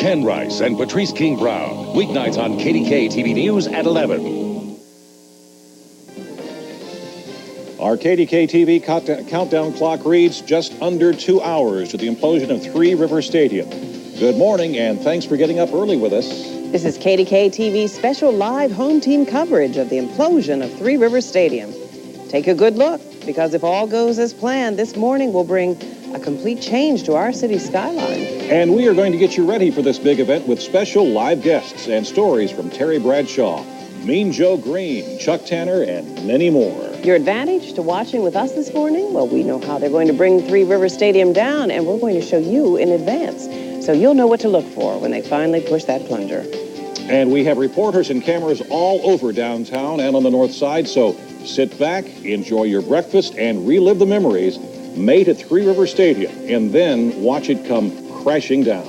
Ken Rice and Patrice King Brown. Weeknights on KDKA TV News at 11. Our KDKA TV countdown clock reads just under 2 hours to the implosion of Three River Stadium. Good morning, and thanks for getting up early with us. This is KDKA TV's special live home team coverage of the implosion of Three River Stadium. Take a good look, because if all goes as planned, this morning will bring a complete change to our city skyline. And we are going to get you ready for this big event with special live guests and stories from Terry Bradshaw, Mean Joe Greene, Chuck Tanner, and many more. Your advantage to watching with us this morning? Well, we know how they're going to bring Three River Stadium down, and we're going to show you in advance, so you'll know what to look for when they finally push that plunger. And we have reporters and cameras all over downtown and on the north side, so sit back, enjoy your breakfast, and relive the memories made at Three River Stadium, and then watch it come crashing down.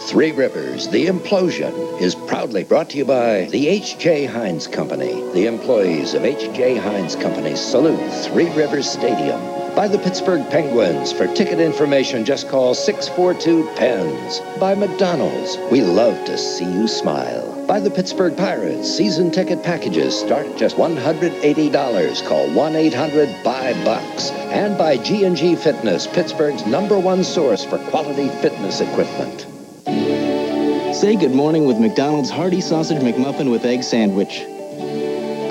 Three Rivers, the implosion, is proudly brought to you by the H.J. Heinz Company. The employees of H.J. Heinz Company salute Three Rivers Stadium. By the Pittsburgh Penguins, for ticket information, just call 642-PENS. By McDonald's, we love to see you smile. By the Pittsburgh Pirates, season ticket packages start at just $180. Call 1-800-BUY-BUCKS. And by G&G Fitness, Pittsburgh's #1 source for quality fitness equipment. Say good morning with McDonald's Hearty Sausage McMuffin with Egg Sandwich.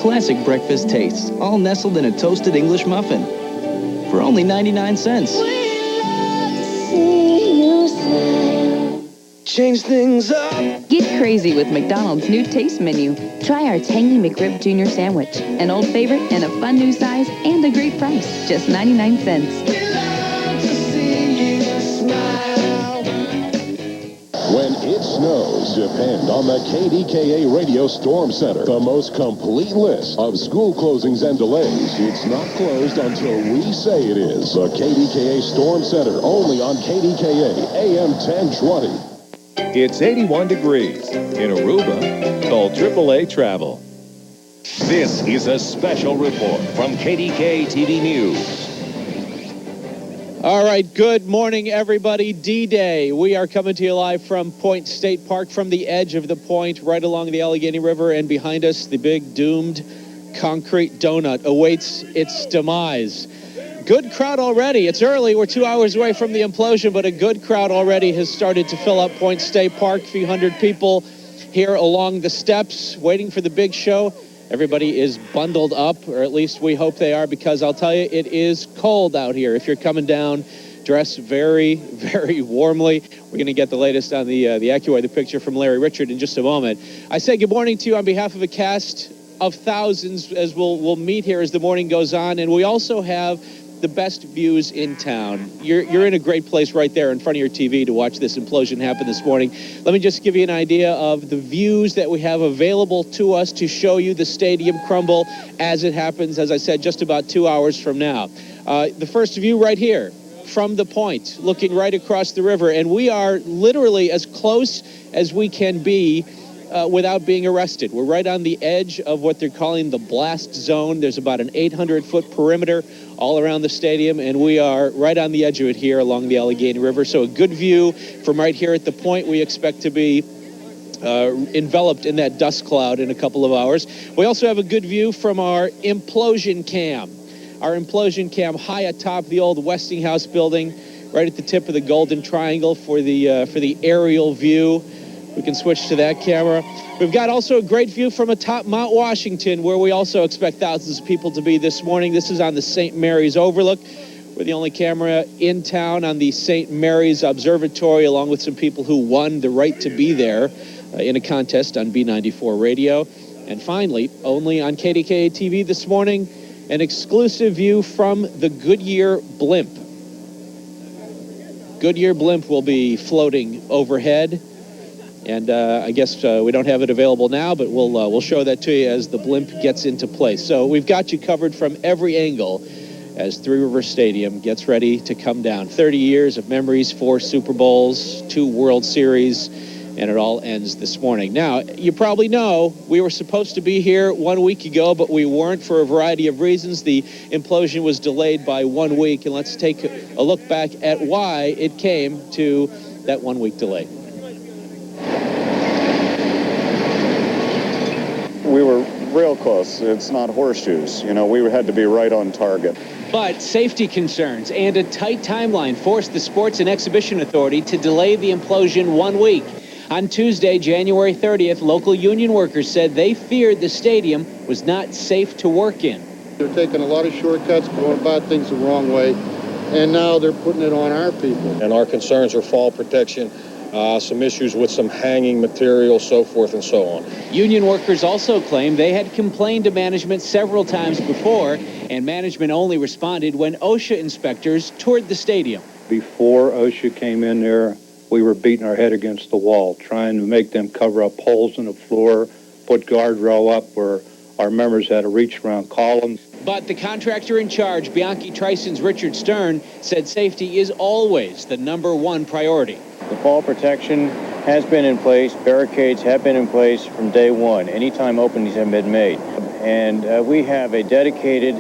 Classic breakfast tastes, all nestled in a toasted English muffin. For only 99 cents. We love to see you smile. Change things up. Get crazy with McDonald's new taste menu. Try our tangy McRib Jr. sandwich, an old favorite in a fun new size and a great price, just 99 cents. We love to see you smile. When it snows, depend on the KDKA Radio Storm Center. The most complete list of school closings and delays. It's not closed until we say it is. The KDKA Storm Center, only on KDKA AM 1020. It's 81 degrees in Aruba. Call AAA Travel. This is a special report from KDKA TV News. All right, good morning, everybody. D-Day. We are coming to you live from Point State Park, from the edge of the point, right along the Allegheny River, and behind us, the big doomed concrete donut awaits its demise. Good crowd already. It's early. We're 2 hours away from the implosion, but a good crowd already has started to fill up Point State Park. A few hundred people here along the steps waiting for the big show. Everybody is bundled up, or at least we hope they are, because I'll tell you, it is cold out here. If you're coming down, dress very, very warmly. We're going to get the latest on the AccuWeather picture from Larry Richard in just a moment. I say good morning to you on behalf of a cast of thousands, as we'll meet here as the morning goes on, and we also have the best views in town. You're in a great place right there in front of your TV to watch this implosion happen this morning. Let me just give you an idea of the views that we have available to us to show you the stadium crumble as it happens, as I said, just about 2 hours from now. The first view right here from the point, looking right across the river, and we are literally as close as we can be without being arrested. We're right on the edge of what they're calling the blast zone. There's about an 800-foot perimeter all around the stadium, and we are right on the edge of it here along the Allegheny River. So a good view from right here at the point. We expect to be enveloped in that dust cloud in a couple of hours. We also have a good view from our implosion cam. Our implosion cam high atop the old Westinghouse building, right at the tip of the Golden Triangle for the aerial view. We can switch to that camera. We've got also a great view from atop Mount Washington, where we also expect thousands of people to be this morning. This is on the St. Mary's Overlook. We're the only camera in town on the St. Mary's Observatory, along with some people who won the right to be there in a contest on B94 radio. And finally, only on KDKA TV this morning, an exclusive view from the Goodyear blimp. Goodyear blimp will be floating overhead. And I guess we don't have it available now, but we'll show that to you as the blimp gets into place. So we've got you covered from every angle as Three River Stadium gets ready to come down. 30 years of memories, 4 Super Bowls, 2 World Series, and it all ends this morning. Now, you probably know we were supposed to be here 1 week ago, but we weren't for a variety of reasons. The implosion was delayed by 1 week, and let's take a look back at why it came to that 1 week delay. We were real close. It's not horseshoes. You know, we had to be right on target. But safety concerns and a tight timeline forced the Sports and Exhibition Authority to delay the implosion 1 week. On Tuesday, January 30th, local union workers said they feared the stadium was not safe to work in. They're taking a lot of shortcuts, going about things the wrong way, and now they're putting it on our people. And our concerns are fall protection, some issues with some hanging material, so forth and so on. Union workers also claim they had complained to management several times before, and management only responded when OSHA inspectors toured the stadium. Before OSHA came in there, we were beating our head against the wall, trying to make them cover up holes in the floor, put guardrail up where our members had to reach around columns. But the contractor in charge, Bianchi Trison's Richard Stern, said safety is always the #1 priority. The fall protection has been in place. Barricades have been in place from day one, anytime openings have been made. And we have a dedicated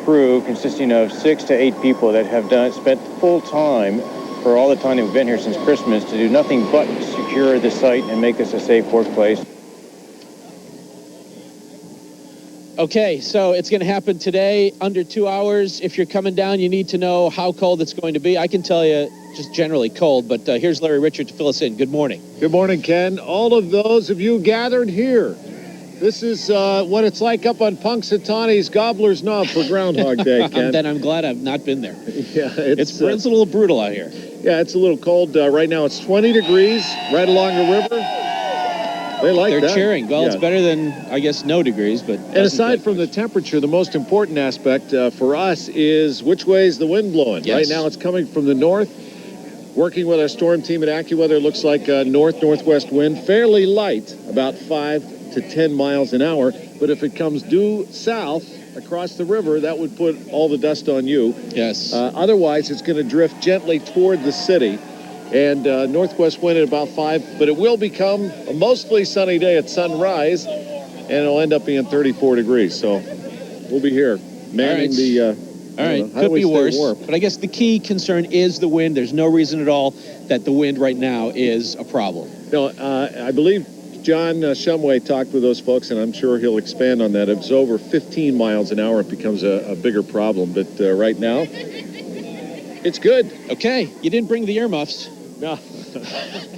crew consisting of 6 to 8 people that have spent full time for all the time that we've been here since Christmas to do nothing but secure the site and make this a safe workplace. Okay, so it's going to happen today, under 2 hours. If you're coming down, you need to know how cold it's going to be. I can tell you just generally cold, but here's Larry Richard to fill us in. Good morning. Good morning, Ken. All of those of you gathered here, this is what it's like up on Punxsutawney's Gobbler's Knob for Groundhog Day, Ken. Then I'm glad I've not been there. Yeah, it's a little brutal out here. Yeah, it's a little cold. Right now it's 20 degrees right along the river. They're cheering. Well, It's better than, I guess, no degrees. But and aside from the temperature, the most important aspect for us is which way is the wind blowing. Yes. Right now it's coming from the north. Working with our storm team at AccuWeather, it looks like north-northwest wind, fairly light, about 5 to 10 miles an hour. But if it comes due south across the river, that would put all the dust on you. Yes. Otherwise, it's going to drift gently toward the city. And northwest wind at about 5, but it will become a mostly sunny day at sunrise, and it'll end up being 34 degrees. So we'll be here manning the... All right, could be worse. But I guess the key concern is the wind. There's no reason at all that the wind right now is a problem. No, I believe John Shumway talked with those folks, and I'm sure he'll expand on that. If it's over 15 miles an hour, it becomes a bigger problem. But right now, it's good. Okay, you didn't bring the earmuffs. No.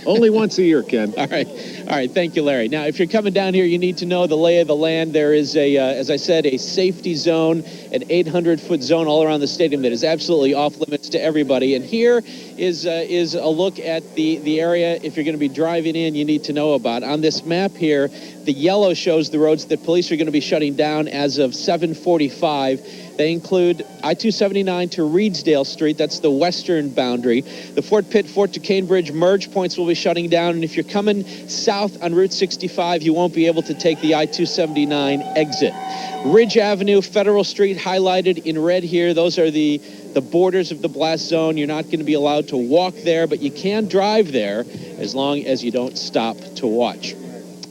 Only once a year, Ken. All right. Thank you, Larry. Now, if you're coming down here, you need to know the lay of the land. There is as I said, a safety zone, an 800-foot zone all around the stadium that is absolutely off limits to everybody. And here is a look at the area. If you're going to be driving in, you need to know about. On this map here, the yellow shows the roads that police are going to be shutting down as of 7:45. They include I-279 to Reedsdale Street. That's the western boundary. The Fort Pitt, Fort Duquesne Bridge merge points will be shutting down. And if you're coming south on Route 65, you won't be able to take the I-279 exit. Ridge Avenue, Federal Street highlighted in red here. Those are the borders of the blast zone. You're not going to be allowed to walk there, but you can drive there as long as you don't stop to watch.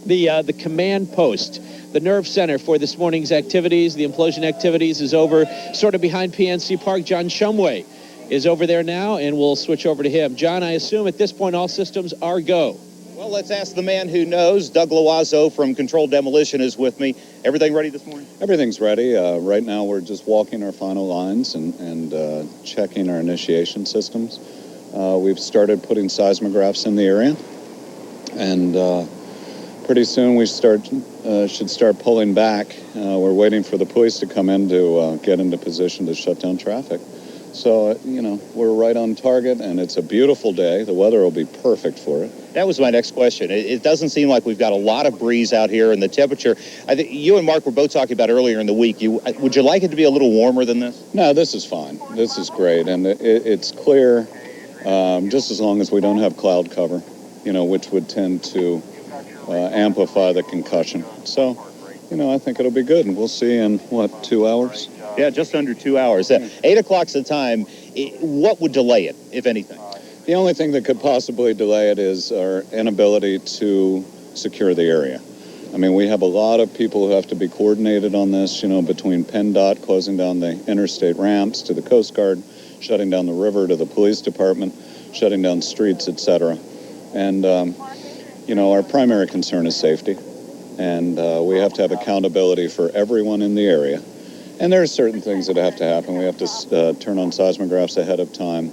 The command post, the nerve center for this morning's activities, the implosion activities, is over sort of behind PNC Park. John Shumway is over there now, and we'll switch over to him. John, I assume at this point all systems are go. Well, let's ask the man who knows. Doug Loiseau from Controlled Demolition is with me. Everything ready this morning? Everything's ready. Right now we're just walking our final lines and checking our initiation systems. We've started putting seismographs in the area, and pretty soon we should start pulling back. We're waiting for the police to come in to get into position to shut down traffic. So, we're right on target, and it's a beautiful day. The weather will be perfect for it. That was my next question. It doesn't seem like we've got a lot of breeze out here, and the temperature, I think you and Mark were both talking about earlier in the week. Would you like it to be a little warmer than this? No, this is fine. This is great, and it's clear, just as long as we don't have cloud cover, which would tend to amplify the concussion. So, I think it'll be good, and we'll see in, 2 hours? Yeah, just under 2 hours. 8 o'clock's the time. What would delay it, if anything? The only thing that could possibly delay it is our inability to secure the area. I mean, we have a lot of people who have to be coordinated on this, you know, between PennDOT closing down the interstate ramps to the Coast Guard, shutting down the river to the police department, shutting down streets, etc. And, you know, our primary concern is safety. And we have to have accountability for everyone in the area. And there are certain things that have to happen. We have to turn on seismographs ahead of time.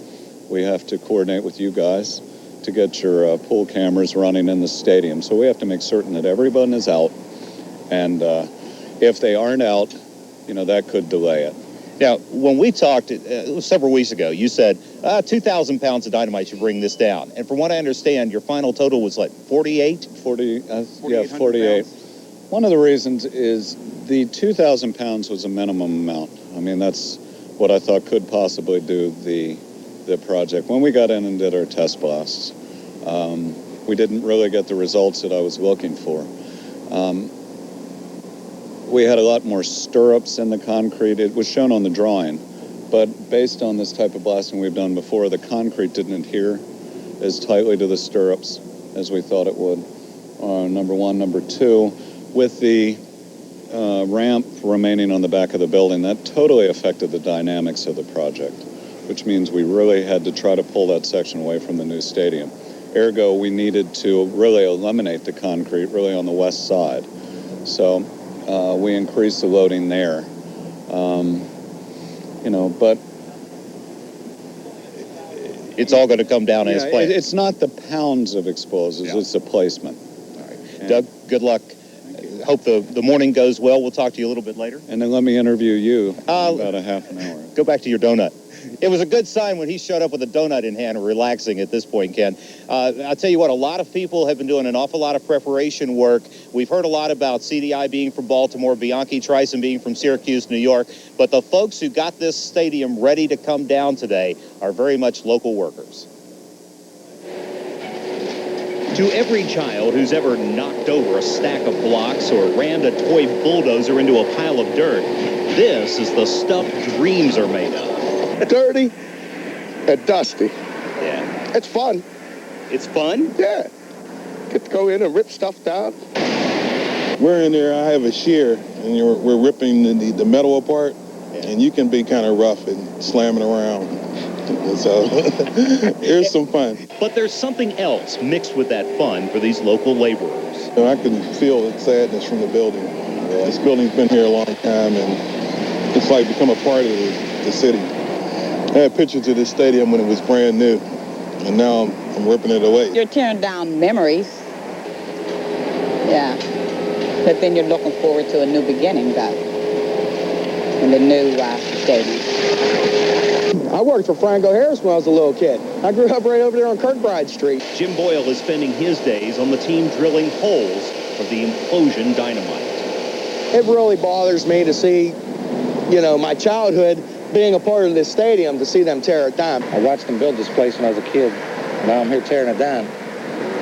We have to coordinate with you guys to get your pool cameras running in the stadium. So we have to make certain that everyone is out. And if they aren't out, you know, that could delay it. Now, when we talked several weeks ago, you said 2,000 pounds of dynamite should bring this down. And from what I understand, your final total was like 48? 48. One of the reasons is the 2,000 pounds was a minimum amount. I mean, that's what I thought could possibly do the project. When we got in and did our test blasts, we didn't really get the results that I was looking for. We had a lot more stirrups in the concrete. It was shown on the drawing, but based on this type of blasting we've done before, the concrete didn't adhere as tightly to the stirrups as we thought it would. Number one. Number two, with the ramp remaining on the back of the building, that totally affected the dynamics of the project, which means we really had to try to pull that section away from the new stadium. Ergo, we needed to really eliminate the concrete really on the west side. So we increased the loading there. You know, but it's all going to come down as planned. It's not the pounds of explosives, it's the placement. All right. Doug, good luck. Hope the morning goes well. We'll talk to you a little bit later. And then let me interview you in about a half an hour. Go back to your donut. It was a good sign when he showed up with a donut in hand and relaxing at this point, Ken. I'll tell you what, a lot of people have been doing an awful lot of preparation work. We've heard a lot about CDI being from Baltimore, Bianchi Trison being from Syracuse, New York. But the folks who got this stadium ready to come down today are very much local workers. To every child who's ever knocked over a stack of blocks or rammed a toy bulldozer into a pile of dirt, this is the stuff dreams are made of. Dirty and dusty. Yeah. It's fun. It's fun? Yeah. Get to go in and rip stuff down. We're in there, I have a shear, and we're ripping the metal apart, and you can be kind of rough and slamming around. So here's some fun. But there's something else mixed with that fun for these local laborers. You know, I can feel the sadness from the building. This building's been here a long time, and it's like become a part of the city. I had pictures of this stadium when it was brand new, and now I'm ripping it away. You're tearing down memories. Yeah. But then you're looking forward to a new beginning, though, in the new stadium. I worked for Franco Harris when I was a little kid. I grew up right over there on Kirkbride Street. Jim Boyle is spending his days on the team drilling holes for the implosion dynamite. It really bothers me to see, you know, my childhood being a part of this stadium, to see them tear it down. I watched them build this place when I was a kid. Now I'm here tearing it down.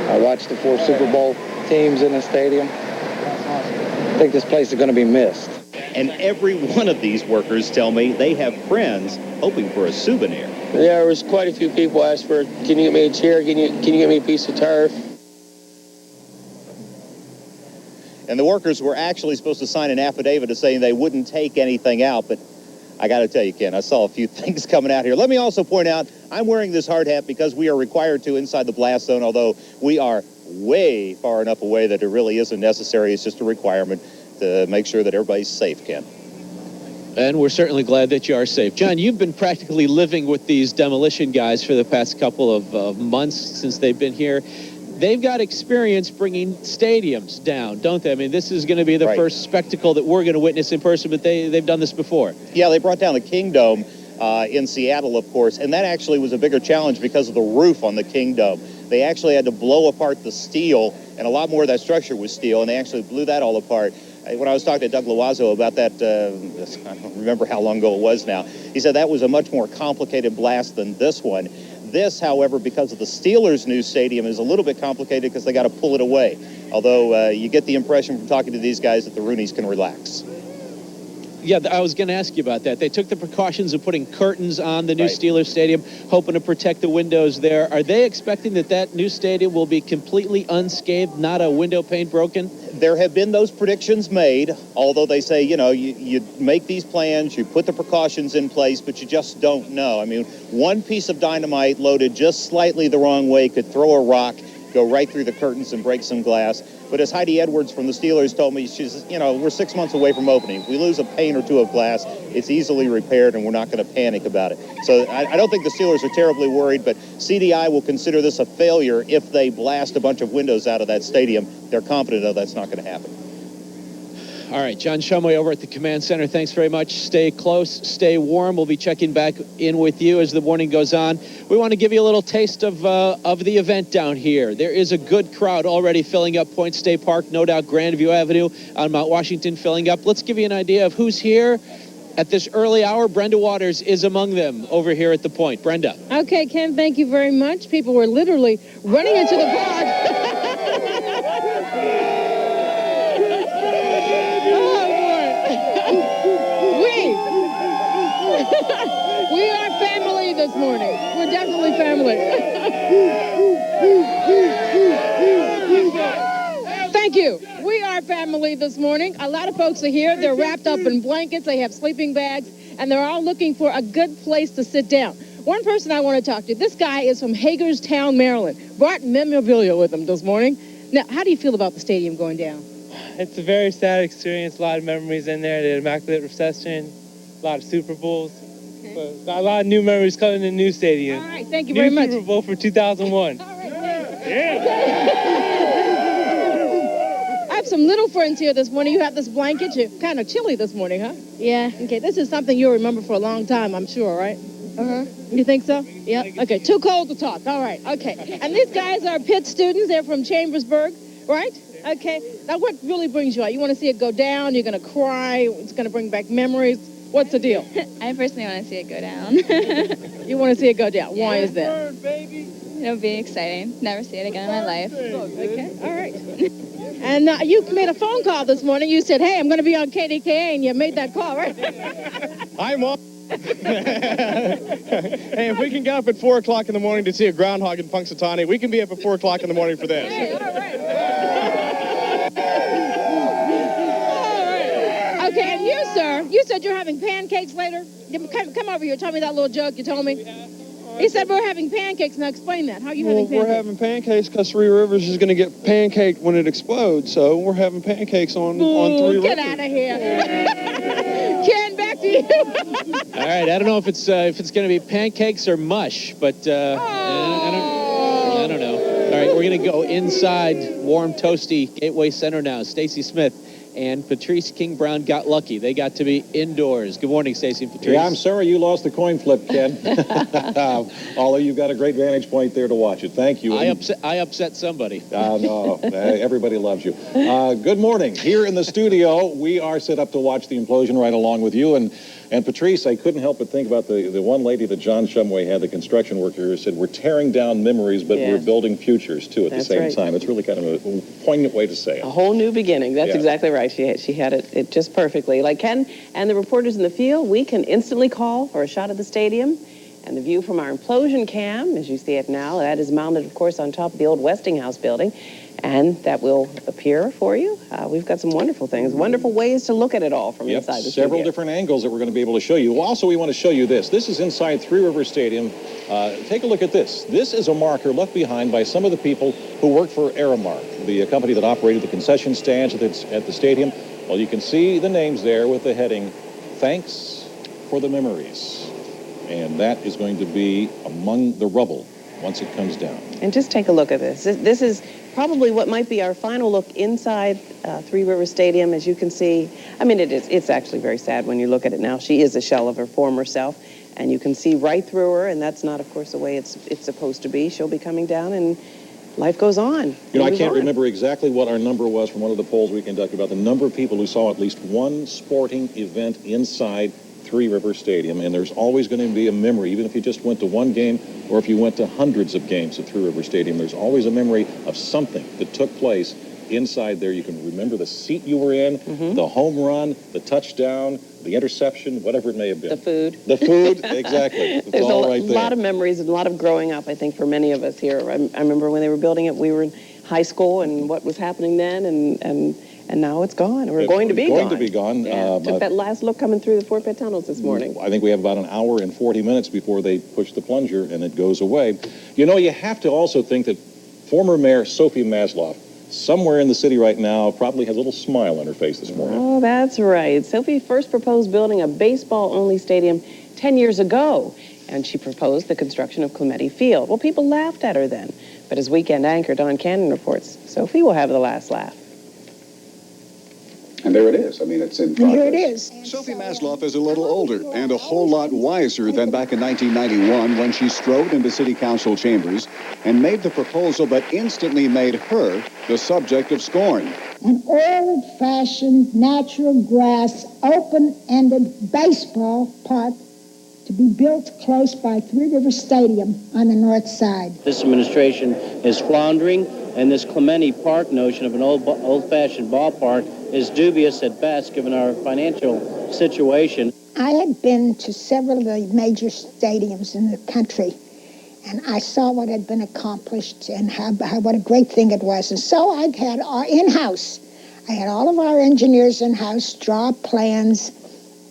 I watched the 4 Super Bowl teams in the stadium. I think this place is going to be missed. And every one of these workers tell me they have friends hoping for a souvenir. Yeah, there was quite a few people asked for, can you get me a chair? Can you get me a piece of turf? And the workers were actually supposed to sign an affidavit saying they wouldn't take anything out, but I got to tell you, Ken, I saw a few things coming out here. Let me also point out, I'm wearing this hard hat because we are required to inside the blast zone, although we are way far enough away that it really isn't necessary. It's just a requirement to make sure that everybody's safe, Ken. And we're certainly glad that you are safe. John, you've been practically living with these demolition guys for the past couple of months since they've been here. They've got experience bringing stadiums down, don't they? I mean, this is going to be the first spectacle that we're going to witness in person, but they've done this before. Yeah, they brought down the Kingdome in Seattle, of course, and that actually was a bigger challenge because of the roof on the Kingdome. They actually had to blow apart the steel, and a lot more of that structure was steel, and they actually blew that all apart. When I was talking to Doug Loiseau about that, I don't remember how long ago it was now, he said that was a much more complicated blast than this one. This, however, because of the Steelers' new stadium, is a little bit complicated because they got to pull it away. Although you get the impression from talking to these guys that the Rooneys can relax. Yeah, I was going to ask you about that. They took the precautions of putting curtains on the new Steelers Stadium, hoping to protect the windows there. Are they expecting that new stadium will be completely unscathed, not a window pane broken? There have been those predictions made, although they say, you make these plans, you put the precautions in place, but you just don't know. I mean, one piece of dynamite loaded just slightly the wrong way could throw a rock, go right through the curtains and break some glass. But as Heidi Edwards from the Steelers told me, she says, we're 6 months away from opening. If we lose a pane or two of glass, it's easily repaired, and we're not going to panic about it. So I don't think the Steelers are terribly worried, but CDI will consider this a failure if they blast a bunch of windows out of that stadium. They're confident that that's not going to happen. All right, John Shumway over at the Command Center. Thanks very much. Stay close, stay warm. We'll be checking back in with you as the morning goes on. We want to give you a little taste of the event down here. There is a good crowd already filling up Point State Park. No doubt Grandview Avenue on Mount Washington filling up. Let's give you an idea of who's here at this early hour. Brenda Waters is among them over here at the Point. Brenda. Okay, Ken, thank you very much. People were literally running into the park. We are family this morning. We're definitely family. Thank you. We are family this morning. A lot of folks are here. They're wrapped up in blankets. They have sleeping bags, and they're all looking for a good place to sit down. One person I want to talk to, this guy is from Hagerstown, Maryland. Brought memorabilia with him this morning. Now, how do you feel about the stadium going down? It's a very sad experience. A lot of memories in there. The Immaculate Reception, a lot of Super Bowls. A lot of new memories coming in the new stadium. All right, thank you very much. Super Bowl for 2001. All right, I have some little friends here this morning. You have this blanket. You're kind of chilly this morning, huh? Yeah. Okay, this is something you'll remember for a long time, I'm sure, right? Uh-huh. You think so? Yep. Okay, too cold to talk. All right, okay. And these guys are Pitt students. They're from Chambersburg, right? Okay. Now, what really brings you out? You want to see it go down? You're going to cry? It's going to bring back memories? What's the deal? I personally want to see it go down. You want to see it go down. Why is that? It'll be exciting. Never see it again in my life. Okay, all right. And you made a phone call this morning. You said, hey, I'm going to be on KDKA, and you made that call, right? I'm on. Hey, if we can get up at 4 o'clock in the morning to see a groundhog in Punxsutawney, we can be up at 4 o'clock in the morning for this. Hey, all right. Okay, and you, sir, you said you're having pancakes later? Come over here. Tell me that little joke you told me. He said we're having pancakes. Now explain that. How are you having pancakes? We're having pancakes because Three Rivers is going to get pancaked when it explodes. So we're having pancakes on Three Rivers. Get out of here. Ken, back to you. All right, I don't know if it's going to be pancakes or mush, but I don't know. All right, we're going to go inside warm, toasty Gateway Center now. Stacy Smith and Patrice King Brown got lucky. They got to be indoors. Good morning, Stacey and Patrice. Yeah, I'm sorry you lost the coin flip, Ken. Although you've got a great vantage point there to watch it. Thank you. I upset somebody. No, everybody loves you. Good morning. Here in the studio, we are set up to watch the implosion right along with you. And Patrice, I couldn't help but think about the one lady that John Shumway had, the construction worker, who said, we're tearing down memories, but we're building futures, too, at the same time. It's really kind of a poignant way to say it. A whole new beginning. That's exactly right. She had it just perfectly. Like Ken and the reporters in the field, we can instantly call for a shot of the stadium. And the view from our implosion cam, as you see it now, that is mounted, of course, on top of the old Westinghouse building. And that will appear for you. We've got some wonderful things, wonderful ways to look at it all from inside the several studio. different angles that we're going to be able to show you. Also, we want to show you this. This is inside Three Rivers Stadium. Take a look at this. This is a marker left behind by some of the people who worked for Aramark, the company that operated the concession stands at the stadium. Well, you can see the names there with the heading, Thanks for the Memories. And that is going to be among the rubble once it comes down. And just take a look at this. This is probably what might be our final look inside Three Rivers Stadium. As you can see, I mean, it's actually very sad when you look at it now. She is a shell of her former self, and you can see right through her, and that's not, of course, the way it's supposed to be. She'll be coming down, and life goes on. You know, I can't remember exactly what our number was from one of the polls we conducted about the number of people who saw at least one sporting event inside Three Rivers Stadium, and there's always going to be a memory, even if you just went to one game or if you went to hundreds of games at Three Rivers Stadium, there's always a memory of something that took place inside there, you can remember the seat you were in, the home run, the touchdown, the interception, whatever it may have been. The food. The food, exactly. It's There's all a right there. lot of memories and a lot of growing up, I think, for many of us here. I remember when they were building it, we were in high school and what was happening then, and now it's gone. We're going to be gone. Going to be gone. Yeah, took that last look coming through the Fort Pitt tunnels this morning. I think we have about an hour and 40 minutes before they push the plunger and it goes away. You know, you have to also think that former Mayor Sophie Masloff, somewhere in the city right now, probably has a little smile on her face this morning. Oh, that's right. Sophie first proposed building a baseball-only stadium 10 years ago, and she proposed the construction of Clementi Field. Well, people laughed at her then, but as weekend anchor Don Cannon reports, Sophie will have the last laugh. And there it is. I mean, it's in progress. Here it is. Sophie Masloff is a little older and a whole lot wiser than back in 1991 when she strode into city council chambers and made the proposal that instantly made her the subject of scorn. An old-fashioned, natural grass, open-ended baseball park to be built close by Three Rivers Stadium on the north side. This administration is floundering, and this Clementi Park notion of an old-fashioned ballpark is dubious at best, given our financial situation. I had been to several of the major stadiums in the country, and I saw what had been accomplished and what a great thing it was. And so I had in-house. I had all of our engineers in-house draw plans,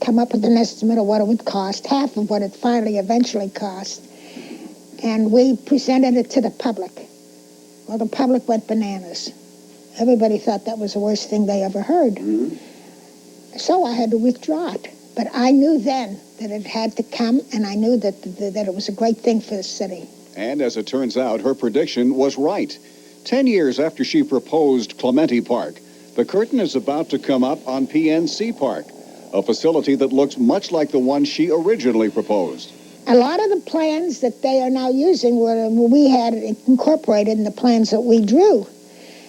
come up with an estimate of what it would cost, half of what it eventually cost, and we presented it to the public. Well, the public went bananas. Everybody thought that was the worst thing they ever heard. So I had to withdraw it. But I knew then that it had to come, and I knew that it was a great thing for the city. And as it turns out, her prediction was right. 10 years after she proposed Clementi Park, the curtain is about to come up on PNC Park, a facility that looks much like the one she originally proposed. A lot of the plans that they are now using we had incorporated in the plans that we drew.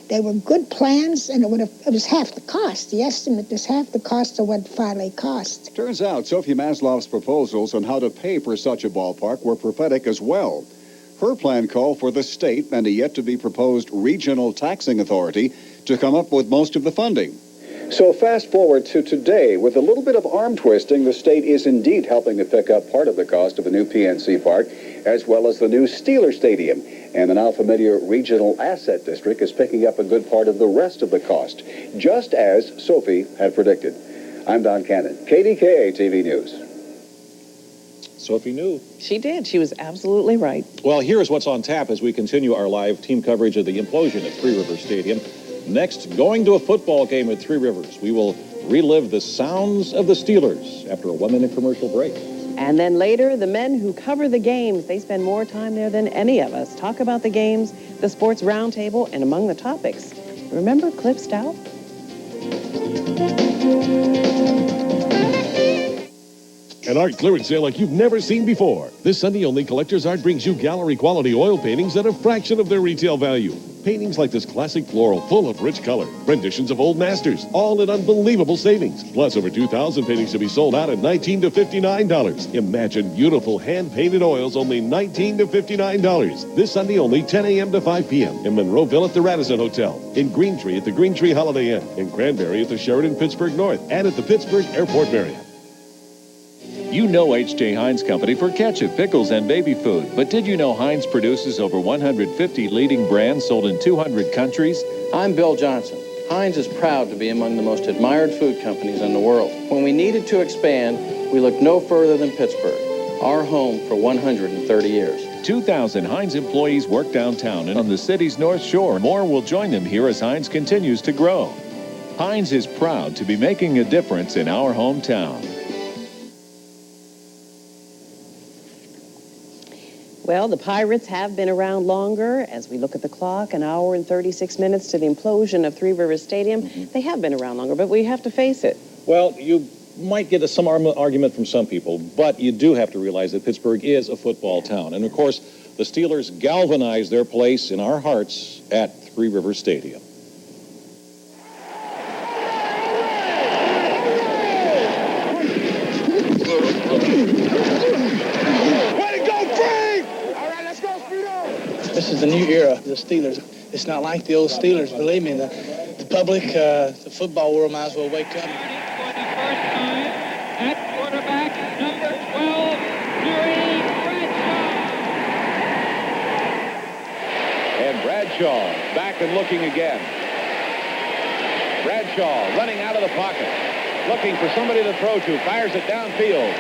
They were good plans, and it was half the cost. The estimate is half the cost of what it finally cost. Turns out Sophie Masloff's proposals on how to pay for such a ballpark were prophetic as well. Her plan called for the state and a yet-to-be-proposed regional taxing authority to come up with most of the funding. So fast forward to today. With a little bit of arm twisting, the state is indeed helping to pick up part of the cost of the new PNC Park, as well as the new Steeler Stadium. And the now familiar Regional Asset District is picking up a good part of the rest of the cost, just as Sophie had predicted. I'm Don Cannon, KDKA TV News. Sophie knew. She did. She was absolutely right. Well, here's what's on tap as we continue our live team coverage of the implosion at Three Rivers Stadium. Next, going to a football game at Three Rivers. We will relive the sounds of the Steelers after a 1-minute commercial break. And then later, the men who cover the games, they spend more time there than any of us. Talk about the games, the sports roundtable, and among the topics. Remember Cliff Stout? An art clearance sale like you've never seen before. This Sunday only, Collector's Art brings you gallery-quality oil paintings at a fraction of their retail value. Paintings like this classic floral full of rich color. Renditions of old masters, all at unbelievable savings. Plus, over 2,000 paintings to be sold out at $19 to $59. Imagine beautiful hand-painted oils, only $19 to $59. This Sunday only, 10 a.m. to 5 p.m. in Monroeville at the Radisson Hotel. In Green Tree at the Green Tree Holiday Inn. In Cranberry at the Sheraton Pittsburgh North. And at the Pittsburgh Airport Marriott. You know H.J. Heinz Company for ketchup, pickles, and baby food. But did you know Heinz produces over 150 leading brands sold in 200 countries? I'm Bill Johnson. Heinz is proud to be among the most admired food companies in the world. When we needed to expand, we looked no further than Pittsburgh, our home for 130 years. 2,000 Heinz employees work downtown and on the city's North Shore. More will join them here as Heinz continues to grow. Heinz is proud to be making a difference in our hometown. Well, the Pirates have been around longer. As we look at the clock, an hour and 36 minutes to the implosion of Three Rivers Stadium. They have been around longer, but we have to face it. Well, you might get some argument from some people, but you do have to realize that Pittsburgh is a football town. And, of course, the Steelers galvanized their place in our hearts at Three Rivers Stadium. This is the new era of the Steelers. it's not like the old Steelers. Believe me, the public, the football world might as well wake up. At quarterback, number 12, Bradshaw. And Bradshaw back and looking again. Bradshaw running out of the pocket, looking for somebody to throw to, fires it downfield.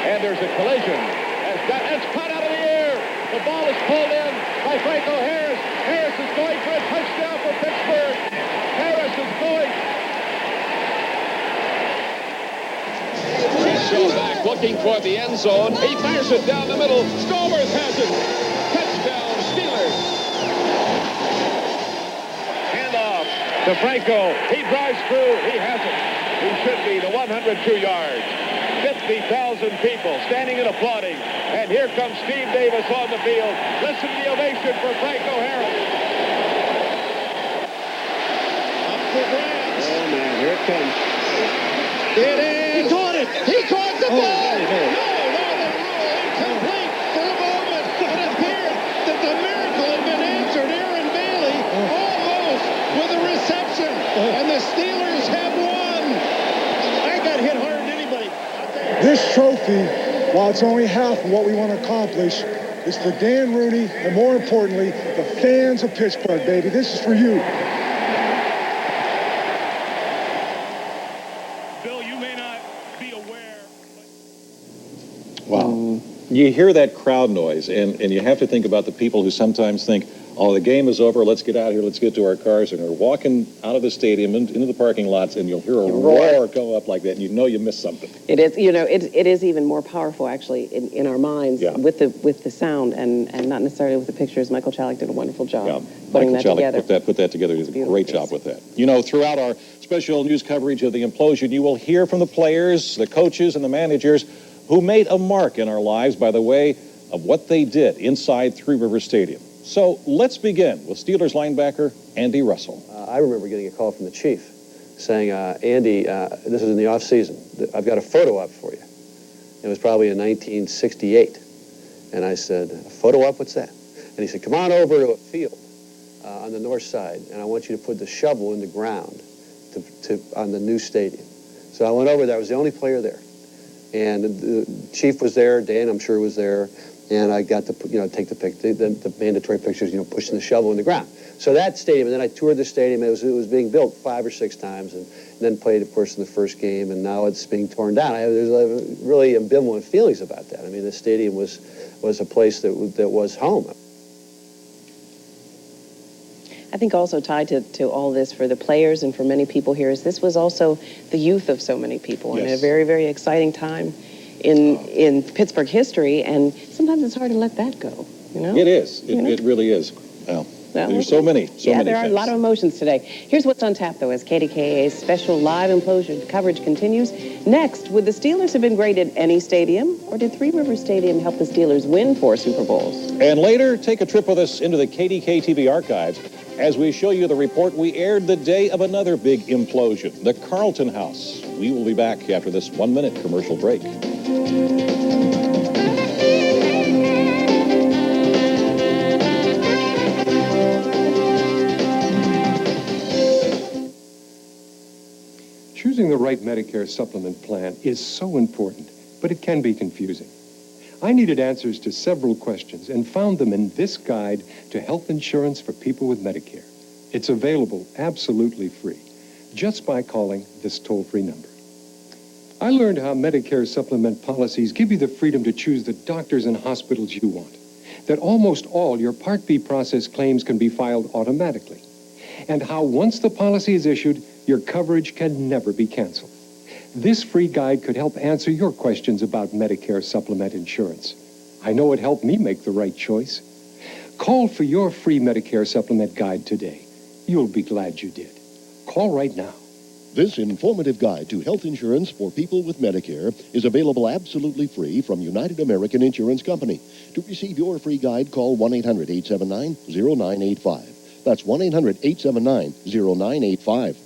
And there's a collision. It's caught out of the air. The ball is pulled in by Franco Harris. Harris is going for a touchdown for Pittsburgh. Harris is going. Bradshaw back looking for the end zone. He fires it down the middle. Stallworth has it. Touchdown, Steelers. Handoff to Franco. He drives through. He has it. He should be to 102 yards. 50,000 people standing and applauding. And here comes Steve Davis on the field. Listen to the ovation for Franco Harris. Up for grabs. Oh, man, here it comes. It is. He caught it. He caught the ball. No, the rule incomplete for a moment. It appeared that the miracle had been answered. Aaron Bailey almost with a reception. And the Steelers have won. I got hit harder than anybody. This trophy, while it's only half of what we want to accomplish, is for Dan Rooney and, more importantly, the fans of Pittsburgh, baby. This is for you. Bill, you may not be aware. Wow. You hear that crowd noise, and you have to think about the people who sometimes think, oh, the game is over, let's get out of here, let's get to our cars, and are walking out of the stadium into the parking lots, and you'll hear a roar go up like that, and you know you missed something. It is, it is even more powerful, actually, in our minds with the sound and not necessarily with the pictures. Michael Chalik did a wonderful job putting that together. Put that together. He did a great job with that. You know, throughout our special news coverage of the implosion, you will hear from the players, the coaches, and the managers who made a mark in our lives by the way of what they did inside Three Rivers Stadium. So let's begin with Steelers linebacker Andy Russell. I remember getting a call from the chief saying, Andy, this is in the off season. I've got a photo op for you. It was probably in 1968. And I said, a photo op, what's that? And he said, come on over to a field on the north side, and I want you to put the shovel in the ground on the new stadium. So I went over there. I was the only player there. And the chief was there. Dan, I'm sure, was there. And I got to, take the mandatory pictures, pushing the shovel in the ground. So that stadium, and then I toured the stadium. It was being built 5 or 6 times, and then played, of course, in the first game. And now it's being torn down. There's really ambivalent feelings about that. I mean, the stadium was a place that was home. I think also tied to all this for the players and for many people here is this was also the youth of so many people, and a very, very exciting time in Pittsburgh history, and sometimes it's hard to let that go, It is. It really is. Well, there's so many there are a lot of emotions today. Here's what's on tap, though, as KDKA's special live implosion coverage continues. Next, would the Steelers have been great at any stadium, or did Three Rivers Stadium help the Steelers win 4 Super Bowls? And later, take a trip with us into the KDKA TV archives as we show you the report we aired the day of another big implosion, the Carlton House. We will be back after this 1-minute commercial break. Choosing the right Medicare supplement plan is so important, but it can be confusing. I needed answers to several questions and found them in this guide to health insurance for people with Medicare. It's available absolutely free, just by calling this toll-free number. I learned how Medicare supplement policies give you the freedom to choose the doctors and hospitals you want, that almost all your Part B process claims can be filed automatically, and how once the policy is issued, your coverage can never be canceled. This free guide could help answer your questions about Medicare supplement insurance. I know it helped me make the right choice. Call for your free Medicare supplement guide today. You'll be glad you did. Call right now. This informative guide to health insurance for people with Medicare is available absolutely free from United American Insurance Company. To receive your free guide, call 1-800-879-0985. That's 1-800-879-0985.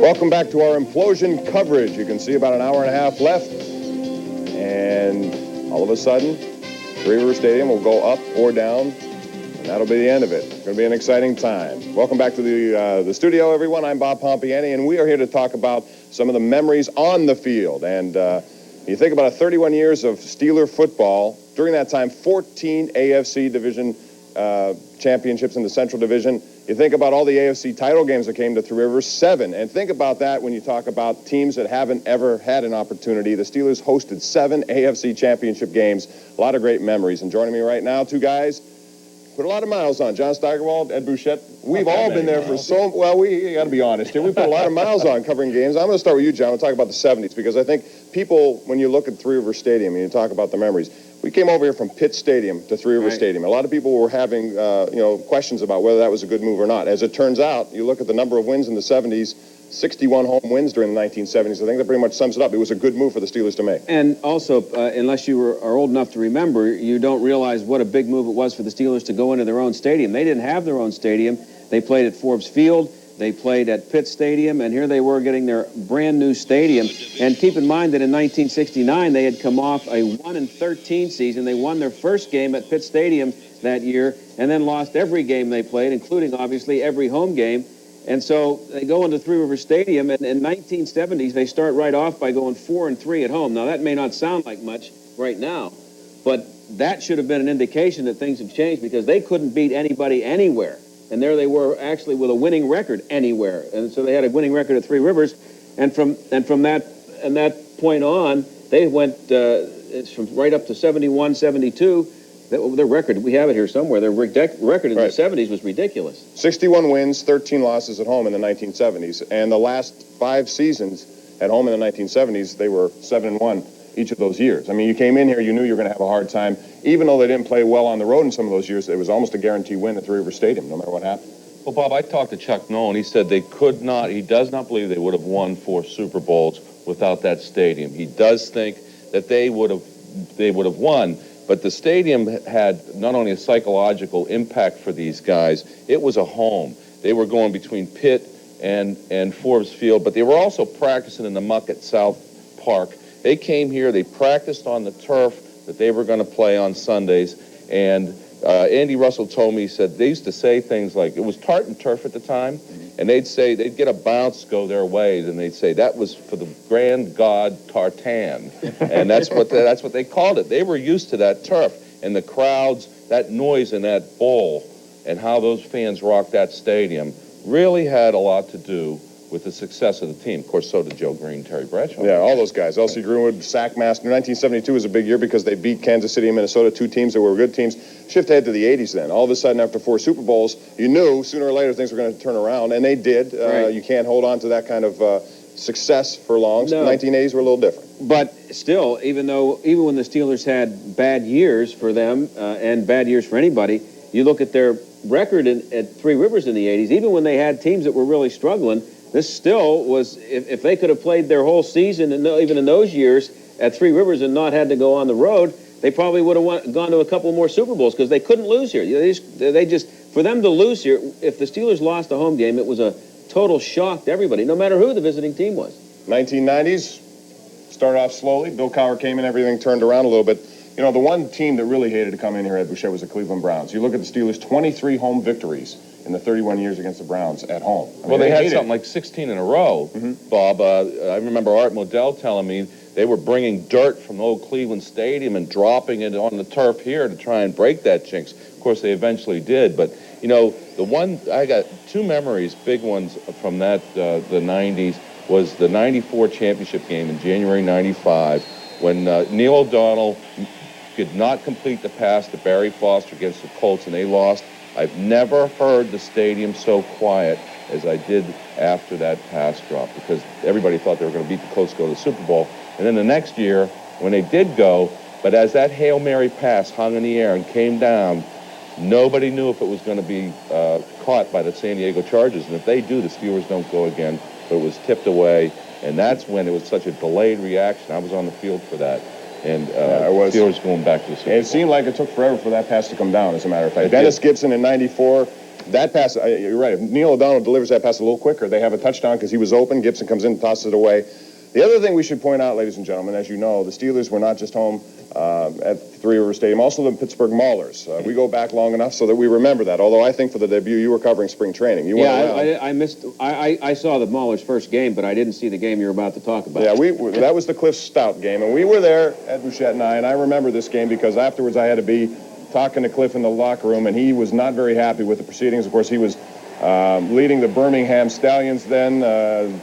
Welcome back to our implosion coverage. You can see about an hour and a half left. And all of a sudden, Three River Stadium will go up or down, and that'll be the end of it. It's going to be an exciting time. Welcome back to the studio, everyone. I'm Bob Pompiani, and we are here to talk about some of the memories on the field. And you think about 31 years of Steeler football. During that time, 14 AFC division championships in the Central Division. You think about all the AFC title games that came to Three Rivers, 7. And think about that when you talk about teams that haven't ever had an opportunity. The Steelers hosted 7 AFC championship games. A lot of great memories. And joining me right now, two guys put a lot of miles on. John Steigerwald, Ed Bouchette. We've all been there for we got to be honest here. We put a lot of miles on covering games. I'm going to start with you, John. We'll talk about the 70s because I think people, when you look at Three River Stadium and you talk about the memories, we came over here from Pitt Stadium to Three River Stadium. A lot of people were having, questions about whether that was a good move or not. As it turns out, you look at the number of wins in the 70s, 61 home wins during the 1970s. I think that pretty much sums it up. It was a good move for the Steelers to make. And also, unless you are old enough to remember, you don't realize what a big move it was for the Steelers to go into their own stadium. They didn't have their own stadium. They played at Forbes Field. They played at Pitt Stadium, and here they were getting their brand new stadium. And keep in mind that in 1969, they had come off a 1-13 season. They won their first game at Pitt Stadium that year, and then lost every game they played, including, obviously, every home game. And so they go into Three River Stadium, and in 1970s, they start right off by going 4-3 at home. Now, that may not sound like much right now, but that should have been an indication that things have changed because they couldn't beat anybody anywhere. And there they were actually with a winning record anywhere. And so they had a winning record at Three Rivers. And from that point on, they went it's from right up to 71, 72. Their record, we have it here somewhere, their record in the 70s was ridiculous. 61 wins, 13 losses at home in the 1970s. And the last 5 seasons at home in the 1970s, they were 7-1 each of those years. I mean, you came in here, you knew you were going to have a hard time. Even though they didn't play well on the road in some of those years, it was almost a guaranteed win at Three River Stadium, no matter what happened. Well, Bob, I talked to Chuck Nolan. He said he does not believe they would have won 4 Super Bowls without that stadium. He does think that they would have won, but the stadium had not only a psychological impact for these guys, it was a home. They were going between Pitt and Forbes Field, but they were also practicing in the muck at South Park. They came here, they practiced on the turf that they were going to play on Sundays, and Andy Russell told me, he said, they used to say things like, it was tartan turf at the time, and they'd get a bounce go their ways, and they'd say, that was for the grand god Tartan, and that's what they called it. They were used to that turf, and the crowds, that noise in that bowl, and how those fans rocked that stadium really had a lot to do with the success of the team. Of course, so did Joe Greene, Terry Bradshaw. Yeah, all those guys. L.C. Greenwood, Sackmaster. 1972 was a big year because they beat Kansas City and Minnesota, 2 teams that were good teams. Shift ahead to the 80s then. All of a sudden, after 4 Super Bowls, you knew sooner or later things were going to turn around, and they did. You can't hold on to that kind of success for long. No. 1980s were a little different. But still, even when the Steelers had bad years for them and bad years for anybody, you look at their record at Three Rivers in the 80s, even when they had teams that were really struggling, this still was, if they could have played their whole season, and even in those years, at Three Rivers and not had to go on the road, they probably would have gone to a couple more Super Bowls because they couldn't lose here. For them to lose here, if the Steelers lost a home game, it was a total shock to everybody, no matter who the visiting team was. 1990s, started off slowly. Bill Cowher came in, everything turned around a little bit. You know, the one team that really hated to come in here, Ed Bouchette, was the Cleveland Browns. You look at the Steelers, 23 home victories in the 31 years against the Browns at home. I mean, well, they had something like 16 in a row, Bob. I remember Art Modell telling me they were bringing dirt from the old Cleveland Stadium and dropping it on the turf here to try and break that jinx. Of course, they eventually did. But, you know, I got 2 memories, big ones from that, the 90s, was the 94 championship game in January 95 when Neil O'Donnell could not complete the pass to Barry Foster against the Colts, and they lost. I've never heard the stadium so quiet as I did after that pass drop because everybody thought they were going to beat the Colts, go to the Super Bowl. And then the next year, when they did go, but as that Hail Mary pass hung in the air and came down, nobody knew if it was going to be caught by the San Diego Chargers. And if they do, the Steelers don't go again. But it was tipped away, and that's when it was such a delayed reaction. I was on the field for that. And Steelers going back to the Super Bowl. It seemed like it took forever for that pass to come down, as a matter of fact. Dennis Gibson in 94, that pass, you're right, if Neil O'Donnell delivers that pass a little quicker, they have a touchdown because he was open. Gibson comes in and tosses it away. The other thing we should point out, ladies and gentlemen, as you know, the Steelers were not just home at Three River Stadium, also the Pittsburgh Maulers. We go back long enough so that we remember that. Although I think for the debut, you were covering spring training. You I saw the Maulers' first game, but I didn't see the game you're about to talk about. Yeah, that was the Cliff Stout game, and we were there, Ed Bouchette and I remember this game because afterwards I had to be talking to Cliff in the locker room, and he was not very happy with the proceedings. Of course, he was leading the Birmingham Stallions then,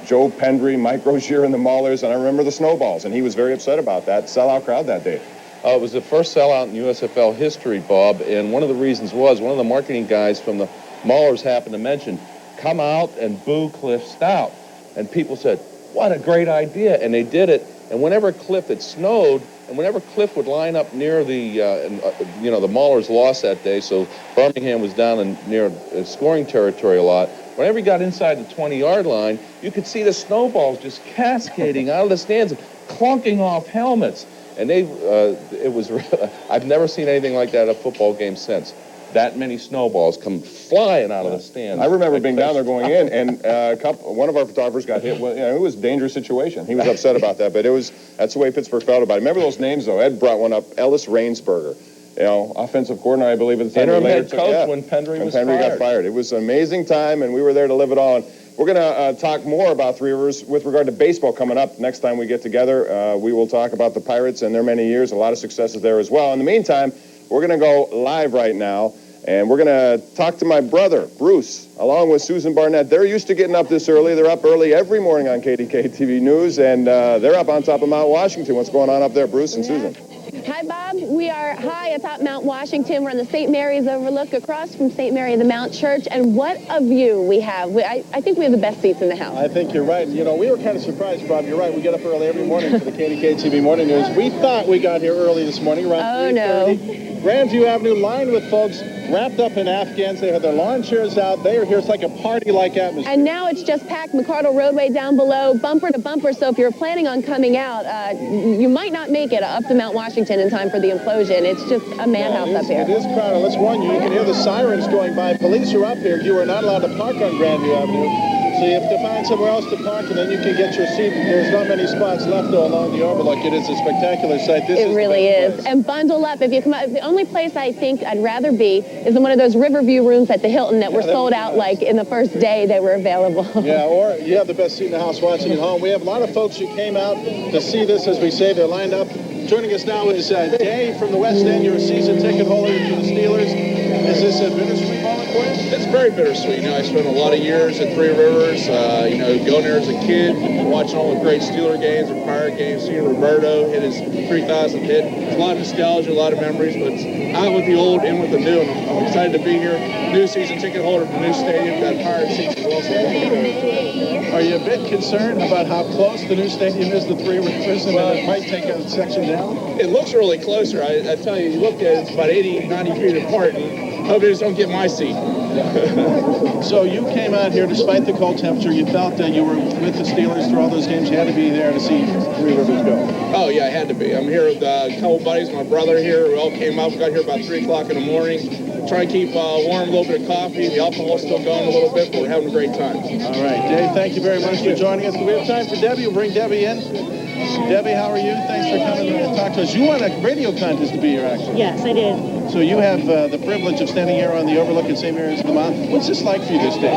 Joe Pendry, Mike Rozier, and the Maulers, and I remember the Snowballs, and he was very upset about that sellout crowd that day. It was the first sellout in USFL history, Bob, and one of the reasons was one of the marketing guys from the Maulers happened to mention, come out and boo Cliff Stout. And people said, what a great idea, and they did it. And whenever Cliff, it snowed, and whenever Cliff would line up near the Maulers lost that day, so Birmingham was down in near scoring territory a lot. Whenever he got inside the 20-yard line, you could see the snowballs just cascading out of the stands, clunking off helmets. And I've never seen anything like that at a football game since. That many snowballs come flying out of the stands. I remember being down there going in, and one of our photographers got hit. Well, it was a dangerous situation. He was upset about that, but that's the way Pittsburgh felt about it. Remember those names, though? Ed brought one up, Ellis Rainsberger. Offensive coordinator, I believe, at the time. Interim head coach when Pendry was fired. Got fired. It was an amazing time, and we were there to live it all. And we're going to talk more about Three Rivers with regard to baseball coming up. Next time we get together, we will talk about the Pirates and their many years. A lot of successes there as well. In the meantime, we're going to go live right now, and we're going to talk to my brother, Bruce, along with Susan Barnett. They're used to getting up this early. They're up early every morning on KDKA TV News, and they're up on top of Mount Washington. What's going on up there, Bruce and Susan? Hi, Bob. We are high atop Mount Washington. We're on the St. Mary's Overlook across from St. Mary of the Mount Church. And what a view we have. I think we have the best seats in the house. I think you're right. You know, we were kind of surprised, Bob. You're right. We get up early every morning for the KDKA TV Morning News. We thought we got here early this morning around 3:30. Grandview Avenue lined with folks wrapped up in Afghans. They had their lawn chairs out. They are here. It's like a party-like atmosphere. And now it's just packed. McCardle Roadway down below, bumper to bumper. So if you're planning on coming out, you might not make it up to Mount Washington in time for the implosion. It's just a madhouse up here. It is crowded. Let's warn you. You can hear the sirens going by. Police are up here. You are not allowed to park on Grandview Avenue. So you have to find somewhere else to park, and then you can get your seat. There's not many spots left, though, along the overlook. It is a spectacular sight. It really is. And bundle up. If you come out, the only place I think I'd rather be is in one of those Riverview rooms at the Hilton that were sold out like in the first day they were available. Yeah, or you have the best seat in the house watching at home. We have a lot of folks who came out to see this, as we say. They're lined up. Joining us now is Dave from the West End. You're a season ticket holder to the Steelers. Is this a bittersweet moment for you? It's very bittersweet. You know, I spent a lot of years at Three Rivers, going there as a kid, watching all the great Steeler games and Pirate games, seeing Roberto hit his 3,000th hit. It's a lot of nostalgia, a lot of memories, but it's out with the old, in with the new, and I'm excited to be here. New season ticket holder for the new stadium, got Pirate seats as well. Are you a bit concerned about how close the new stadium is to Three Rivers, and that it might take a section down? It looks really closer. I tell you, you look at it, it's about 80, 90 feet apart, and hope they just don't get my seat. So you came out here despite the cold temperature. You felt that you were with the Steelers through all those games. You had to be there to see Three Rivers go. Oh, yeah, I had to be. I'm here with a couple buddies, my brother here. We all came up. We got here about 3 o'clock in the morning. Try and keep warm, a little bit of coffee. The alcohol's still going a little bit, but we're having a great time. All right, Dave, thank you very much for joining us. Do we have time for Debbie? We'll bring Debbie in. Debbie, how are you? Thanks for coming and talk to us. You won a radio contest to be here, actually. Yes, I did. So you have the privilege of standing here on the overlook at St. Mary's of the Mount. What's this like for you this day?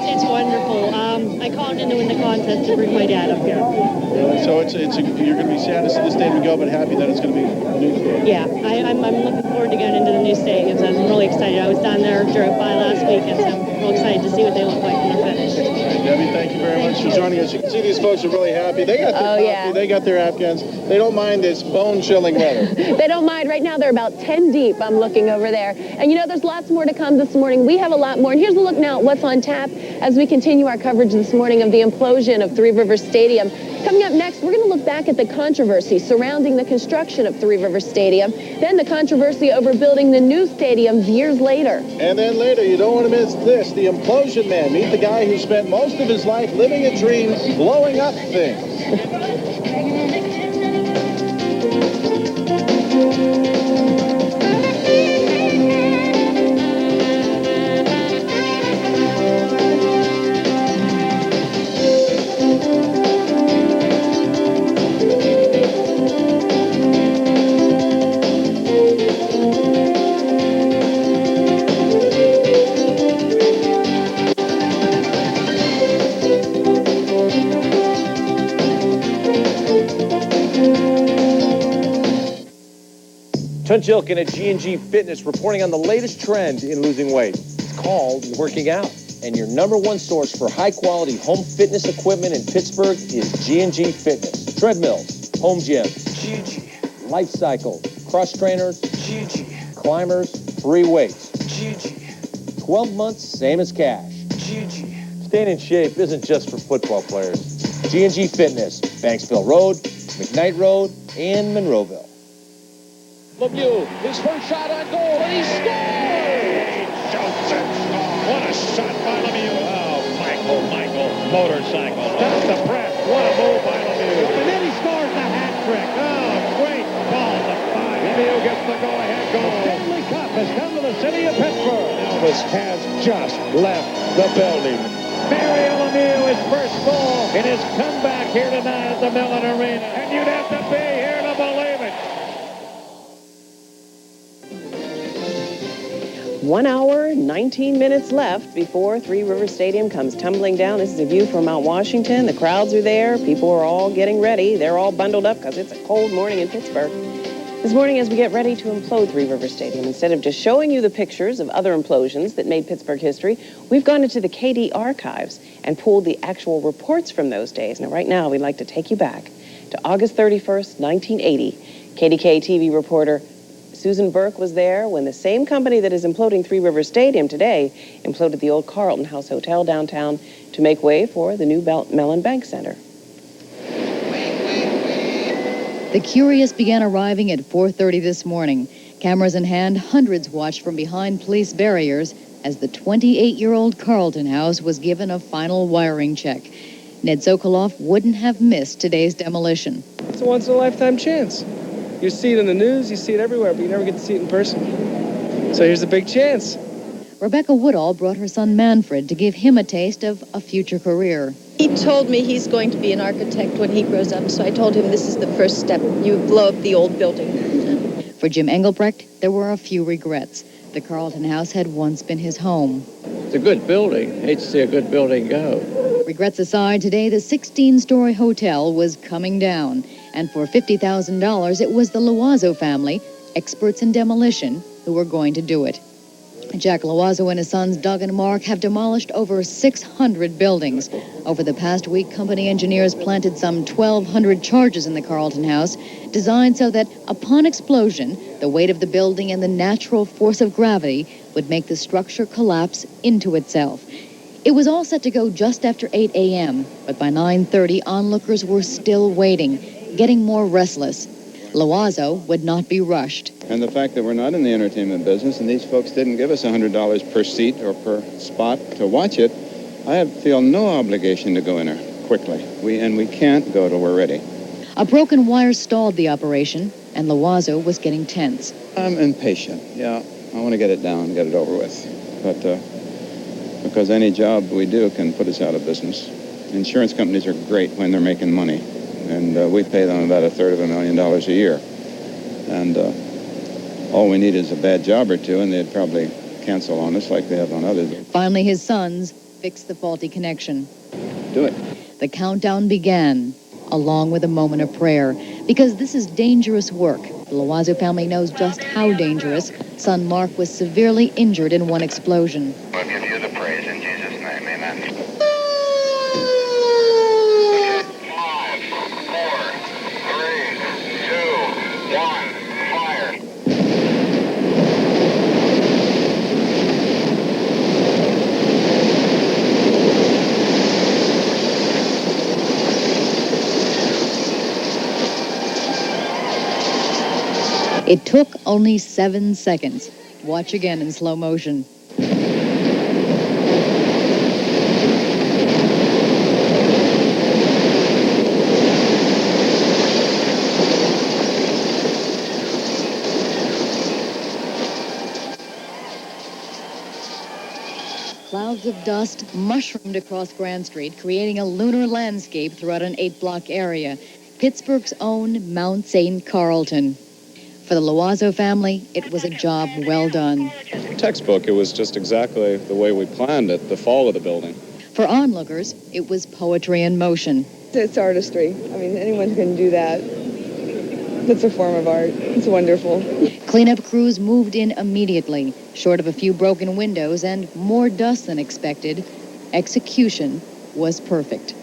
It's wonderful. I called in to win the contest to bring my dad up here. Really? So you're going to be sad to see the stadium go, but happy that it's going to be a new stadium. Yeah, I'm looking forward to getting into the new stadiums. I'm really excited. I was down there, drove by last week, and so I'm real excited to see what they look like when they're finished. All right, Debbie, thank you very much for joining us. You can see these folks are really happy. They got their coffee, they got their Afghans. They don't mind this bone-chilling weather. They don't mind. Right now, they're about 10 deep. I'm looking over there. And you know, there's lots more to come this morning. We have a lot more. And here's a look now at what's on tap as we continue our coverage this morning of the implosion of Three Rivers Stadium. Coming up next, we're going to look back at the controversy surrounding the construction of Three Rivers Stadium, then the controversy over building the new stadium years later. And then later, you don't want to miss this, the implosion man. Meet the guy who spent most of his life living a dream, blowing up things. Trent Jilkin at G&G Fitness reporting on the latest trend in losing weight. It's called working out. And your #1 source for high-quality home fitness equipment in Pittsburgh is G&G Fitness. Treadmills, home gyms, G&G. Life Cycle, cross trainers, G&G. Climbers, free weights, G&G. 12 months, same as cash. G&G. Staying in shape isn't just for football players. G&G Fitness, Banksville Road, McKnight Road, and Monroeville. Lemieux, his first shot on goal, and he scores! Johnson, what a shot by Lemieux. Oh, Michael, motorcycle. Down the press, what a move by Lemieux. And then he scores the hat trick. Oh, great ball to five. Lemieux gets the go-ahead goal. The Stanley Cup has come to the city of Pittsburgh. Elvis has just left the building. Mario Lemieux, his first goal in his comeback here tonight at the Mellon Arena. And you'd have to be here to believe it. 1 hour, 19 minutes left before Three Rivers Stadium comes tumbling down. This is a view from Mount Washington. The crowds are there. People are all getting ready. They're all bundled up because it's a cold morning in Pittsburgh. This morning, as we get ready to implode Three Rivers Stadium, instead of just showing you the pictures of other implosions that made Pittsburgh history, we've gone into the KD archives and pulled the actual reports from those days. Now, right now, we'd like to take you back to August 31st, 1980. KDKA TV reporter Susan Burke was there when the same company that is imploding Three Rivers Stadium today imploded the old Carlton House Hotel downtown to make way for the new Mellon Bank Center. The curious began arriving at 4:30 this morning. Cameras in hand, hundreds watched from behind police barriers as the 28-year-old Carlton House was given a final wiring check. Ned Sokoloff wouldn't have missed today's demolition. It's a once-in-a-lifetime chance. You see it in the news, you see it everywhere, but you never get to see it in person. So here's a big chance. Rebecca Woodall brought her son Manfred to give him a taste of a future career. He told me he's going to be an architect when he grows up, so I told him this is the first step. You blow up the old building. For Jim Engelbrecht, there were a few regrets. The Carlton House had once been his home. It's a good building. Hate to see a good building go. Regrets aside, today the 16-story hotel was coming down. And for $50,000, it was the Loiseau family, experts in demolition, who were going to do it. Jack Loiseau and his sons Doug and Mark have demolished over 600 buildings. Over the past week, company engineers planted some 1,200 charges in the Carlton House, designed so that upon explosion, the weight of the building and the natural force of gravity would make the structure collapse into itself. It was all set to go just after 8 a.m., but by 9:30, onlookers were still waiting, getting more restless. Loiseau would not be rushed. And the fact that we're not in the entertainment business and these folks didn't give us $100 per seat or per spot to watch it, I feel no obligation to go in there quickly. We can't go till we're ready. A broken wire stalled the operation, and Loiseau was getting tense. I'm impatient. Yeah, I want to get it down, get it over with. But because any job we do can put us out of business. Insurance companies are great when they're making money. And we pay them about $250,000 a year. And all we need is a bad job or two, and they'd probably cancel on us like they have on others. Finally, his sons fixed the faulty connection. Do it. The countdown began, along with a moment of prayer, because this is dangerous work. The Loiseau family knows just how dangerous. Son Mark was severely injured in one explosion. We'll give you the praise in Jesus' name. Amen. It took only 7 seconds. Watch again in slow motion. Clouds of dust mushroomed across Grand Street, creating a lunar landscape throughout an 8-block area. Pittsburgh's own Mount St. Carlton. For the Loiseau family, it was a job well done. Textbook, it was just exactly the way we planned it, the fall of the building. For onlookers, it was poetry in motion. It's artistry. I mean, anyone can do that. It's a form of art. It's wonderful. Cleanup crews moved in immediately. Short of a few broken windows and more dust than expected, execution was perfect.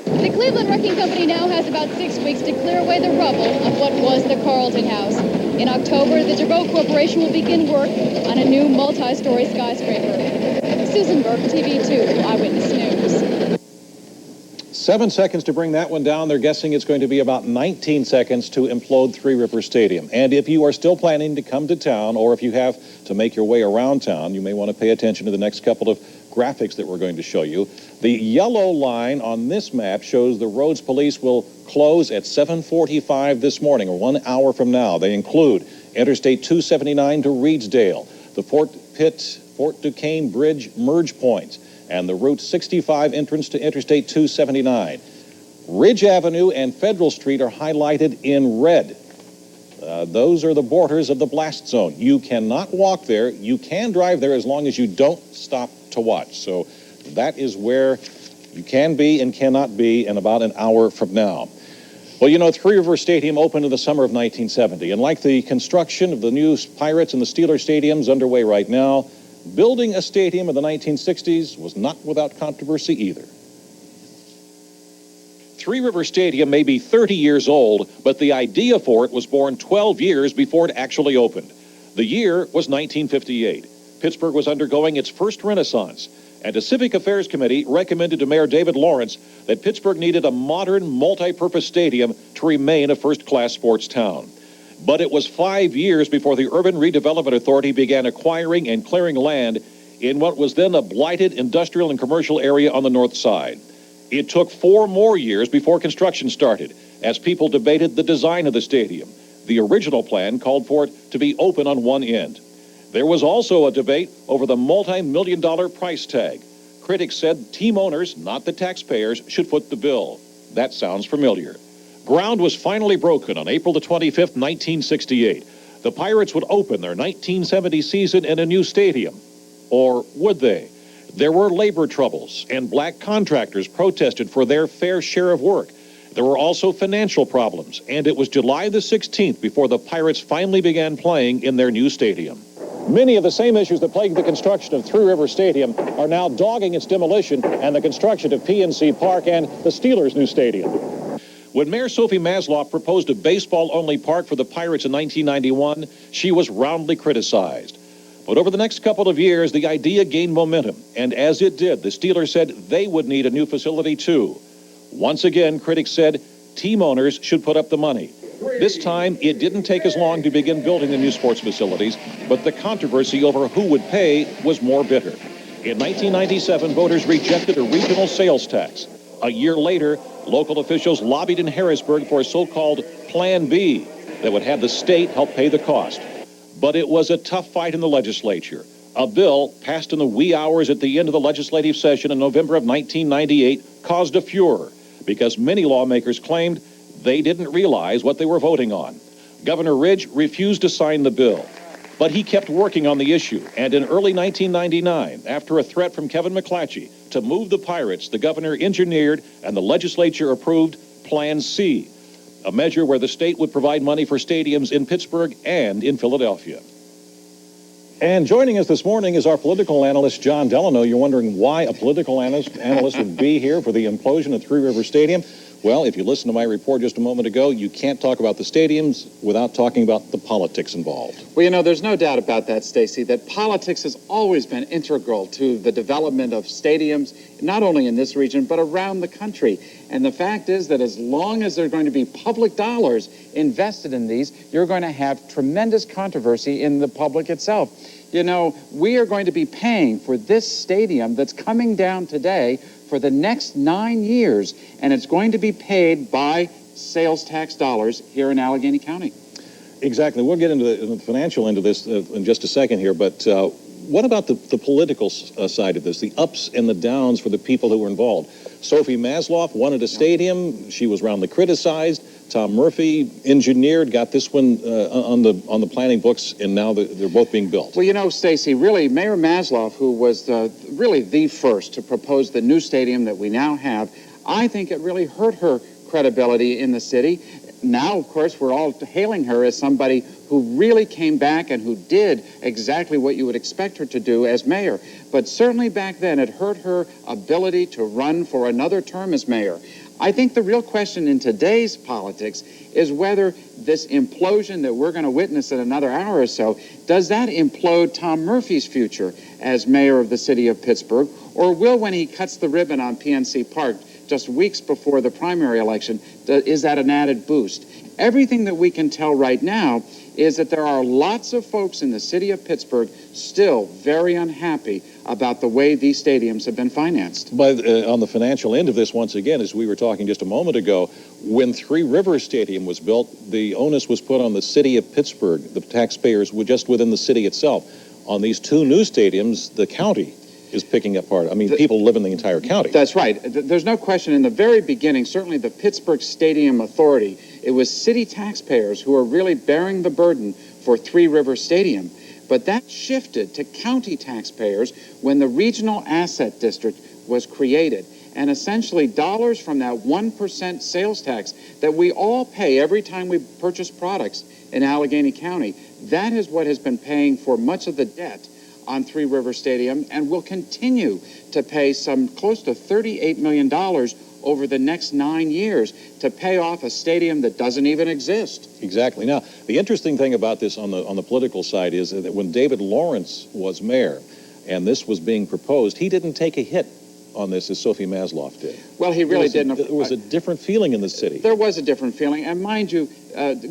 The Cleveland Wrecking Company now has about 6 weeks to clear away the rubble of what was the Carlton House. In October, the Jabot Corporation will begin work on a new multi-story skyscraper. Susan Burke, TV2 Eyewitness News. 7 seconds to bring that one down. They're guessing it's going to be about 19 seconds to implode Three River Stadium. And if you are still planning to come to town, or if you have to make your way around town, you may want to pay attention to the next couple of graphics that we're going to show you. The yellow line on this map shows the roads police will close at 7:45 this morning, or 1 hour from now. They include Interstate 279 to Reedsdale, the Fort Duquesne Bridge merge points, and the Route 65 entrance to Interstate 279. Ridge Avenue and Federal Street are highlighted in red. Those are the borders of the blast zone. You cannot walk there. You can drive there as long as you don't stop to watch. So that is where you can be and cannot be in about an hour from now. Well, you know, Three River Stadium opened in the summer of 1970, and like the construction of the new Pirates and the Steelers stadiums underway right now, building a stadium in the 1960s was not without controversy either. Three River Stadium may be 30 years old, but the idea for it was born 12 years before it actually opened. The year was 1958. Pittsburgh was undergoing its first renaissance, and a Civic Affairs Committee recommended to Mayor David Lawrence that Pittsburgh needed a modern, multi-purpose stadium to remain a first-class sports town. But it was 5 years before the Urban Redevelopment Authority began acquiring and clearing land in what was then a blighted industrial and commercial area on the north side. It took 4 more years before construction started, as people debated the design of the stadium. The original plan called for it to be open on one end. There was also a debate over the multi-million-dollar price tag. Critics said team owners, not the taxpayers, should foot the bill. That sounds familiar. Ground was finally broken on April the 25th, 1968. The Pirates would open their 1970 season in a new stadium. Or would they? There were labor troubles, and black contractors protested for their fair share of work. There were also financial problems, and it was July the 16th before the Pirates finally began playing in their new stadium. Many of the same issues that plagued the construction of Three River Stadium are now dogging its demolition and the construction of PNC Park and the Steelers' new stadium. When Mayor Sophie Masloff proposed a baseball-only park for the Pirates in 1991, she was roundly criticized. But over the next couple of years, the idea gained momentum, and as it did, the Steelers said they would need a new facility too. Once again, critics said team owners should put up the money. This time, it didn't take as long to begin building the new sports facilities, but the controversy over who would pay was more bitter. In 1997, voters rejected a regional sales tax. A year later, local officials lobbied in Harrisburg for a so-called Plan B that would have the state help pay the cost. But it was a tough fight in the legislature. A bill passed in the wee hours at the end of the legislative session in November of 1998 caused a furor because many lawmakers claimed they didn't realize what they were voting on. Governor Ridge refused to sign the bill, but he kept working on the issue. And in early 1999, after a threat from Kevin McClatchy to move the Pirates, the governor engineered and the legislature approved Plan C, a measure where the state would provide money for stadiums in Pittsburgh and in Philadelphia. And joining us this morning is our political analyst, John Delano. You're wondering why a political analyst would be here for the implosion of Three River Stadium? Well, if you listened to my report just a moment ago, you can't talk about the stadiums without talking about the politics involved. Well, you know, there's no doubt about that, Stacy, that politics has always been integral to the development of stadiums, not only in this region, but around the country. And the fact is that as long as there are going to be public dollars invested in these, you're going to have tremendous controversy in the public itself. You know, we are going to be paying for this stadium that's coming down today for the next 9 years, and it's going to be paid by sales tax dollars here in Allegheny County. Exactly. We'll get into the financial end of this in just a second here, but what about the political side of this, the ups and the downs for the people who were involved? Sophie Masloff wanted a stadium. She was roundly criticized. Tom Murphy engineered, got this one on the planning books, and now they're both being built. Well, you know, Stacy, really, Mayor Masloff, who was really the first to propose the new stadium that we now have, I think it really hurt her credibility in the city. Now, of course, we're all hailing her as somebody who really came back and who did exactly what you would expect her to do as mayor. But certainly back then, it hurt her ability to run for another term as mayor. I think the real question in today's politics is whether this implosion that we're going to witness in another hour or so, does that implode Tom Murphy's future as mayor of the city of Pittsburgh, or will, when he cuts the ribbon on PNC Park just weeks before the primary election, is that an added boost? Everything that we can tell right now is that there are lots of folks in the city of Pittsburgh still very unhappy about the way these stadiums have been financed. But on the financial end of this, once again, as we were talking just a moment ago, when Three Rivers Stadium was built, the onus was put on the city of Pittsburgh. The taxpayers were just within the city itself. On these two new stadiums, the county is picking up part. I mean, people live in the entire county. That's right. There's no question. In the very beginning, certainly the Pittsburgh Stadium Authority, it was city taxpayers who were really bearing the burden for Three Rivers Stadium. But that shifted to county taxpayers when the Regional Asset District was created. And essentially, dollars from that 1% sales tax that we all pay every time we purchase products in Allegheny County, that is what has been paying for much of the debt on Three Rivers Stadium, and will continue to pay some close to $38 million over the next 9 years to pay off a stadium that doesn't even exist. Exactly. Now, the interesting thing about this on the political side is that when David Lawrence was mayor and this was being proposed, he didn't take a hit on this as Sophie Masloff did. Well, he really didn't. There was a different feeling in the city. There was a different feeling, and mind you,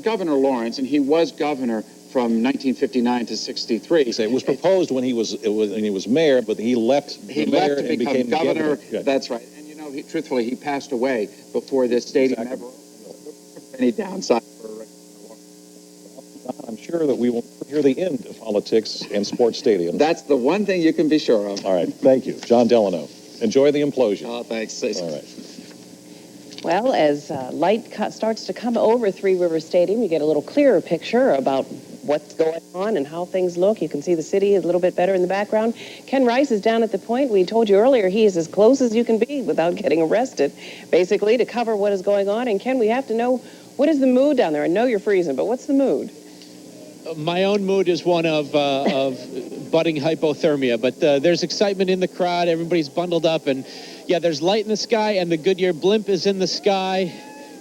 Governor Lawrence, and he was governor from 1959 to 63. It was proposed when he was mayor, but he left the mayor to and become became governor. Yeah. That's right. And you know, truthfully, he passed away before this stadium ever any downside. I'm sure that we will hear the end of politics and sports stadiums. That's the one thing you can be sure of. All right. Thank you. John Delano. Enjoy the implosion. Oh, thanks. All right. Well, as light starts to come over Three Rivers Stadium, you get a little clearer picture about what's going on and how things look. You can see the city a little bit better in the background. Ken Rice is down at the point. We told you earlier he is as close as you can be without getting arrested, basically, to cover what is going on. And Ken, we have to know, what is the mood down there? I know you're freezing, but what's the mood? My own mood is one of budding hypothermia, but there's excitement in the crowd. Everybody's bundled up, and yeah, there's light in the sky, and the Goodyear blimp is in the sky.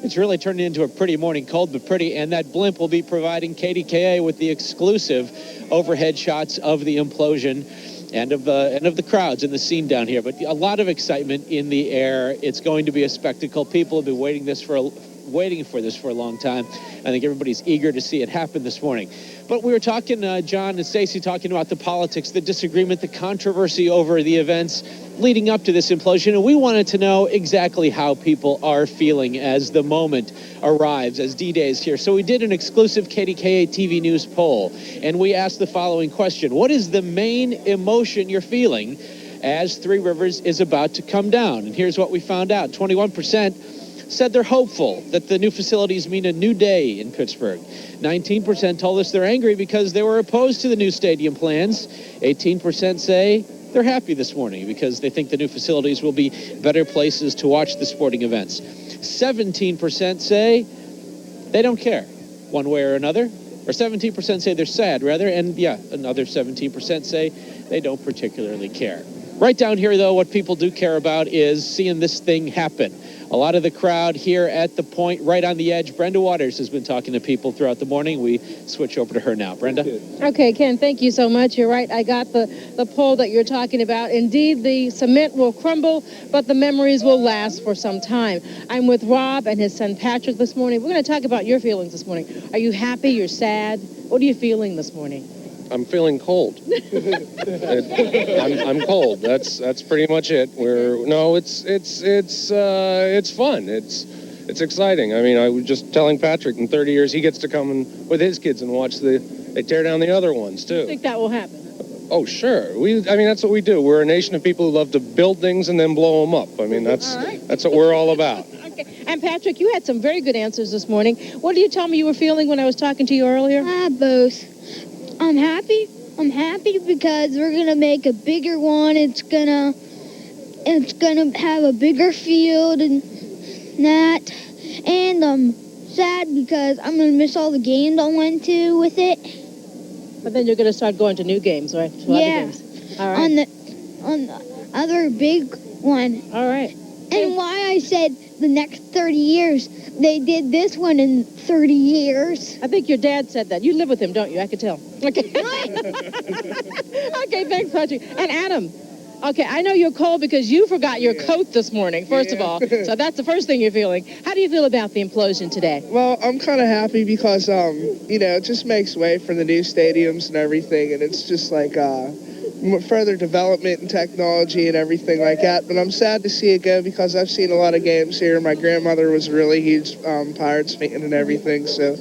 It's really turning into a pretty morning, cold but pretty, and that blimp will be providing KDKA with the exclusive overhead shots of the implosion and of the crowds and the scene down here. But a lot of excitement in the air. It's going to be a spectacle. People have been waiting for this for a long time. I think everybody's eager to see it happen this morning. But we were talking, John and Stacy, talking about the politics, the disagreement, the controversy over the events leading up to this implosion, and we wanted to know exactly how people are feeling as the moment arrives, as D-Day is here. So we did an exclusive KDKA TV News poll, and we asked the following question: what is the main emotion you're feeling as Three Rivers is about to come down? And here's what we found out. 21% said they're hopeful that the new facilities mean a new day in Pittsburgh. 19% told us they're angry because they were opposed to the new stadium plans. 18% say they're happy this morning because they think the new facilities will be better places to watch the sporting events. 17% say they don't care one way or another. Or 17% say they're sad, rather. And yeah, another 17% say they don't particularly care. Right down here, though, what people do care about is seeing this thing happen. A lot of the crowd here at the point, right on the edge. Brenda Waters has been talking to people throughout the morning. We switch over to her now. Brenda? Okay, Ken, thank you so much. You're right. I got the poll that you're talking about. Indeed, the cement will crumble, but the memories will last for some time. I'm with Rob and his son Patrick this morning. We're going to talk about your feelings this morning. Are you happy? You're sad? What are you feeling this morning? I'm feeling cold. I'm cold. That's pretty much it. It's fun. It's exciting. I mean, I was just telling Patrick in 30 years he gets to come with his kids and watch they tear down the other ones too. I think that will happen. Oh, sure. That's what we do. We're a nation of people who love to build things and then blow them up. I mean, that's what we're all about. Okay. And Patrick, you had some very good answers this morning. What did you tell me you were feeling when I was talking to you earlier? Both. I'm happy. I'm happy because we're gonna make a bigger one. It's gonna have a bigger field and that. And sad because I'm going to miss all the games I went to with it. But then you're going to start going to new games, right? To other Yeah. games. All right. On the other big one. All right. And why I said the next 30 years, they did this one in 30 years. I think your dad said that. You live with him, don't you? I could tell. Okay. Okay, thanks, Patrick. And Adam. Okay, I know you're cold because you forgot your coat this morning, first of all. So that's the first thing you're feeling. How do you feel about the implosion today? Well, I'm kind of happy because, it just makes way for the new stadiums and everything, and it's just like further development and technology and everything like that. But I'm sad to see it go because I've seen a lot of games here. My grandmother was a really huge Pirates fan and everything, so.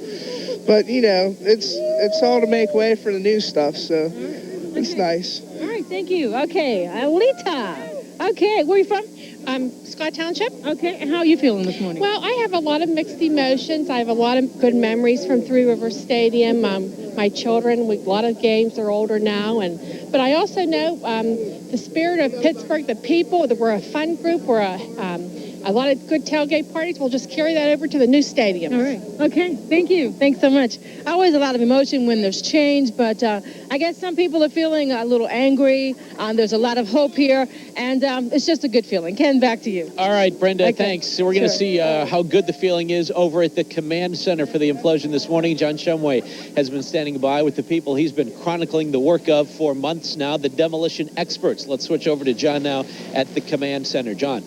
But, it's all to make way for the new stuff, so it's nice. All right, thank you. Okay, Alita. Okay, where are you from? Scott Township. Okay, and how are you feeling this morning? Well, I have a lot of mixed emotions. I have a lot of good memories from Three Rivers Stadium. My children, a lot of games, they're older now, but I also know the spirit of Pittsburgh, the people, we're a fun group, we're a lot of good tailgate parties. We'll just carry that over to the new stadium. All right. Okay. Thank you. Thanks so much. Always a lot of emotion when there's change, but I guess some people are feeling a little angry. There's a lot of hope here, and it's just a good feeling. Ken, back to you. All right, Brenda, Okay. thanks. So we're going to see how good the feeling is over at the command center for the implosion this morning. John Shumway has been standing by with the people he's been chronicling the work of for months now, the demolition experts. Let's switch over to John now at the command center. John.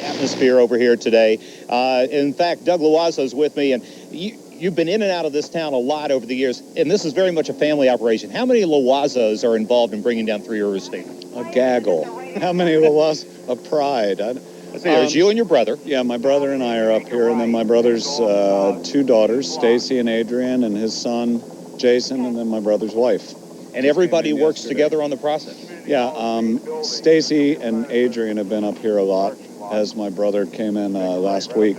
Atmosphere over here today. In fact, Doug Loazzo's with me, and you've been in and out of this town a lot over the years, and this is very much a family operation. How many Loazzos are involved in bringing down Three Rivers Stadium? A gaggle. How many Loazzos? A pride. There's you and your brother. Yeah, my brother and I are up here, and then my brother's two daughters, Stacy and Adrian, and his son, Jason, and then my brother's wife. And everybody works together on the process? Yeah, Stacy and Adrian have been up here a lot, as my brother came in last week,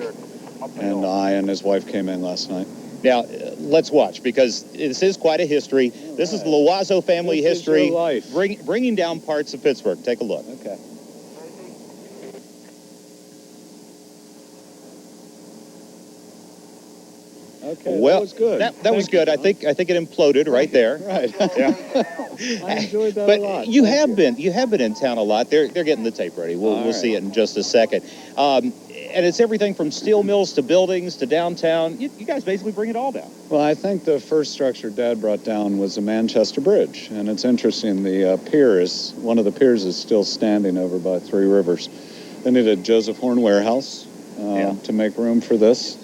and I and his wife came in last night. Now, let's watch, because this is quite a history. This is the Loazzo family history, bringing down parts of Pittsburgh. Take a look. Okay. Okay, Well, that was good. That was good. I think it imploded right there. Right. Yeah. I enjoyed that But a lot. you have been in town a lot. They're getting the tape ready. We'll see it in just a second. And it's everything from steel mills to buildings to downtown. You guys basically bring it all down. Well, I think the first structure Dad brought down was the Manchester Bridge, and it's interesting. The one of the piers is still standing over by Three Rivers. They needed Joseph Horn Warehouse to make room for this.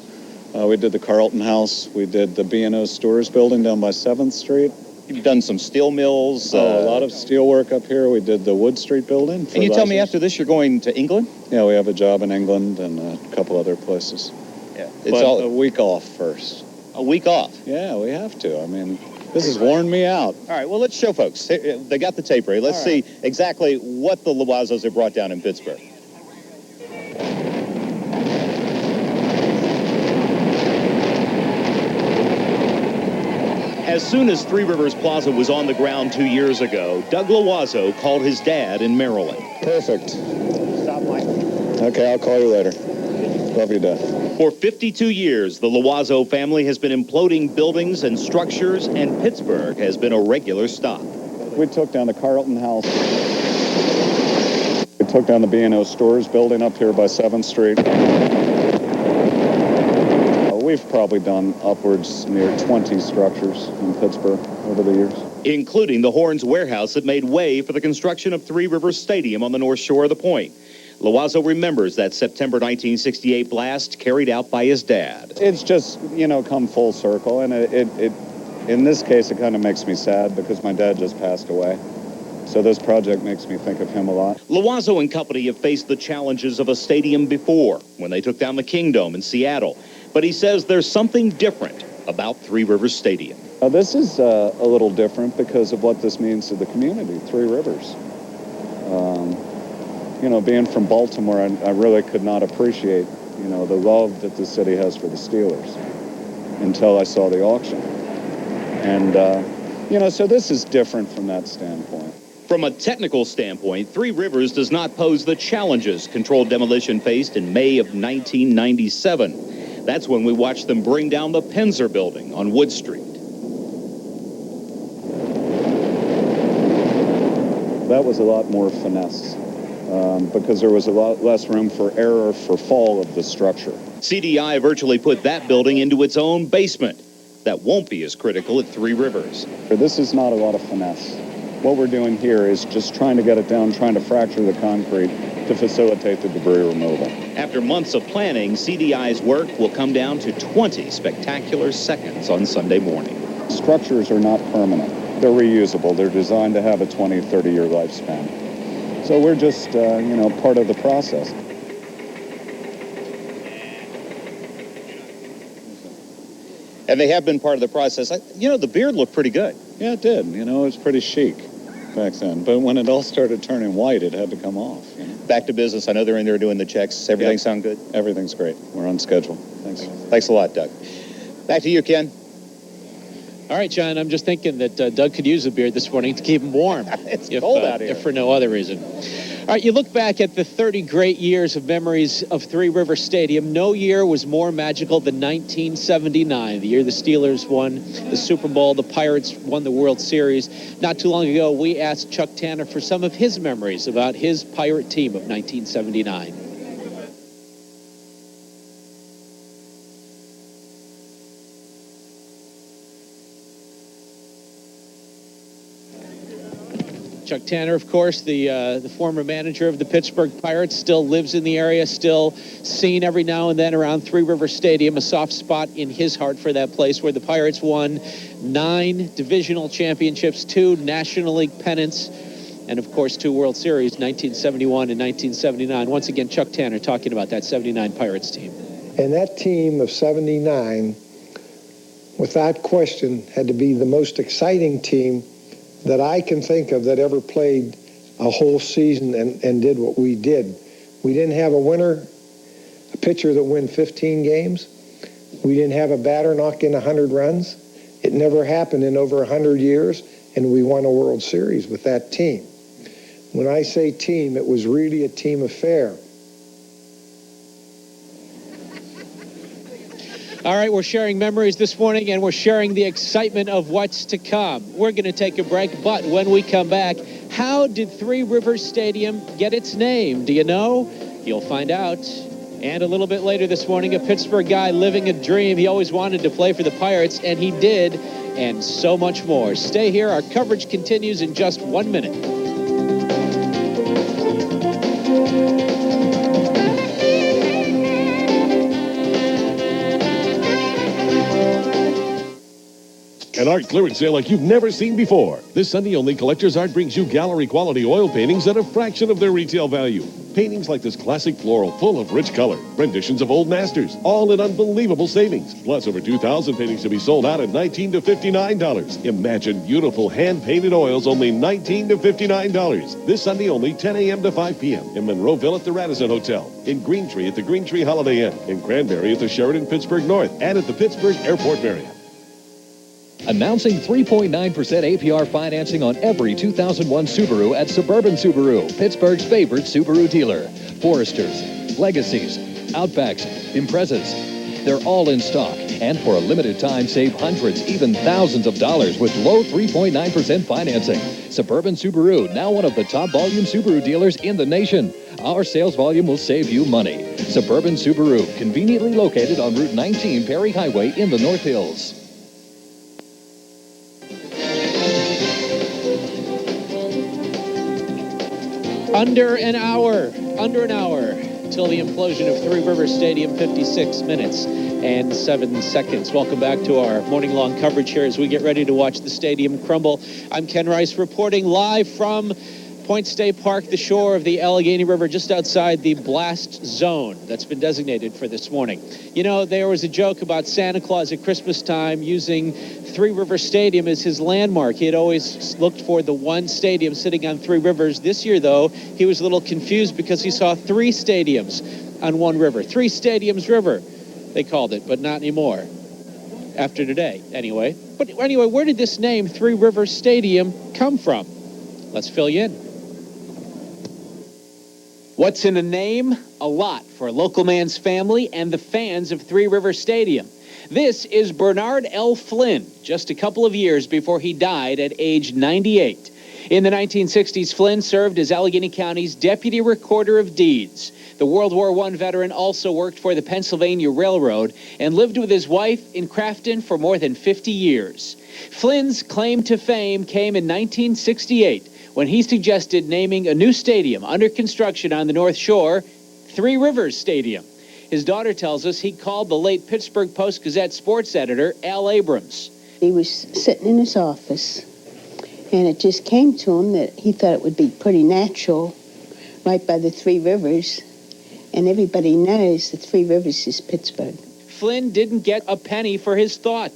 We did the Carlton House. We did the B&O Stores building down by 7th Street. You've done some steel mills. A lot of steel work up here. We did the Wood Street building. And you tell me after this you're going to England? Yeah, we have a job in England and a couple other places. Yeah, But a week off first. A week off? Yeah, we have to. I mean, this has worn me out. All right, well, let's show folks. They got the tape ready. Let's see exactly what the Loazzos have brought down in Pittsburgh. As soon as Three Rivers Plaza was on the ground 2 years ago, Doug Loazzo called his dad in Maryland. Perfect. Stop, Mike. Okay, I'll call you later. Love you, Dad. For 52 years, the Loazzo family has been imploding buildings and structures, and Pittsburgh has been a regular stop. We took down the Carlton House. We took down the B&O Stores building up here by 7th Street. We've probably done upwards near 20 structures in Pittsburgh over the years. Including the Horns warehouse that made way for the construction of Three Rivers Stadium on the north shore of the Point. Loazzo remembers that September 1968 blast carried out by his dad. It's just, come full circle, and it in this case, it kind of makes me sad because my dad just passed away. So this project makes me think of him a lot. Loazzo and company have faced the challenges of a stadium before, when they took down the Kingdome in Seattle. But he says there's something different about Three Rivers Stadium. This is a little different because of what this means to the community, Three Rivers. Being from Baltimore, I really could not appreciate, the love that the city has for the Steelers until I saw the auction. And, so this is different from that standpoint. From a technical standpoint, Three Rivers does not pose the challenges controlled demolition faced in May of 1997. That's when we watched them bring down the Penzer building on Wood Street. That was a lot more finesse because there was a lot less room for error for fall of the structure. CDI virtually put that building into its own basement. That won't be as critical at Three Rivers. This is not a lot of finesse. What we're doing here is just trying to get it down, trying to fracture the concrete to facilitate the debris removal. After months of planning, CDI's work will come down to 20 spectacular seconds on Sunday morning. Structures are not permanent. They're reusable. They're designed to have a 20, 30-year lifespan. So we're just, part of the process. And they have been part of the process. The beard looked pretty good. Yeah, it did. It was pretty chic back then. But when it all started turning white, it had to come off. Back to business. I know they're in there doing the checks. Everything sound good? Everything's great. We're on schedule. Thanks. Thanks a lot, Doug. Back to you, Ken. All right, John, I'm just thinking that Doug could use a beard this morning to keep him warm. It's cold out here. If for no other reason. All right, you look back at the 30 great years of memories of Three River Stadium. No year was more magical than 1979, the year the Steelers won the Super Bowl, the Pirates won the World Series. Not too long ago, we asked Chuck Tanner for some of his memories about his Pirate team of 1979. Chuck Tanner, of course, the former manager of the Pittsburgh Pirates, still lives in the area, still seen every now and then around Three River Stadium, a soft spot in his heart for that place where the Pirates won 9 divisional championships, 2 National League pennants, and, of course, 2 World Series, 1971 and 1979. Once again, Chuck Tanner talking about that 79 Pirates team. And that team of 79, without question, had to be the most exciting team that I can think of that ever played a whole season and did what we did. We didn't have a pitcher that win 15 games. We didn't have a batter knock in 100 runs. It never happened in over 100 years, and we won a World Series with that team. When I say team, it was really a team affair. All right, we're sharing memories this morning, and we're sharing the excitement of what's to come. We're going to take a break, but when we come back, how did Three Rivers Stadium get its name? Do you know? You'll find out. And a little bit later this morning, a Pittsburgh guy living a dream. He always wanted to play for the Pirates, and he did, and so much more. Stay here. Our coverage continues in just 1 minute. An art clearance sale like you've never seen before. This Sunday only, Collector's Art brings you gallery-quality oil paintings at a fraction of their retail value. Paintings like this classic floral full of rich color, renditions of old masters, all at unbelievable savings. Plus, over 2,000 paintings to be sold out at $19 to $59. Imagine beautiful hand-painted oils, only $19 to $59. This Sunday only, 10 a.m. to 5 p.m. in Monroeville at the Radisson Hotel, in Green Tree at the Green Tree Holiday Inn, in Cranberry at the Sheraton Pittsburgh North, and at the Pittsburgh Airport Marriott. Announcing 3.9% APR financing on every 2001 Subaru at Suburban Subaru, Pittsburgh's favorite Subaru dealer. Foresters, Legacies, Outbacks, Imprezas. They're all in stock. And for a limited time, save hundreds, even thousands of dollars with low 3.9% financing. Suburban Subaru, now one of the top volume Subaru dealers in the nation. Our sales volume will save you money. Suburban Subaru, conveniently located on Route 19 Perry Highway in the North Hills. Under an hour till the implosion of Three Rivers Stadium, 56 minutes and 7 seconds. Welcome back to our morning-long coverage here as we get ready to watch the stadium crumble. I'm Ken Rice reporting live from Point State Park, the shore of the Allegheny River, just outside the blast zone that's been designated for this morning. You know, there was a joke about Santa Claus at Christmas time using Three River Stadium as his landmark. He had always looked for the one stadium sitting on Three Rivers. This year, though, he was a little confused because he saw 3 stadiums on one river. 3 stadiums river, they called it, but not anymore. After today, anyway. But anyway, where did this name, Three Rivers Stadium, come from? Let's fill you in. What's in a name? A lot for a local man's family and the fans of Three Rivers Stadium. This is Bernard L. Flynn, just a couple of years before he died at age 98. In the 1960s, Flynn served as Allegheny County's Deputy Recorder of Deeds. The World War I veteran also worked for the Pennsylvania Railroad and lived with his wife in Crafton for more than 50 years. Flynn's claim to fame came in 1968 when he suggested naming a new stadium under construction on the North Shore, Three Rivers Stadium. His daughter tells us he called the late Pittsburgh Post-Gazette sports editor, Al Abrams. He was sitting in his office, and it just came to him that he thought it would be pretty natural right by the Three Rivers, and everybody knows the Three Rivers is Pittsburgh. Flynn didn't get a penny for his thought.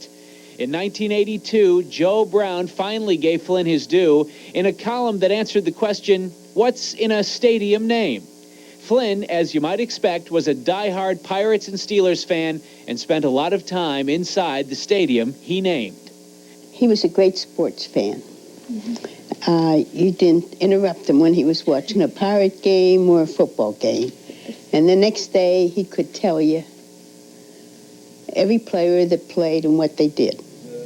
In 1982, Joe Brown finally gave Flynn his due in a column that answered the question, what's in a stadium name? Flynn, as you might expect, was a diehard Pirates and Steelers fan and spent a lot of time inside the stadium he named. He was a great sports fan. You didn't interrupt him when he was watching a Pirate game or a football game. And the next day, he could tell you every player that played and what they did.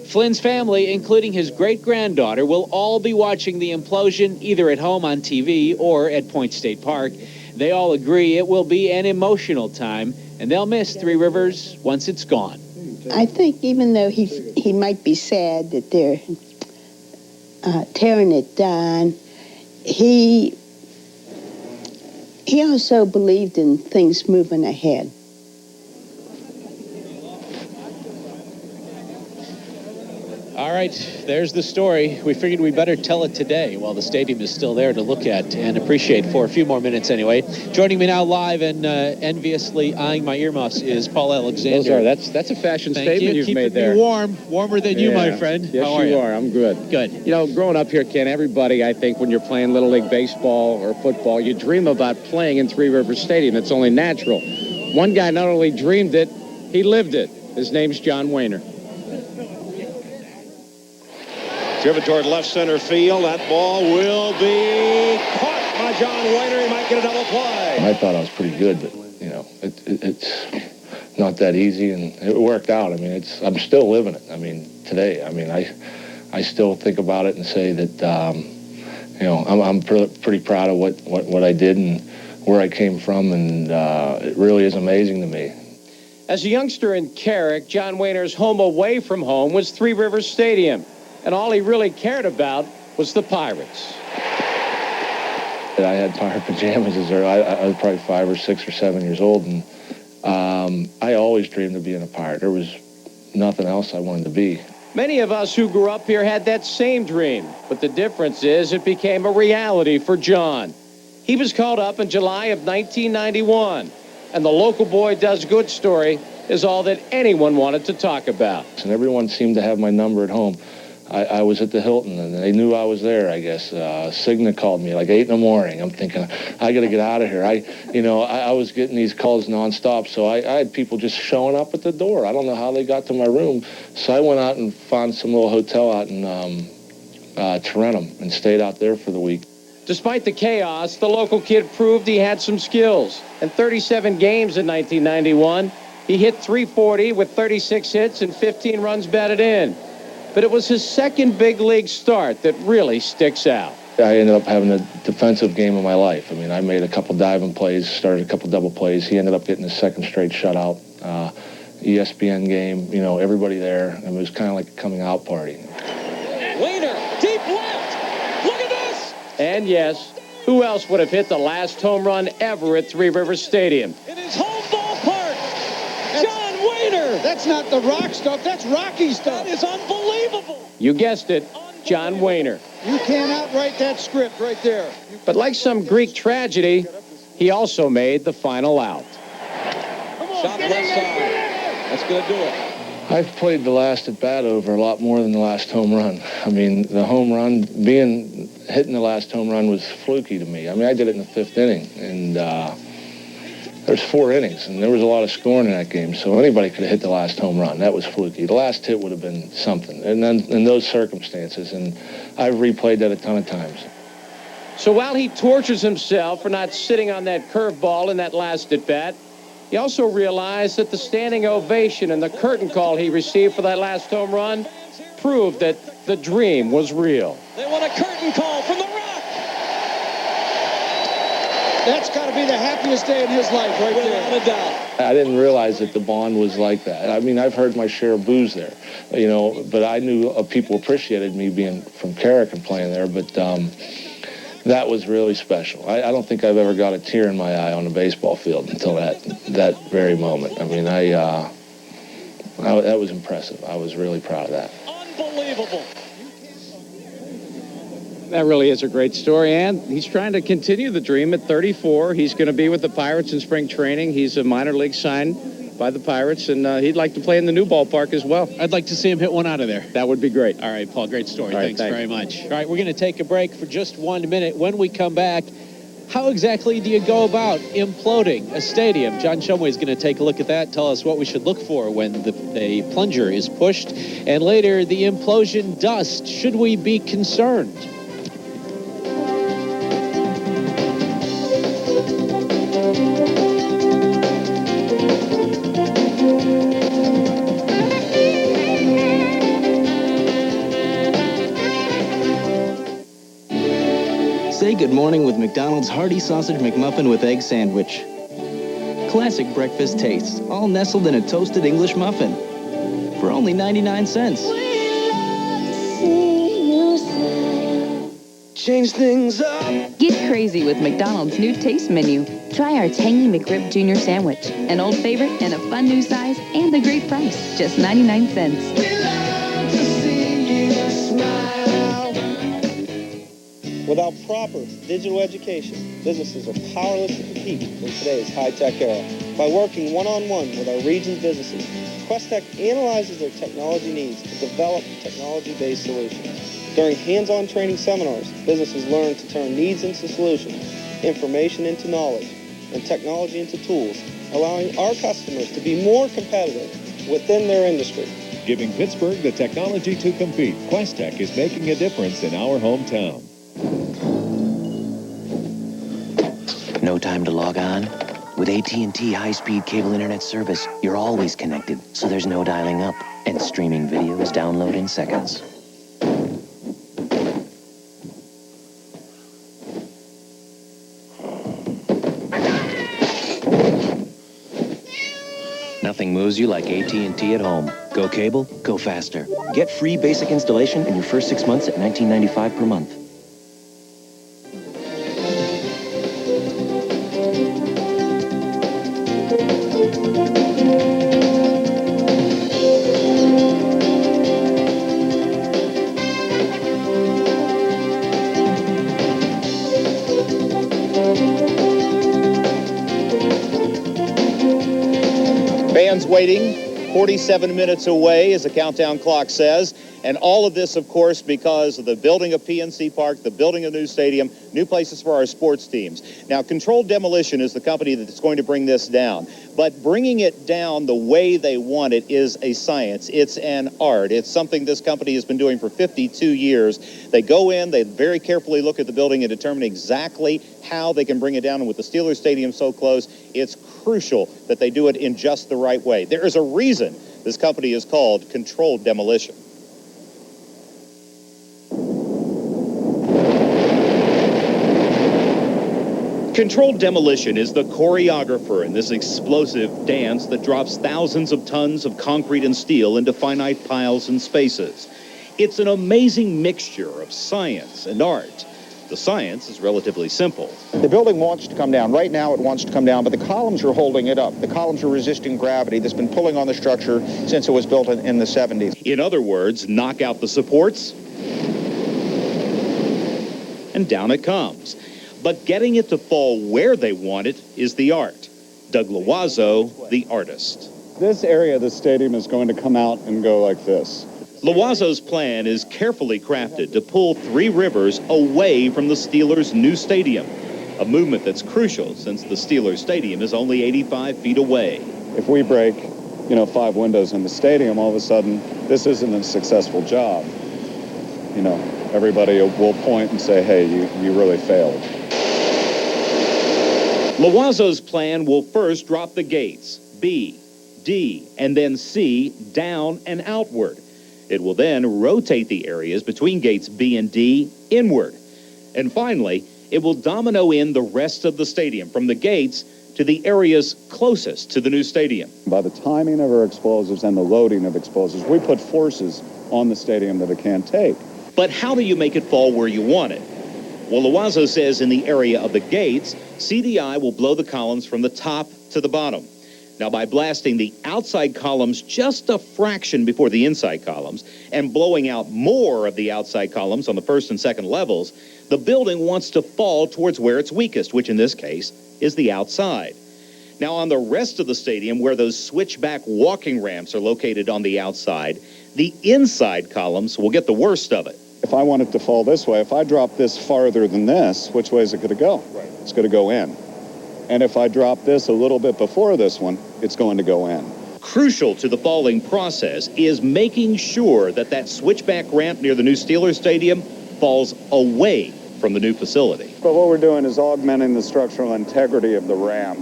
Flynn's family, including his great-granddaughter, will all be watching the implosion either at home on TV or at Point State Park. They all agree it will be an emotional time, and they'll miss Three Rivers once it's gone. I think even though he might be sad that they're tearing it down, he also believed in things moving ahead. All right, there's the story. We figured we better tell it today while the stadium is still there to look at and appreciate for a few more minutes anyway. Joining me now live and enviously eyeing my earmuffs is Paul Alexander. That's a fashion statement you've made there. Keeping me warm, warmer than you, my friend. Yes, How are you are. I'm good. Good. You know, growing up here, Ken, everybody, I think, when you're playing Little League baseball or football, you dream about playing in Three Rivers Stadium. It's only natural. One guy not only dreamed it, he lived it. His name's John Wehner. Driven toward left center field. That ball will be caught by John Wehner. He might get a double play. I thought I was pretty good, but, you know, it's not that easy, and it worked out. I mean, I'm still living it. I mean, today. I mean, I still think about it and say that, you know, I'm pretty proud of what I did and where I came from, and it really is amazing to me. As a youngster in Carrick, John Wehner's home away from home was Three Rivers Stadium. And all he really cared about was the Pirates. I had pirate pajamas as I was probably 5 or 6 or 7 years old, and I always dreamed of being a pirate. There was nothing else I wanted to be. Many of us who grew up here had that same dream, but the difference is it became a reality for John. He was called up in July of 1991, and the local boy does good story is all that anyone wanted to talk about. And everyone seemed to have my number at home. I was at the Hilton, and they knew I was there, I guess. Cigna called me like 8 in the morning. I'm thinking, I got to get out of here. I was getting these calls nonstop, so I had people just showing up at the door. I don't know how they got to my room. So I went out and found some little hotel out in Tarentum and stayed out there for the week. Despite the chaos, the local kid proved he had some skills. In 37 games in 1991, he hit .340 with 36 hits and 15 runs batted in. But it was his second big league start that really sticks out. I ended up having a defensive game of my life. I mean, I made a couple diving plays, started a couple double plays. He ended up getting his second straight shutout. ESPN game, you know, everybody there. And it was kind of like a coming out party. Wehner, deep left. Look at this. And yes, who else would have hit the last home run ever at Three Rivers Stadium? In his home ballpark, John Wehner. That's not the rock stuff. That's Rocky stuff. That is unbelievable. You guessed it, John Wehner. You can't outwrite that script right there. But like some Greek tragedy, he also made the final out. Shot left side. That's going to do it. I've played the last at bat over a lot more than the last home run. I mean, the home run, hitting the last home run was fluky to me. I mean, I did it in the 5th inning, and there's 4 innings, and there was a lot of scoring in that game, so anybody could have hit the last home run. That was fluky. The last hit would have been something, and then in those circumstances, and I've replayed that a ton of times. So while he tortures himself for not sitting on that curveball in that last at-bat, he also realized that the standing ovation and the curtain call he received for that last home run proved that the dream was real. They want a curtain call from the Rock. That's got to be the happiest day in his life right there. Without a doubt. I didn't realize that the bond was like that. I mean, I've heard my share of boos there, you know, but I knew people appreciated me being from Carrick and playing there, but that was really special. I don't think I've ever got a tear in my eye on a baseball field until that very moment. I mean, that was impressive. I was really proud of that. Unbelievable. That really is a great story, and he's trying to continue the dream at 34. He's going to be with the Pirates in spring training. He's a minor league signed by the Pirates, and he'd like to play in the new ballpark as well. I'd like to see him hit one out of there. That would be great. All right, Paul, great story. All right, Thanks very much. All right, we're going to take a break for just 1 minute. When we come back, how exactly do you go about imploding a stadium? John Shumway is going to take a look at that, tell us what we should look for when the plunger is pushed. And later, the implosion dust. Should we be concerned? Say good morning with McDonald's Hearty Sausage McMuffin with Egg Sandwich. Classic breakfast tastes, all nestled in a toasted English muffin. For only 99 cents. Change things up. Get crazy with McDonald's new taste menu. Try our tangy McRib Jr. sandwich, an old favorite and a fun new size and a great price, just 99 cents. Without proper digital education, businesses are powerless to compete in today's high-tech era. By working one-on-one with our region's businesses, Questech analyzes their technology needs to develop technology-based solutions. During hands-on training seminars, businesses learn to turn needs into solutions, information into knowledge, and technology into tools, allowing our customers to be more competitive within their industry. Giving Pittsburgh the technology to compete, Questech is making a difference in our hometown. No time to log on? With AT&T high-speed cable internet service, you're always connected, so there's no dialing up. And streaming videos download in seconds. Nothing moves you like AT&T at home. Go cable, go faster. Get free basic installation in your first 6 months at $19.95 per month. Fans waiting 47 minutes away, as the countdown clock says. And all of this, of course, because of the building of PNC Park, the building of a new stadium, new places for our sports teams. Now, Controlled Demolition is the company that's going to bring this down. But bringing it down the way they want it is a science. It's an art. It's something this company has been doing for 52 years. They go in, they very carefully look at the building and determine exactly how they can bring it down. And with the Steelers Stadium so close, it's crucial that they do it in just the right way. There is a reason this company is called Controlled Demolition. Controlled Demolition is the choreographer in this explosive dance that drops thousands of tons of concrete and steel into finite piles and spaces. It's an amazing mixture of science and art. The science is relatively simple. The building wants to come down. Right now it wants to come down, but the columns are holding it up. The columns are resisting gravity that's been pulling on the structure since it was built in the 70s. In other words, knock out the supports, and down it comes. But getting it to fall where they want it is the art. Doug Loiseau, the artist. This area of the stadium is going to come out and go like this. Loiseau's plan is carefully crafted to pull Three Rivers away from the Steelers' new stadium, a movement that's crucial since the Steelers' stadium is only 85 feet away. If we break, 5 windows in the stadium, all of a sudden, this isn't a successful job. everybody will point and say, hey, you really failed. Loazo's plan will first drop the gates, B, D, and then C, down and outward. It will then rotate the areas between gates B and D inward. And finally, it will domino in the rest of the stadium from the gates to the areas closest to the new stadium. By the timing of our explosives and the loading of explosives, we put forces on the stadium that it can't take. But how do you make it fall where you want it? Well, Loazo says in the area of the gates, CDI will blow the columns from the top to the bottom. Now, by blasting the outside columns just a fraction before the inside columns and blowing out more of the outside columns on the first and second levels, the building wants to fall towards where it's weakest, which in this case is the outside. Now, on the rest of the stadium, where those switchback walking ramps are located on the outside, the inside columns will get the worst of it. If I want it to fall this way, if I drop this farther than this, which way is it going to go? Right. It's going to go in. And if I drop this a little bit before this one, it's going to go in. Crucial to the falling process is making sure that that switchback ramp near the new Steelers Stadium falls away from the new facility. But what we're doing is augmenting the structural integrity of the ramp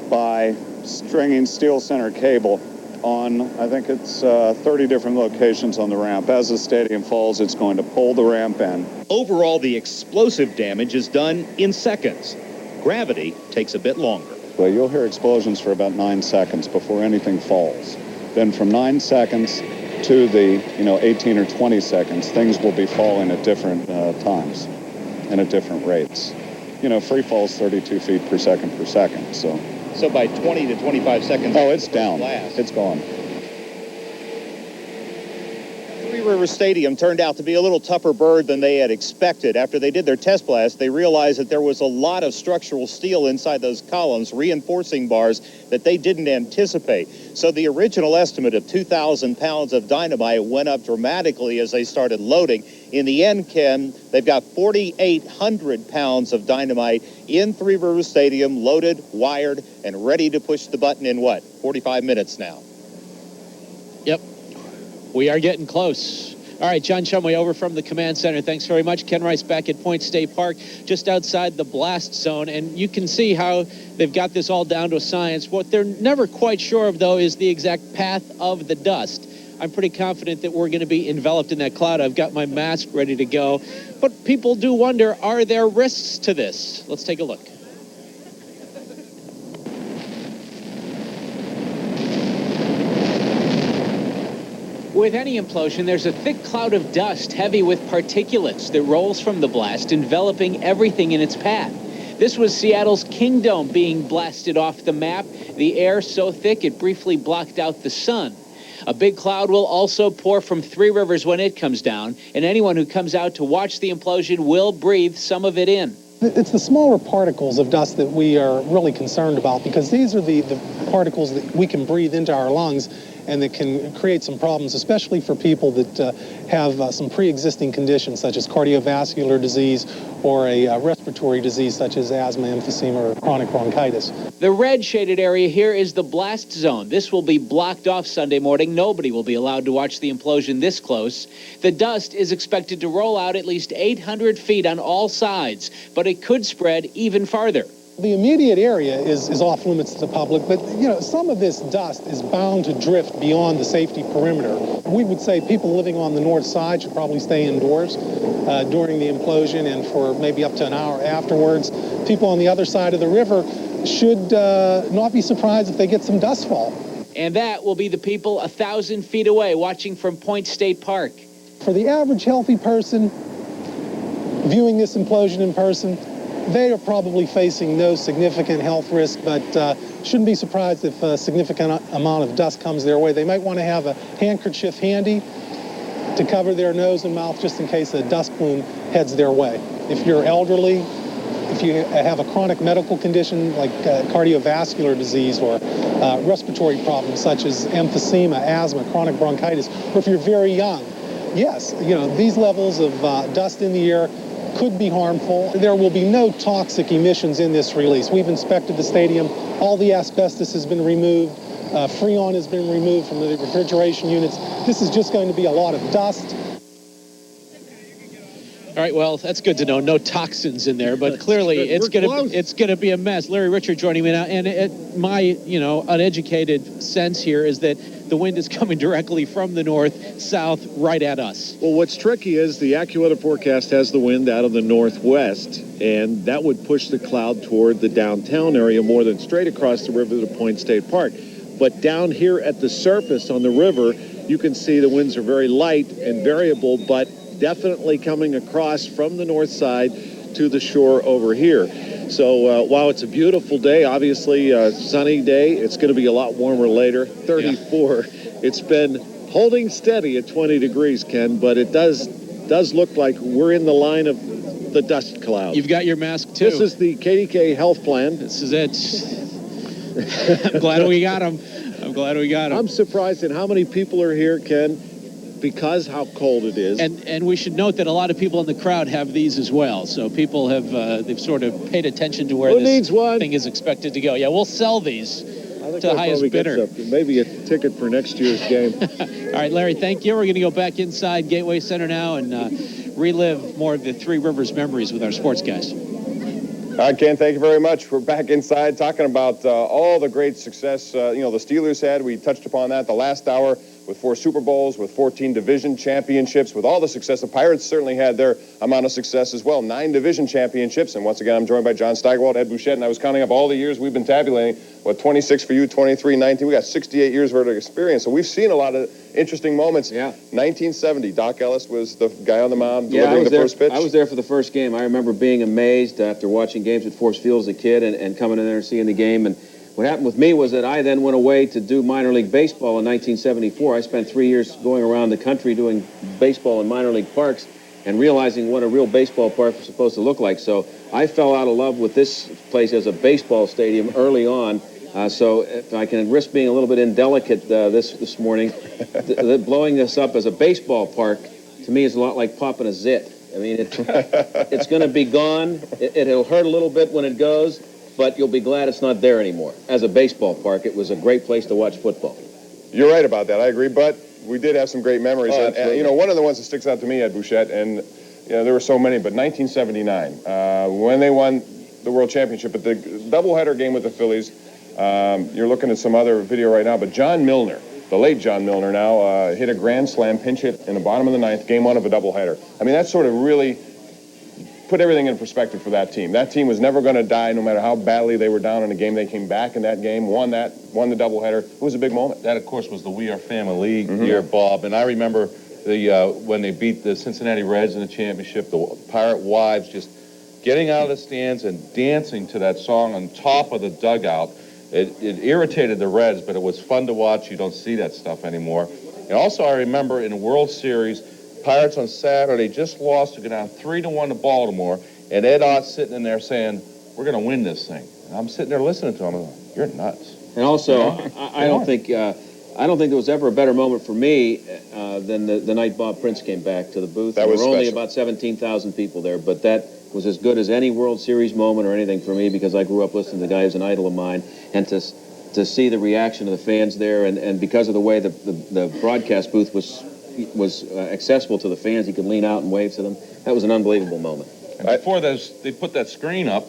by stringing steel center cable on, I think it's 30 different locations on the ramp. As the stadium falls, it's going to pull the ramp in. Overall, the explosive damage is done in seconds. Gravity takes a bit longer. Well, you'll hear explosions for about 9 seconds before anything falls. Then from 9 seconds to the 18 or 20 seconds, things will be falling at different times and at different rates. Free fall's 32 feet per second. So by 20 to 25 seconds... Oh, it's down. It's gone. Three River Stadium turned out to be a little tougher bird than they had expected. After they did their test blast, they realized that there was a lot of structural steel inside those columns, reinforcing bars that they didn't anticipate. So the original estimate of 2,000 pounds of dynamite went up dramatically as they started loading. In the end, Ken, they've got 4,800 pounds of dynamite in Three River Stadium, loaded, wired, and ready to push the button in, 45 minutes now? Yep. We are getting close. All right, John Shumway over from the command center. Thanks very much. Ken Rice back at Point State Park, just outside the blast zone. And you can see how they've got this all down to a science. What they're never quite sure of, though, is the exact path of the dust. I'm pretty confident that we're going to be enveloped in that cloud. I've got my mask ready to go. But people do wonder, are there risks to this? Let's take a look. With any implosion, there's a thick cloud of dust heavy with particulates that rolls from the blast, enveloping everything in its path. This was Seattle's Kingdome being blasted off the map. The air so thick it briefly blocked out the sun. A big cloud will also pour from Three Rivers when it comes down, and anyone who comes out to watch the implosion will breathe some of it in. It's the smaller particles of dust that we are really concerned about, because these are the particles that we can breathe into our lungs and that can create some problems, especially for people that have some pre-existing conditions such as cardiovascular disease or a respiratory disease such as asthma, emphysema, or chronic bronchitis. The red shaded area here is the blast zone. This will be blocked off Sunday morning. Nobody will be allowed to watch the implosion this close. The dust is expected to roll out at least 800 feet on all sides, but it could spread even farther. The immediate area is off limits to the public, but some of this dust is bound to drift beyond the safety perimeter. We would say people living on the north side should probably stay indoors during the implosion and for maybe up to an hour afterwards. People on the other side of the river should not be surprised if they get some dust fall. And that will be the people 1,000 feet away watching from Point State Park. For the average healthy person viewing this implosion in person, they are probably facing no significant health risk, but shouldn't be surprised if a significant amount of dust comes their way. They might want to have a handkerchief handy to cover their nose and mouth just in case a dust plume heads their way. If you're elderly, if you have a chronic medical condition like cardiovascular disease or respiratory problems such as emphysema, asthma, chronic bronchitis, or if you're very young, yes, these levels of dust in the air could be harmful. There will be no toxic emissions in this release. We've inspected the stadium. All the asbestos has been removed. Freon has been removed from the refrigeration units. This is just going to be a lot of dust. All right, well, that's good to know. No toxins in there, but clearly it's gonna be a mess. Larry Richard joining me now, and my uneducated sense here is that the wind is coming directly from the north, south, right at us. Well, what's tricky is the AccuWeather forecast has the wind out of the northwest, and that would push the cloud toward the downtown area more than straight across the river to Point State Park. But down here at the surface on the river, you can see the winds are very light and variable, but definitely coming across from the north side to the shore over here. So while it's a beautiful day, obviously a sunny day, it's going to be a lot warmer later, 34. Yeah. It's been holding steady at 20 degrees, Ken, but it does look like we're in the line of the dust cloud. You've got your mask, too. This is the KDKA health plan. This is it. I'm glad we got him. I'm surprised at how many people are here, Ken, because how cold it is. And we should note that a lot of people in the crowd have these as well. So people have they've sort of paid attention to where this thing is expected to go. Yeah, we'll sell these to the highest bidder. Maybe a ticket for next year's game. All right, Larry, thank you. We're going to go back inside Gateway Center now and relive more of the Three Rivers memories with our sports guys. All right, Ken, thank you very much. We're back inside talking about all the great success, the Steelers had. We touched upon that the last hour with 4 Super Bowls, with 14 division championships, with all the success. The Pirates certainly had their amount of success as well. 9 division championships. And once again, I'm joined by John Steigerwald, Ed Bouchette, and I was counting up all the years we've been tabulating. 26 for you, 23, 19. We got 68 years worth of experience. So we've seen a lot of interesting moments. Yeah. 1970, Doc Ellis was the guy on the mound delivering the first pitch. I was there for the first game. I remember being amazed after watching games at Forest Field as a kid and coming in there and seeing the game. And what happened with me was that I then went away to do minor league baseball in 1974. I spent 3 years going around the country doing baseball in minor league parks and realizing what a real baseball park was supposed to look like. So I fell out of love with this place as a baseball stadium early on. So if I can risk being a little bit indelicate this morning, blowing this up as a baseball park, to me, is a lot like popping a zit. I mean, it's going to be gone. It'll hurt a little bit when it goes, but you'll be glad it's not there anymore. As a baseball park, it was a great place to watch football. You're right about that. I agree, but we did have some great memories. Oh, and one of the ones that sticks out to me, Ed Bouchette, and there were so many, but 1979, when they won the World Championship at the doubleheader game with the Phillies. You're looking at some other video right now, but John Milner, the late John Milner now, hit a grand slam pinch hit in the bottom of the 9th, game 1 of a doubleheader. I mean, that sort of really put everything in perspective for that team. That team was never going to die, no matter how badly they were down in a game. They came back in that game, won the doubleheader. It was a big moment. That, of course, was the We Are Family League year, Bob. And I remember when they beat the Cincinnati Reds in the championship, the Pirate wives just getting out of the stands and dancing to that song on top of the dugout. It irritated the Reds, but it was fun to watch. You don't see that stuff anymore. And also, I remember in the World Series, Pirates on Saturday just lost to go down 3-1 to Baltimore, and Ed Ott's sitting in there saying, "We're going to win this thing." And I'm sitting there listening to him. I'm like, "You're nuts." And also, I don't think there was ever a better moment for me than the night Bob Prince came back to the booth. There were only about 17,000 people there, but that was as good as any World Series moment or anything for me, because I grew up listening to the guy who's an idol of mine, and to see the reaction of the fans there, and because of the way the broadcast booth was accessible to the fans, he could lean out and wave to them. That was an unbelievable moment. And before they put that screen up,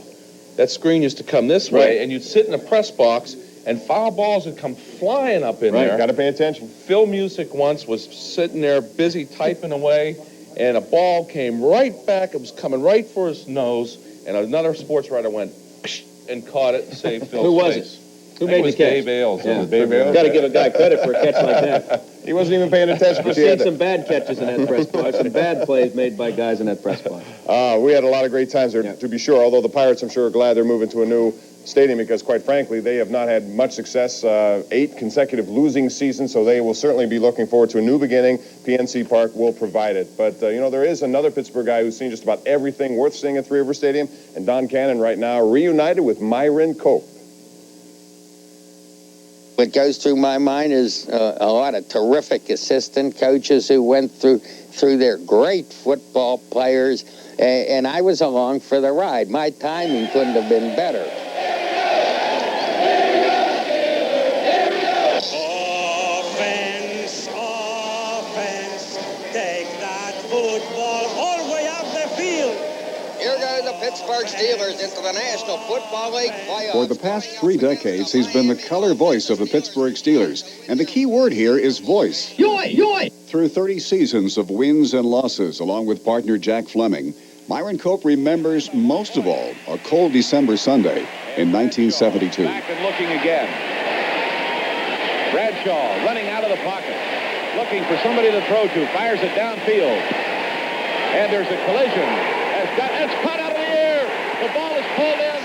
that screen used to come this way, and you'd sit in the press box, and foul balls would come flying up in there. Got to pay attention. Phil Music once was sitting there busy typing away, and a ball came right back. It was coming right for his nose, and another sports writer went and caught it and saved Phil's Who was face. it? Who made the catch? Dave Ailes. Yeah. Dave Ailes. Got to give a guy credit for a catch like that. He wasn't even paying attention. I've seen some bad catches in that press box, some bad plays made by guys in that press box. We had a lot of great times there, to be sure, although the Pirates, I'm sure, are glad they're moving to a new stadium, because, quite frankly, they have not had much success, 8 consecutive losing seasons, so they will certainly be looking forward to a new beginning. PNC Park will provide it. But, there is another Pittsburgh guy who's seen just about everything worth seeing at Three River Stadium, and Don Cannon right now reunited with Myron Cope. What goes through my mind is a lot of terrific assistant coaches who went through their great football players, and I was along for the ride. My timing couldn't have been better. Offense, take that football all the way up the field. Pittsburgh Steelers into the National Football League playoffs. For the past 3 decades, he's been the color voice of the Pittsburgh Steelers. And the key word here is voice. Yoy! Through 30 seasons of wins and losses, along with partner Jack Fleming, Myron Cope remembers most of all a cold December Sunday in 1972. Back and looking again. Bradshaw running out of the pocket, looking for somebody to throw to, fires it downfield. And there's a collision. It's caught out of the air. The ball is pulled in.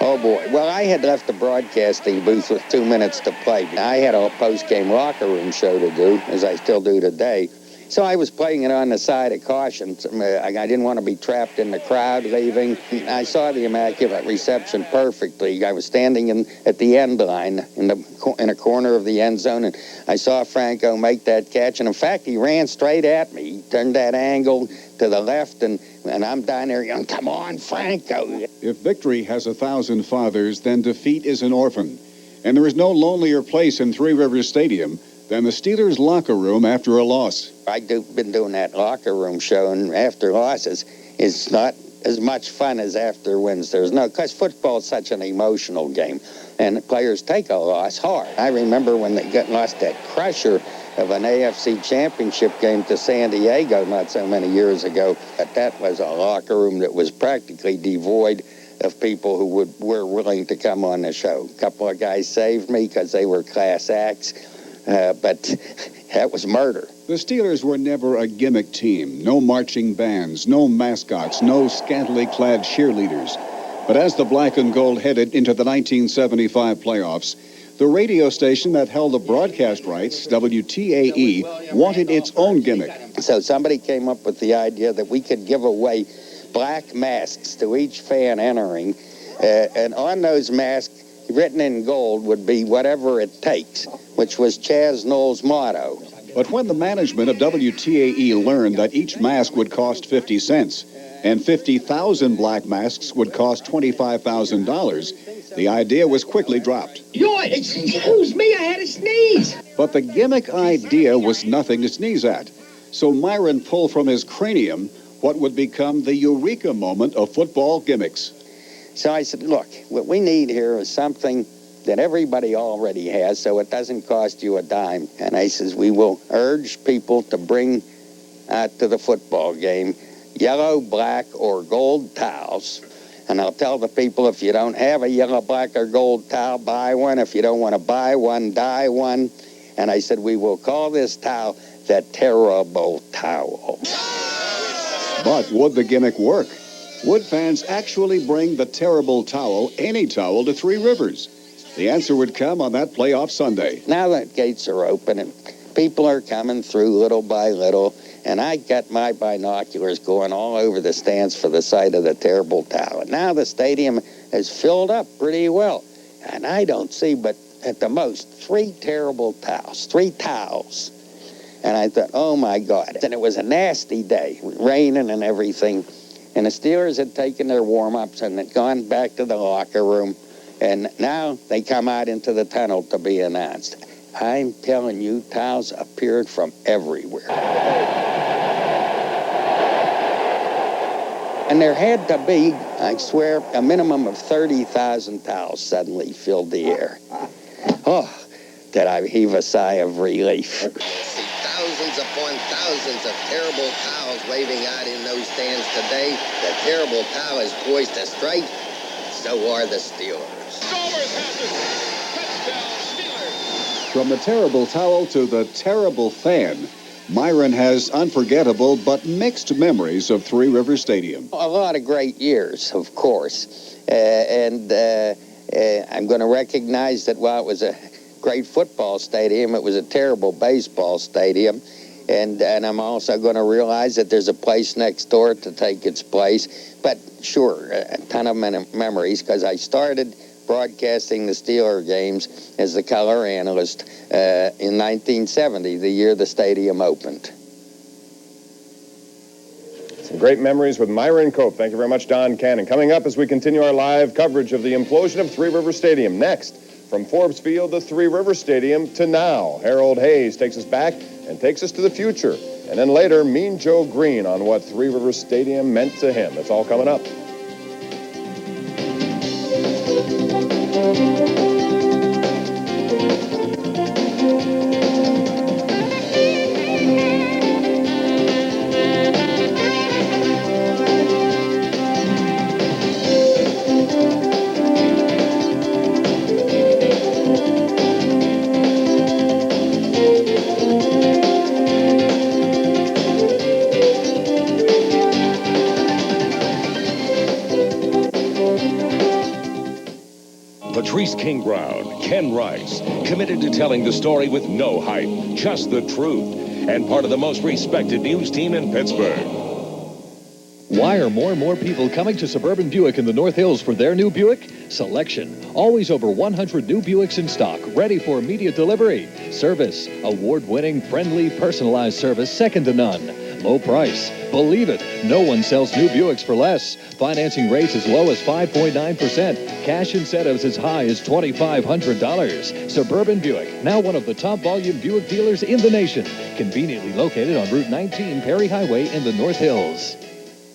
Oh, boy. Well, I had left the broadcasting booth with 2 minutes to play. I had a post-game locker room show to do, as I still do today. So I was playing it on the side of caution. I didn't want to be trapped in the crowd leaving. I saw the immaculate reception perfectly. I was standing at the end line in a corner of the end zone, and I saw Franco make that catch. And, in fact, he ran straight at me. He turned that angle to the left, and I'm down there yelling, "Come on, Franco." If victory has 1,000 fathers, then defeat is an orphan. And there is no lonelier place in Three Rivers Stadium than the Steelers' locker room after a loss. I've been doing that locker room show, and after losses, it's not as much fun as after wins. There's no, because football is such an emotional game, and players take a loss hard. I remember when they lost that crusher of an AFC championship game to San Diego not so many years ago. But that was a locker room that was practically devoid of people who were willing to come on the show. A couple of guys saved me because they were class acts. But that was murder. The Steelers were never a gimmick team. No marching bands, no mascots, no scantily clad cheerleaders. But as the black and gold headed into the 1975 playoffs, the radio station that held the broadcast rights, WTAE, wanted its own gimmick. So somebody came up with the idea that we could give away black masks to each fan entering, and on those masks, written in gold, would be "whatever it takes," which was Chaz Knoll's motto. But when the management of WTAE learned that each mask would cost 50 cents and 50,000 black masks would cost $25,000, the idea was quickly dropped. Excuse me, I had a sneeze. But the gimmick idea was nothing to sneeze at. So Myron pulled from his cranium what would become the eureka moment of football gimmicks. So I said, look, what we need here is something that everybody already has, so it doesn't cost you a dime. And I says, we will urge people to bring out to the football game yellow, black, or gold towels. And I'll tell the people, if you don't have a yellow, black, or gold towel, buy one. If you don't want to buy one, dye one. And I said, we will call this towel the Terrible Towel. But would the gimmick work? Would fans actually bring the Terrible Towel, any towel, to Three Rivers? The answer would come on that playoff Sunday. Now that gates are open and people are coming through little by little, and I got my binoculars going all over the stands for the sight of the Terrible Towel. And now the stadium is filled up pretty well, and I don't see but at the most three towels. And I thought, oh my God. And it was a nasty day, raining and everything. And the Steelers had taken their warm-ups and had gone back to the locker room. And now they come out into the tunnel to be announced. I'm telling you, towels appeared from everywhere. And there had to be, I swear, a minimum of 30,000 towels suddenly filled the air. Oh, did I heave a sigh of relief. Thousands upon thousands of terrible towels waving out in those stands today. The Terrible Towel is poised to strike. So are the Steelers. From the Terrible Towel to the Terrible Fan, Myron has unforgettable but mixed memories of Three Rivers Stadium. A lot of great years, of course. I'm going to recognize that while it was a great football stadium, it was a terrible baseball stadium. And I'm also going to realize that there's a place next door to take its place. But sure, a ton of memories, because I started broadcasting the Steeler games as the color analyst in 1970, the year the stadium opened. Some great memories with Myron Cope. Thank you very much, Don Cannon. Coming up as we continue our live coverage of the implosion of Three Rivers Stadium. Next, from Forbes Field to Three Rivers Stadium to now, Harold Hayes takes us back and takes us to the future. And then later, Mean Joe Greene on what Three Rivers Stadium meant to him. That's all coming up. King Brown, Ken Rice, committed to telling the story with no hype, just the truth, and part of the most respected news team in Pittsburgh. Why are more and more people coming to Suburban Buick in the North Hills for their new Buick? Selection. Always over 100 new Buicks in stock, ready for immediate delivery. Service. Award-winning, friendly, personalized service, second to none. Low price. Believe it, no one sells new Buicks for less. Financing rates as low as 5.9%. Cash incentives as high as $2,500. Suburban Buick, now one of the top volume Buick dealers in the nation. Conveniently located on Route 19 Perry Highway in the North Hills.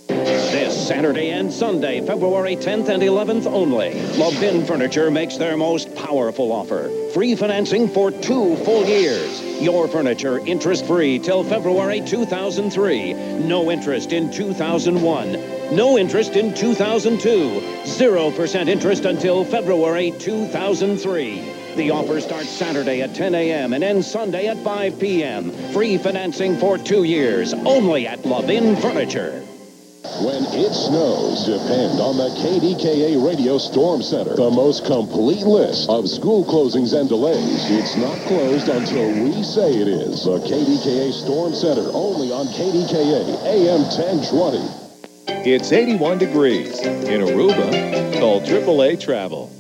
This Saturday and Sunday, February 10th and 11th only, Levin Furniture makes their most powerful offer. Free financing for 2 full years. Your furniture interest-free till February 2003. No interest in 2001. No interest in 2002. 0% interest until February 2003. The offer starts Saturday at 10 a.m. and ends Sunday at 5 p.m. Free financing for 2 years, only at Levin Furniture. When it snows, depend on the KDKA Radio Storm Center. The most complete list of school closings and delays. It's not closed until we say it is. The KDKA Storm Center, only on KDKA, AM 1020. It's 81 degrees in Aruba. Call AAA Travel.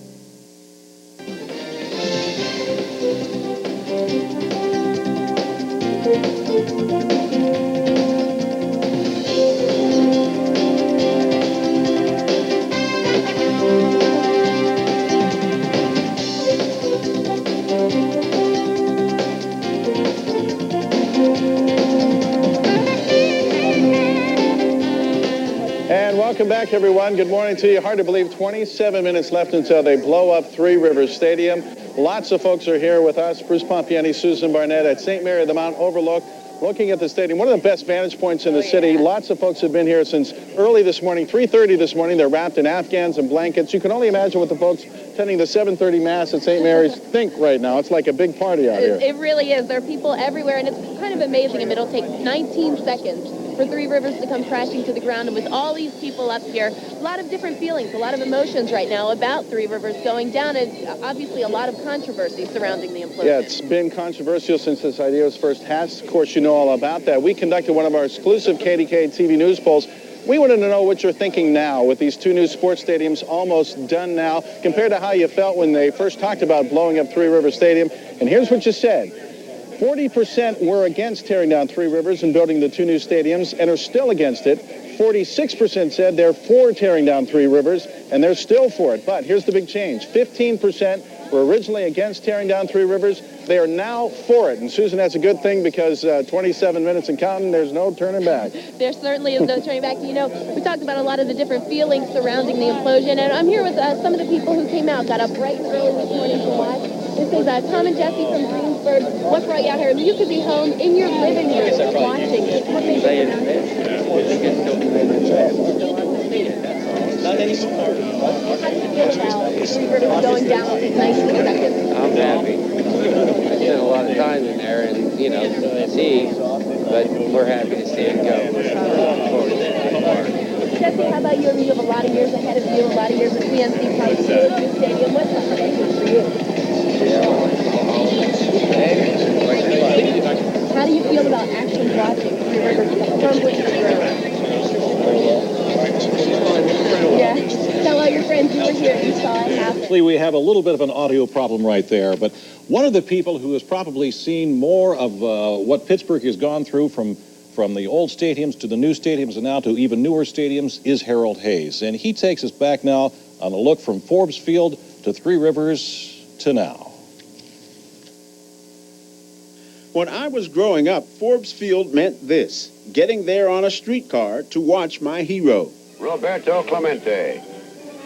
Welcome back, everyone. Good morning to you. Hard to believe 27 minutes left until they blow up Three Rivers Stadium. Lots of folks are here with us. Bruce Pompiani, Susan Barnett at St. Mary of the Mount Overlook, looking at the stadium. One of the best vantage points in the city. Lots of folks have been here since early this morning, 3:30 this morning. They're wrapped in Afghans and blankets. You can only imagine what the folks attending the 7:30 Mass at St. Mary's think right now. It's like a big party out here. It really is. There are people everywhere, and it's kind of amazing. I mean, it'll take 19 seconds for Three Rivers to come crashing to the ground, and with all these people up here, a lot of different feelings, a lot of emotions right now about Three Rivers going down, and obviously a lot of controversy surrounding the implosion. Yeah, it's been controversial since this idea was first hatched. Of course, you know all about that. We conducted one of our exclusive KDKA TV news polls. We wanted to know what you're thinking now with these 2 new sports stadiums almost done now, compared to how you felt when they first talked about blowing up Three Rivers Stadium. And here's what you said. 40% were against tearing down Three Rivers and building the 2 new stadiums and are still against it. 46% said they're for tearing down Three Rivers, and they're still for it. But here's the big change. 15% were originally against tearing down Three Rivers. They are now for it. And, Susan, that's a good thing because 27 minutes and counting, there's no turning back. There certainly is no turning back. You know, we talked about a lot of the different feelings surrounding the implosion, and I'm here with some of the people who came out, got up bright and early this morning to watch. This is Tom and Jesse from Greensburg. What brought you out here? I mean, you could be home in your living room watching. What made you come out? Not anymore. How do you feel about Three Rivers going down in 19 seconds? I'm happy. I spent a lot of time in there and, you know, see, but we're happy to see it go. Jesse, how about you? I mean, you have a lot of years ahead of you, a lot of years at PNC Park, Stadium. What's the thing for you? How do you feel about actually watching Three Rivers crumbling to the ground? Yeah. Tell all your friends you were here, you saw it happen. We have a little bit of an audio problem right there, but one of the people who has probably seen more of what Pittsburgh has gone through from the old stadiums to the new stadiums and now to even newer stadiums is Harold Hayes. And he takes us back now on a look from Forbes Field to Three Rivers to now. When I was growing up, Forbes Field meant this: getting there on a streetcar to watch my hero. Roberto Clemente,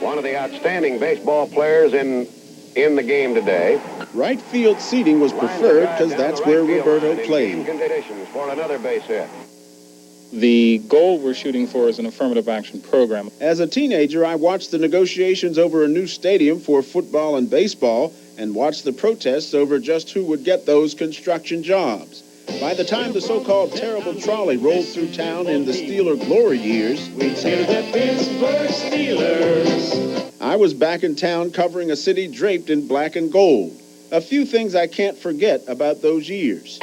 one of the outstanding baseball players in the game today. Right field seating was preferred because that's where Roberto played. Conditions for another base hit. The goal we're shooting for is an affirmative action program. As a teenager, I watched the negotiations over a new stadium for football and baseball and watched the protests over just who would get those construction jobs. By the time the so-called terrible trolley rolled through town in the Steeler glory years, we'd say the Pittsburgh Steelers. I was back in town covering a city draped in black and gold. A few things I can't forget about those years.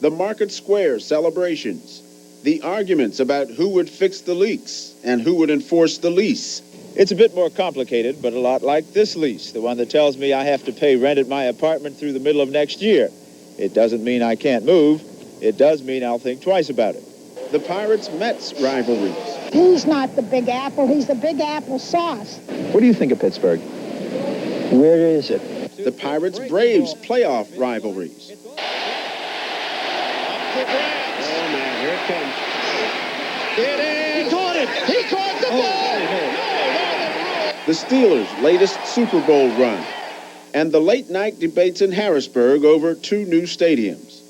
The Market Square celebrations. The arguments about who would fix the leaks and who would enforce the lease. It's a bit more complicated, but a lot like this lease, the one that tells me I have to pay rent at my apartment through the middle of next year. It doesn't mean I can't move. It does mean I'll think twice about it. The Pirates-Mets rivalries. He's not the Big Apple. He's the Big Apple sauce. What do you think of Pittsburgh? Where is it? The Pirates-Braves playoff rivalries. Oh, man, here it comes. It is. He caught it. He caught the ball. The Steelers' latest Super Bowl run. And the late-night debates in Harrisburg over 2 new stadiums.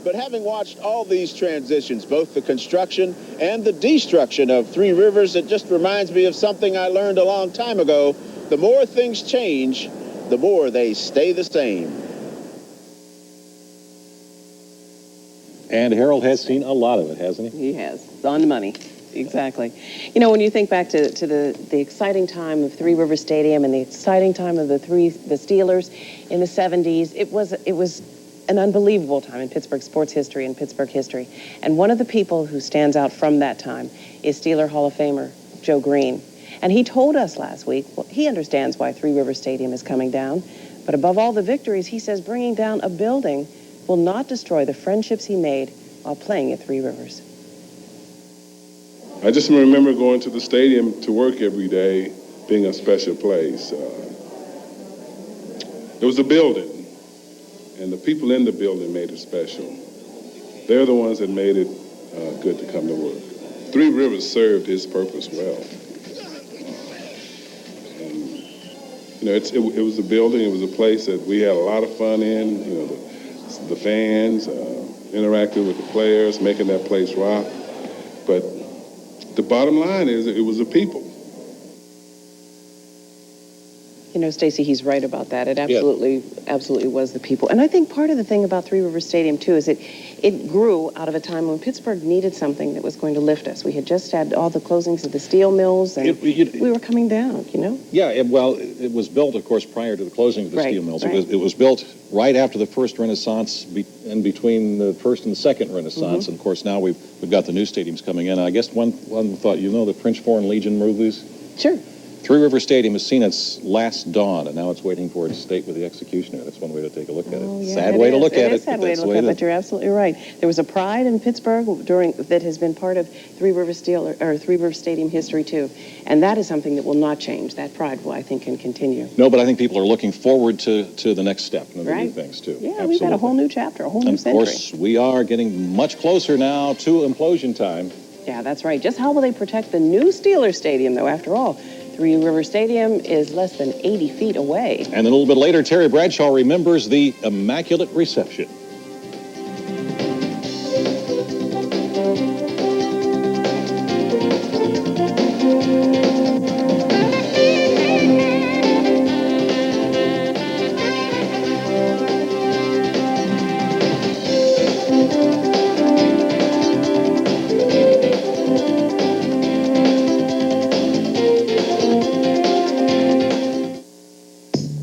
But having watched all these transitions, both the construction and the destruction of Three Rivers, it just reminds me of something I learned a long time ago. The more things change, the more they stay the same. And Harold has seen a lot of it, hasn't he? He has. It's on the money. Exactly. You know, when you think back to the exciting time of Three Rivers Stadium and the exciting time of the Steelers in the 70s, it was an unbelievable time in Pittsburgh sports history and Pittsburgh history. And one of the people who stands out from that time is Steeler Hall of Famer Joe Greene. And he told us last week, well, he understands why Three Rivers Stadium is coming down. But above all the victories, he says bringing down a building will not destroy the friendships he made while playing at Three Rivers. I just remember going to the stadium to work every day, being a special place. It was a building, and the people in the building made it special. They're the ones that made it good to come to work. Three Rivers served his purpose well. And, you know, it was a building, it was a place that we had a lot of fun in. You know, the fans interacted with the players, making that place rock. But the bottom line is it was the people. You know, Stacy, he's right about that. It absolutely was the people. And I think part of the thing about Three Rivers Stadium, too, is it grew out of a time when Pittsburgh needed something that was going to lift us. We had just had all the closings of the steel mills, and we were coming down, you know? Yeah, it was built, of course, prior to the closing of the steel mills. Right. It was built right after the first Renaissance and between the first and the second Renaissance. Mm-hmm. And, of course, now we've got the new stadiums coming in. I guess one thought, you know, the French Foreign Legion movies? Sure. Three River Stadium has seen its last dawn, and now it's waiting for its date with the executioner. That's one way to take a look at it. Yeah, sad way to look at it. It is a sad way to look at it, but you're absolutely right. There was a pride in Pittsburgh that has been part of Three River Stadium history, too. And that is something that will not change. That pride, I think, can continue. No, but I think people are looking forward to the next step and the new things, too. Yeah, Absolutely. we've got a whole new chapter, a whole new century. Of course, we are getting much closer now to implosion time. Yeah, that's right. Just how will they protect the new Steelers Stadium, though, after all? Three River Stadium is less than 80 feet away. And a little bit later, Terry Bradshaw remembers the Immaculate Reception.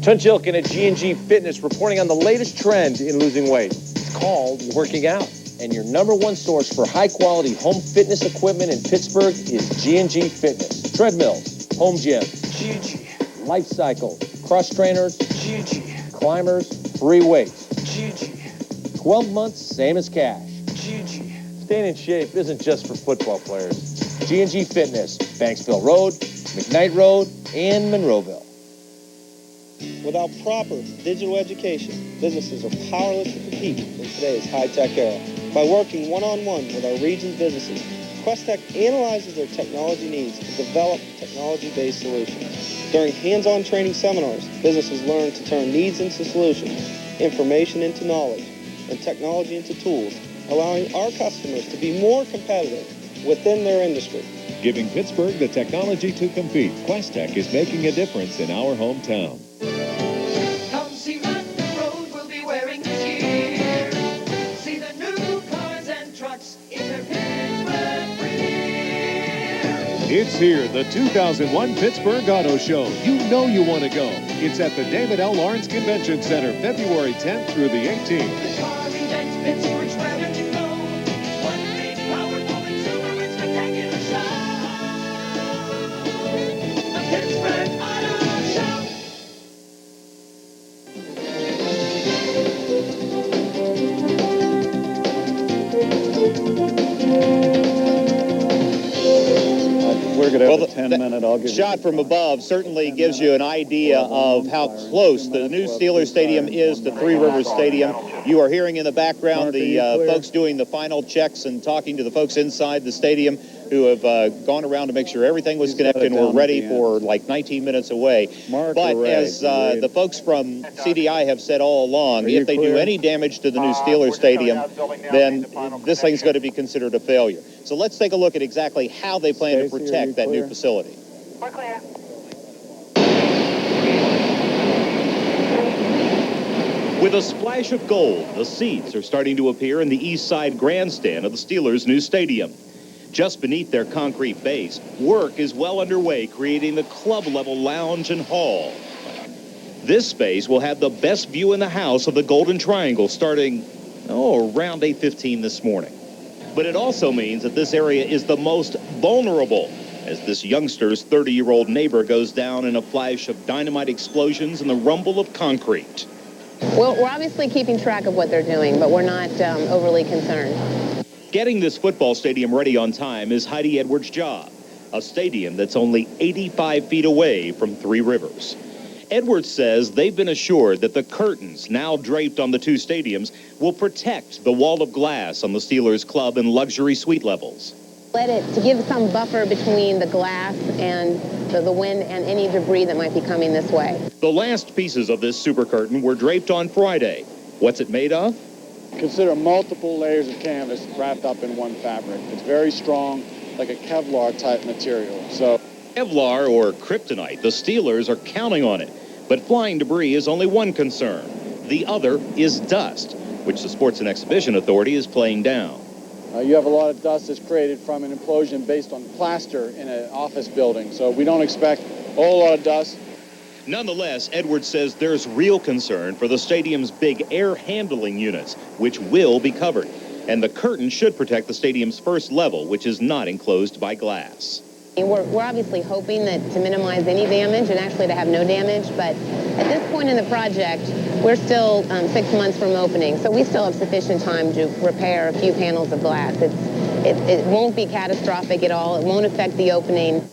Tunch Ilkin at G&G Fitness reporting on the latest trend in losing weight. It's called working out. And your #1 source for high-quality home fitness equipment in Pittsburgh is G&G Fitness. Treadmills, home gym, G&G. Life Cycle, cross trainers, G&G. Climbers, free weights, G&G. 12 months, same as cash. G&G. Staying in shape isn't just for football players. G&G Fitness, Banksville Road, McKnight Road, and Monroeville. Without proper digital education, businesses are powerless to compete in today's high-tech era. By working one-on-one with our region's businesses, Questech analyzes their technology needs to develop technology-based solutions. During hands-on training seminars, businesses learn to turn needs into solutions, information into knowledge, and technology into tools, allowing our customers to be more competitive within their industry. Giving Pittsburgh the technology to compete, Questech is making a difference in our hometown. Come see what the road will be wearing this year. See the new car It's here, the 2001 Pittsburgh Auto Show. You know you want to go. It's at the David L. Lawrence Convention Center, February 10th through the 18th. Well, the shot from above certainly gives you an idea of how close the new Steelers Stadium is to Three Rivers Stadium. You are hearing in the background the folks doing the final checks and talking to the folks inside the stadium who have gone around to make sure everything was connected and were ready for like 19 minutes away. But as the folks from CDI have said all along, if they do any damage to the new Steelers Stadium, then this thing's going to be considered a failure. So let's take a look at exactly how they plan to protect that new facility. We're clear. With a splash of gold, the seats are starting to appear in the east side grandstand of the Steelers' new stadium. Just beneath their concrete base, work is well underway creating the club-level lounge and hall. This space will have the best view in the house of the Golden Triangle starting, around 8:15 this morning. But it also means that this area is the most vulnerable as this youngster's 30-year-old neighbor goes down in a flash of dynamite explosions and the rumble of concrete. Well, we're obviously keeping track of what they're doing, but we're not overly concerned. Getting this football stadium ready on time is Heidi Edwards' job, a stadium that's only 85 feet away from Three Rivers. Edwards says they've been assured that the curtains now draped on the two stadiums will protect the wall of glass on the Steelers club and luxury suite levels. To give some buffer between the glass and the wind and any debris that might be coming this way. The last pieces of this super curtain were draped on Friday. What's it made of? Consider multiple layers of canvas wrapped up in one fabric. It's very strong, like a Kevlar type material. So Kevlar or kryptonite, the Steelers are counting on it. But flying debris is only one concern. The other is dust, which the Sports and Exhibition Authority is playing down. You have a lot of dust that's created from an implosion based on plaster in an office building. So we don't expect a whole lot of dust. Nonetheless, Edwards says there's real concern for the stadium's big air handling units, which will be covered. And the curtain should protect the stadium's first level, which is not enclosed by glass. We're obviously hoping that to minimize any damage and actually to have no damage, but at this point in the project, we're still 6 months from opening, so we still have sufficient time to repair a few panels of glass. It won't be catastrophic at all. It won't affect the opening.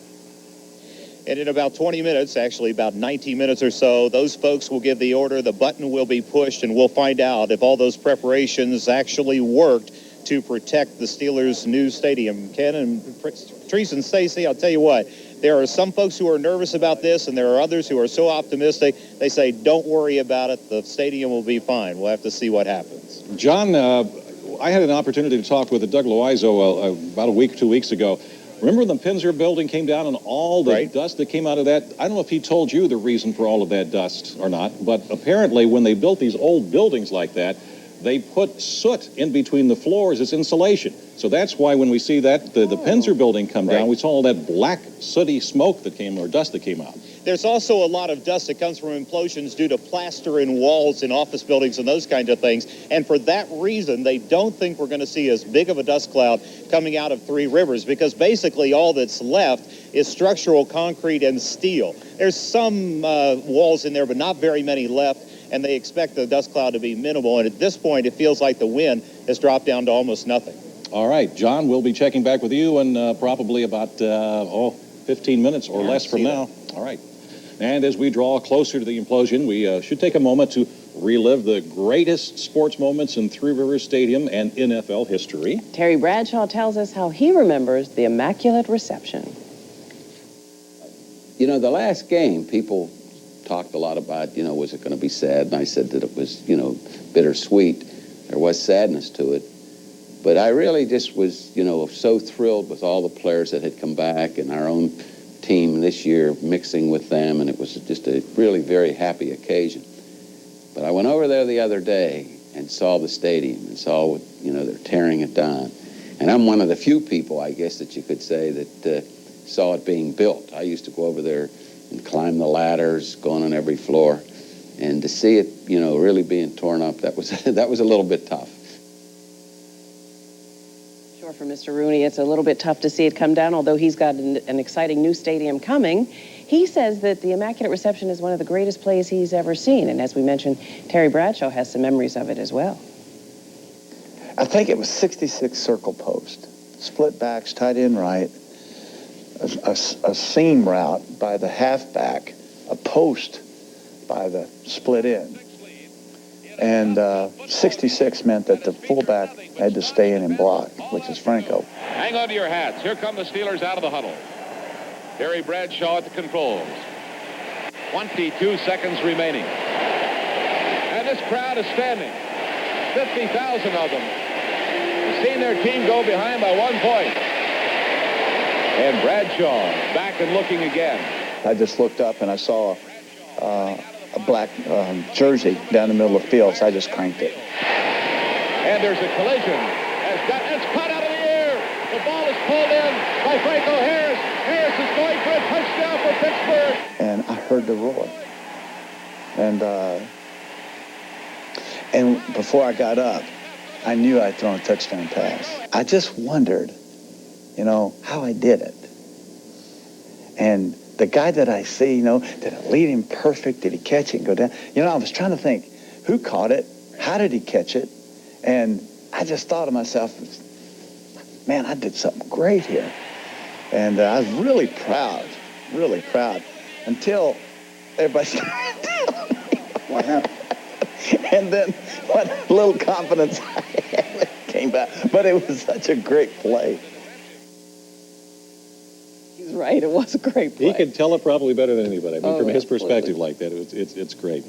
And in about 20 minutes, actually about 19 minutes or so, those folks will give the order, the button will be pushed, and we'll find out if all those preparations actually worked to protect the Steelers' new stadium. Ken and Patrice and Stacy, I'll tell you what, there are some folks who are nervous about this, and there are others who are so optimistic, they say, don't worry about it, the stadium will be fine. We'll have to see what happens. John, I had an opportunity to talk with Doug Loizo about a week, 2 weeks ago. Remember when the Pinzer building came down and all the dust that came out of that? I don't know if he told you the reason for all of that dust or not, but apparently when they built these old buildings like that, they put soot in between the floors as insulation. So that's why when we see that, the Pinzer building come down, we saw all that black, sooty smoke that came, or dust that came out. There's also a lot of dust that comes from implosions due to plaster in walls in office buildings and those kinds of things. And for that reason, they don't think we're going to see as big of a dust cloud coming out of Three Rivers, because basically all that's left is structural concrete and steel. There's some walls in there, but not very many left. And they expect the dust cloud to be minimal. And at this point, it feels like the wind has dropped down to almost nothing. All right, John, we'll be checking back with you in probably about, 15 minutes or less from now. All right. And as we draw closer to the implosion, we should take a moment to relive the greatest sports moments in Three Rivers Stadium and NFL history. Terry Bradshaw tells us how he remembers the Immaculate Reception. You know, the last game, people talked a lot about, was it going to be sad? And I said that it was, bittersweet. There was sadness to it. But I really just was, so thrilled with all the players that had come back and our own team this year mixing with them. And it was just a really very happy occasion. But I went over there the other day and saw the stadium and saw, they're tearing it down. And I'm one of the few people, I guess, that you could say that saw it being built. I used to go over there and climb the ladders, going on every floor. And to see it, you know, really being torn up, that was that was a little bit tough. Sure, for Mr. Rooney, it's a little bit tough to see it come down, although he's got an exciting new stadium coming. He says that the Immaculate Reception is one of the greatest plays he's ever seen. And as we mentioned, Terry Bradshaw has some memories of it as well. I think it was 66 circle post, split backs, tight end right, a seam route by the halfback, a post by the split end. And 66 meant that the fullback had to stay in and block, which is Franco. Hang on to your hats. Here come the Steelers out of the huddle. Terry Bradshaw at the controls. 22 seconds remaining. And this crowd is standing. 50,000 of them. They've seen their team go behind by 1 point. And Bradshaw back and looking again. I just looked up and I saw a black jersey down the middle of the field, so I just cranked it. And there's a collision. It's cut out of the air. The ball is pulled in by Franco Harris. Harris is going for a touchdown for Pittsburgh. And I heard the roar. And before I got up, I knew I'd thrown a touchdown pass. I just wondered, you know, how I did it. And the guy that I see, you know, did it lead him perfect? Did he catch it and go down? You know, I was trying to think, who caught it? How did he catch it? And I just thought to myself, man, I did something great here. And I was really proud, until everybody started telling me what happened. And then what little confidence I had came back. But it was such a great play. He's right. It was a great play. He can tell it probably better than anybody. I mean, from his perspective like that, it's great.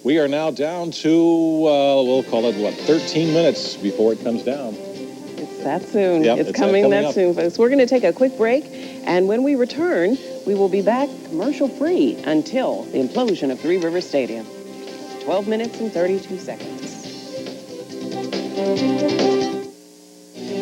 We are now down to, we'll call it, 13 minutes before it comes down. It's that soon. Yep, it's coming that up. soon, folks. We're going to take a quick break, and when we return, we will be back commercial-free until the implosion of Three Rivers Stadium. 12 minutes and 32 seconds.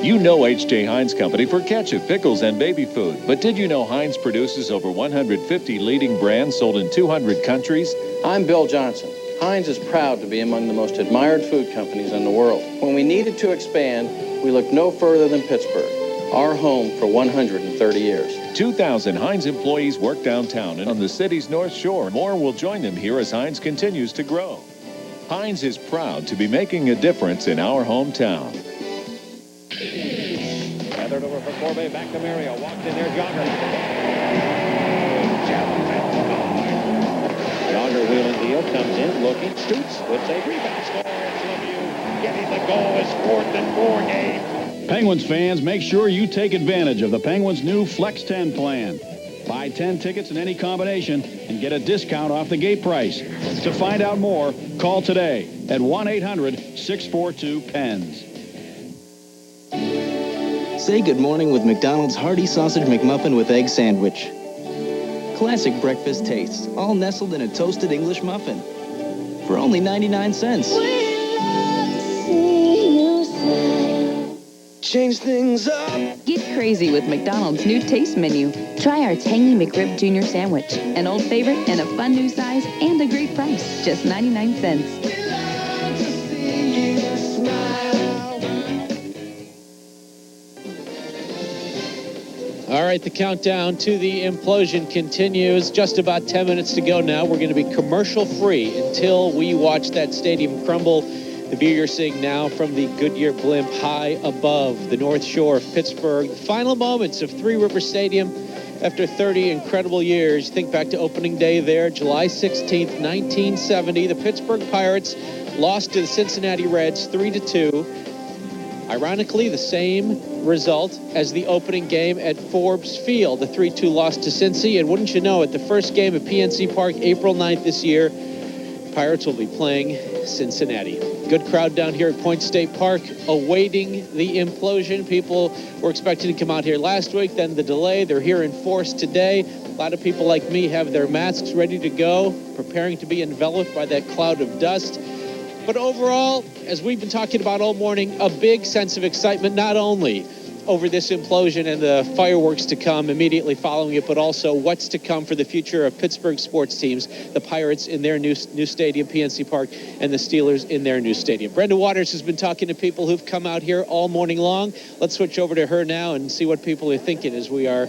You know H.J. Heinz Company for ketchup, pickles, and baby food. But did you know Heinz produces over 150 leading brands sold in 200 countries? I'm Bill Johnson. Heinz is proud to be among the most admired food companies in the world. When we needed to expand, we looked no further than Pittsburgh, our home for 130 years. 2,000 Heinz employees work downtown and on the city's North Shore. More will join them here as Heinz continues to grow. Heinz is proud to be making a difference in our hometown. Gathered over for Corbet, back to Mario, walked in there, Jogger. Jogger wheeling deal, comes in, looking, shoots, with a rebound, score, it's Lemieux, getting the goal, is 4th and 4 game. Penguins fans, make sure you take advantage of the Penguins' new Flex 10 plan. Buy 10 tickets in any combination and get a discount off the gate price. To find out more, call today at 1-800-642-PENS. Say good morning with McDonald's Hearty Sausage McMuffin with Egg Sandwich. Classic breakfast tastes, all nestled in a toasted English muffin. For only 99 cents. Change things up. Get crazy with McDonald's new taste menu. Try our tangy McRib Jr. sandwich, an old favorite in a fun new size and a great price, just 99 cents. All right, the countdown to the implosion continues. Just about 10 minutes to go now. We're going to be commercial-free until we watch that stadium crumble. The view you're seeing now from the Goodyear blimp high above the North Shore of Pittsburgh. The final moments of Three Rivers Stadium after 30 incredible years. Think back to opening day there, July 16th, 1970. The Pittsburgh Pirates lost to the Cincinnati Reds 3-2. Ironically, the same result as the opening game at Forbes Field, the 3-2 loss to Cincy. And wouldn't you know it, the first game at PNC Park, April 9th this year, Pirates will be playing Cincinnati. Good crowd down here at Point State Park awaiting the implosion. People were expecting to come out here last week, then the delay. They're here in force today. A lot of people like me have their masks ready to go, preparing to be enveloped by that cloud of dust. But overall, as we've been talking about all morning, a big sense of excitement, not only over this implosion and the fireworks to come immediately following it, but also what's to come for the future of Pittsburgh sports teams, the Pirates in their new stadium, PNC Park, and the Steelers in their new stadium. Brenda Waters has been talking to people who've come out here all morning long. Let's switch over to her now and see what people are thinking as we are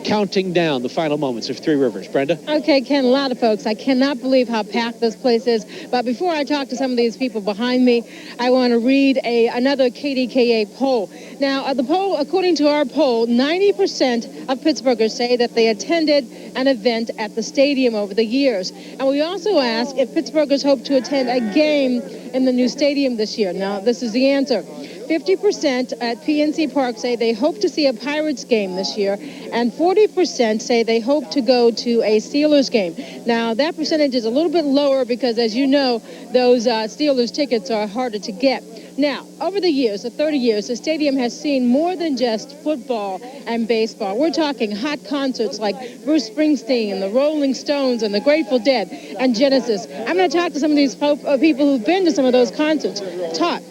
counting down the final moments of Three Rivers. Brenda? Okay, Ken, a lot of folks. I cannot believe how packed this place is. But before I talk to some of these people behind me, I want to read another KDKA poll. Now, the poll, according to our poll, 90% of Pittsburghers say that they attended an event at the stadium over the years. And we also asked if Pittsburghers hope to attend a game in the new stadium this year. Now, this is the answer. 50% at PNC Park say they hope to see a Pirates game this year, and 40% say they hope to go to a Steelers game. Now, that percentage is a little bit lower because, as you know, those Steelers tickets are harder to get. Now, over the years, the 30 years, the stadium has seen more than just football and baseball. We're talking hot concerts like Bruce Springsteen and the Rolling Stones and the Grateful Dead and Genesis. I'm going to talk to some of these people who've been to some of those concerts. Todd,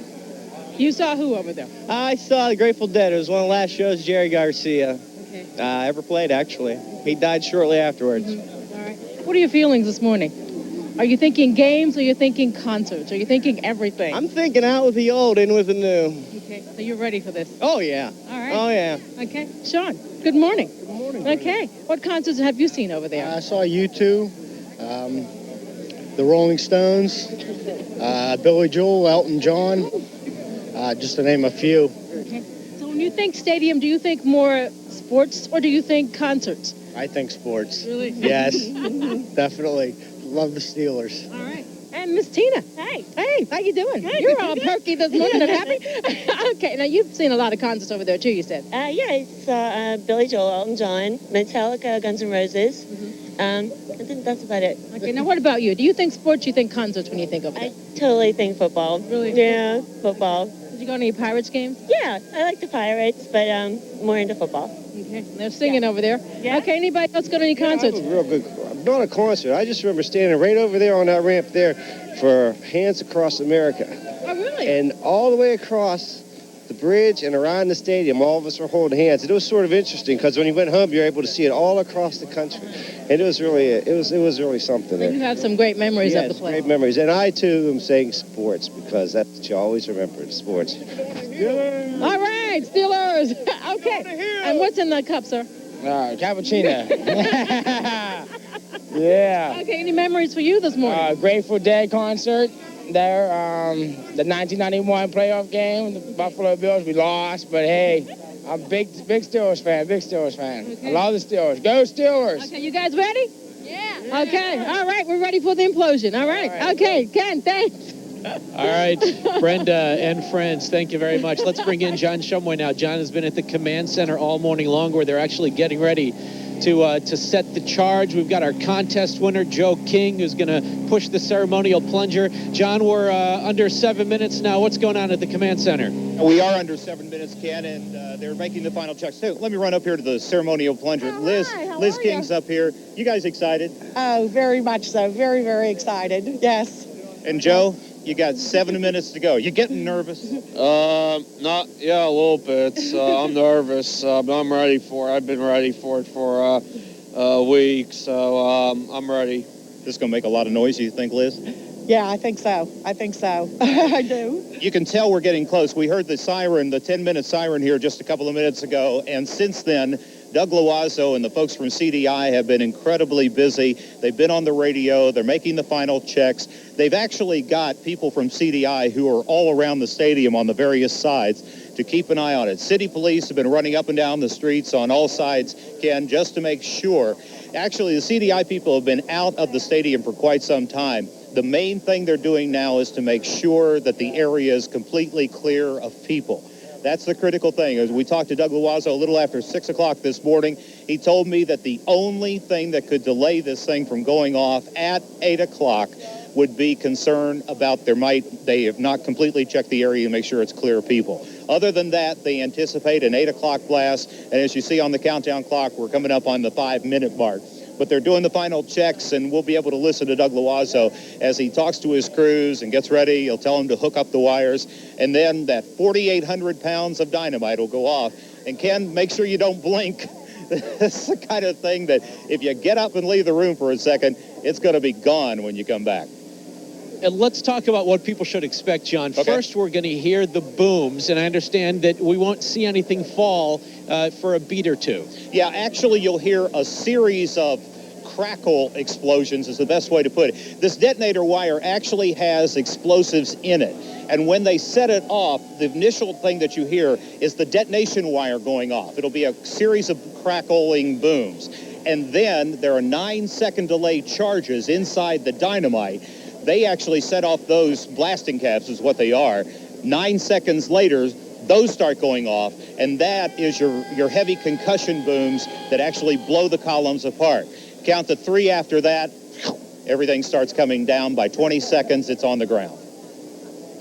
you saw who over there? I saw the Grateful Dead. It was one of the last shows Jerry Garcia ever played, actually. He died shortly afterwards. Mm-hmm. All right. What are your feelings this morning? Are you thinking games or are you thinking concerts? Are you thinking everything? I'm thinking out with the old, in with the new. Okay, so you're ready for this? Oh, yeah. All right. Oh, yeah. Okay. Sean, good morning. Good morning. Okay. What concerts have you seen over there? I saw U2, the Rolling Stones, Billy Joel, Elton John, just to name a few. Okay. So when you think stadium, do you think more sports or do you think concerts? I think sports. Really? Yes, definitely. Love the Steelers. All right. And Miss Tina. Hey. Hey, how you doing? Good. You're all perky this morning and happy. Okay, now you've seen a lot of concerts over there too, you said. Yeah, I saw Billy Joel, Elton John, Metallica, Guns N' Roses. I think that's about it. Okay, now what about you? Do you think sports, you think concerts when you think of it? I totally think football. Really? Yeah, football. Did you go to any Pirates games? Yeah, I like the Pirates, but more into football. Okay, they're singing over there. Yeah. Okay, anybody else go to any concerts? That was real good. Not a concert. I just remember standing right over there on that ramp there for Hands Across America. Oh, really? And all the way across the bridge and around the stadium, all of us were holding hands. And it was sort of interesting because when you went home, you were able to see it all across the country. And it was really, it was really something there. You have some great memories yes, of the place. Great memories. And I, too, am saying sports because that's what you always remember, the sports. All right, Steelers. Okay. And what's in the cup, sir? Cappuccino. Yeah. Okay, any memories for you this morning? Grateful Dead concert there. The 1991 playoff game, the Buffalo Bills, we lost, but hey, I'm big Steelers fan, Okay. I love the Steelers. Go Steelers. Okay, you guys ready? Yeah. Okay, all right, we're ready for the implosion. All right. Okay, Ken, thanks. All right, Brenda and friends, thank you very much. Let's bring in John Shumway now. John has been at the command center all morning long where they're actually getting ready to set the charge. We've got our contest winner, Joe King, who's going to push the ceremonial plunger. John, we're under 7 minutes now. What's going on at the command center? We are under 7 minutes, Ken, and they're making the final checks. So let me run up here to the ceremonial plunger. Liz King's up here. You guys excited? Oh, very much so. Very, very excited. Yes. And Joe, you got 7 minutes to go. You getting nervous? A little bit. I'm nervous, but I'm ready for it. I've been ready for it for a week, so I'm ready. This is going to make a lot of noise, you think, Liz? Yeah, I think so. I do. You can tell we're getting close. We heard the siren, the 10-minute siren here just a couple of minutes ago, and since then, Doug Loazzo and the folks from CDI have been incredibly busy. They've been on the radio. They're making the final checks. They've actually got people from CDI who are all around the stadium on the various sides to keep an eye on it. City police have been running up and down the streets on all sides, Ken, just to make sure. Actually, the CDI people have been out of the stadium for quite some time. The main thing they're doing now is to make sure that the area is completely clear of people. That's the critical thing. As we talked to Doug Loazzo a little after 6 o'clock this morning, he told me that the only thing that could delay this thing from going off at 8 o'clock would be concern about they have not completely checked the area to make sure it's clear of people. Other than that, they anticipate an 8 o'clock blast. And as you see on the countdown clock, we're coming up on the 5-minute mark. But they're doing the final checks, and we'll be able to listen to Doug Loazzo as he talks to his crews and gets ready. He'll tell them to hook up the wires, and then that 4,800 pounds of dynamite will go off And Ken, make sure you don't blink. It's the kind of thing that if you get up and leave the room for a second, it's going to be gone when you come back. And let's talk about what people should expect, John. Okay. First, we're going to hear the booms, and I understand that we won't see anything fall for a beat or two. Yeah, actually, you'll hear a series of crackle explosions is the best way to put it. This detonator wire actually has explosives in it. And when they set it off, the initial thing that you hear is the detonation wire going off. It'll be a series of crackling booms. And then there are 9-second delay charges inside the dynamite. They actually set off those blasting caps is what they are. 9 seconds later, those start going off, and that is your heavy concussion booms that actually blow the columns apart. Count to 3 after that, everything starts coming down. By 20 seconds, it's on the ground.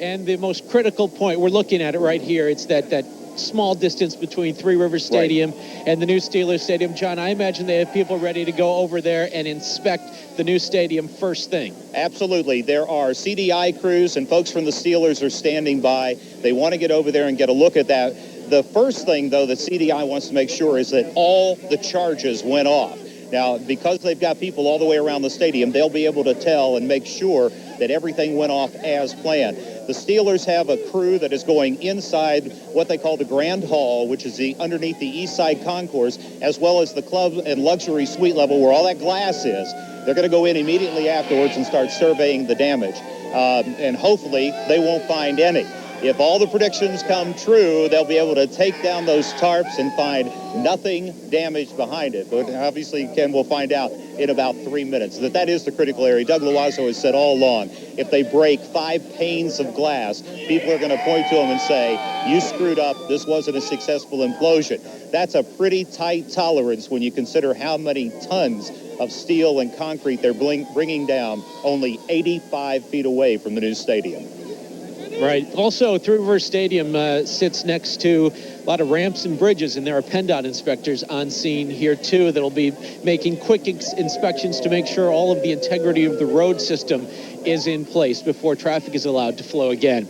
And the most critical point, we're looking at it right here, it's that small distance between Three Rivers Stadium and the new Steelers Stadium. John, I imagine they have people ready to go over there and inspect the new stadium first thing. Absolutely. There are CDI crews and folks from the Steelers are standing by. They want to get over there and get a look at that. The first thing, though, that CDI wants to make sure is that all the charges went off. Now, because they've got people all the way around the stadium, they'll be able to tell and make sure that everything went off as planned. The Steelers have a crew that is going inside what they call the Grand Hall, which is underneath the East Side Concourse, as well as the club and luxury suite level where all that glass is. They're going to go in immediately afterwards and start surveying the damage. And hopefully they won't find any. If all the predictions come true, they'll be able to take down those tarps and find nothing damaged behind it. But obviously, Ken, will find out in about 3 minutes that is the critical area. Doug Loiseau has said all along, if they break 5 panes of glass, people are going to point to them and say, you screwed up, this wasn't a successful implosion. That's a pretty tight tolerance when you consider how many tons of steel and concrete they're bringing down only 85 feet away from the new stadium. Right. Also, Three Rivers Stadium sits next to a lot of ramps and bridges, and there are PennDOT inspectors on scene here, too, that'll be making quick inspections to make sure all of the integrity of the road system is in place before traffic is allowed to flow again.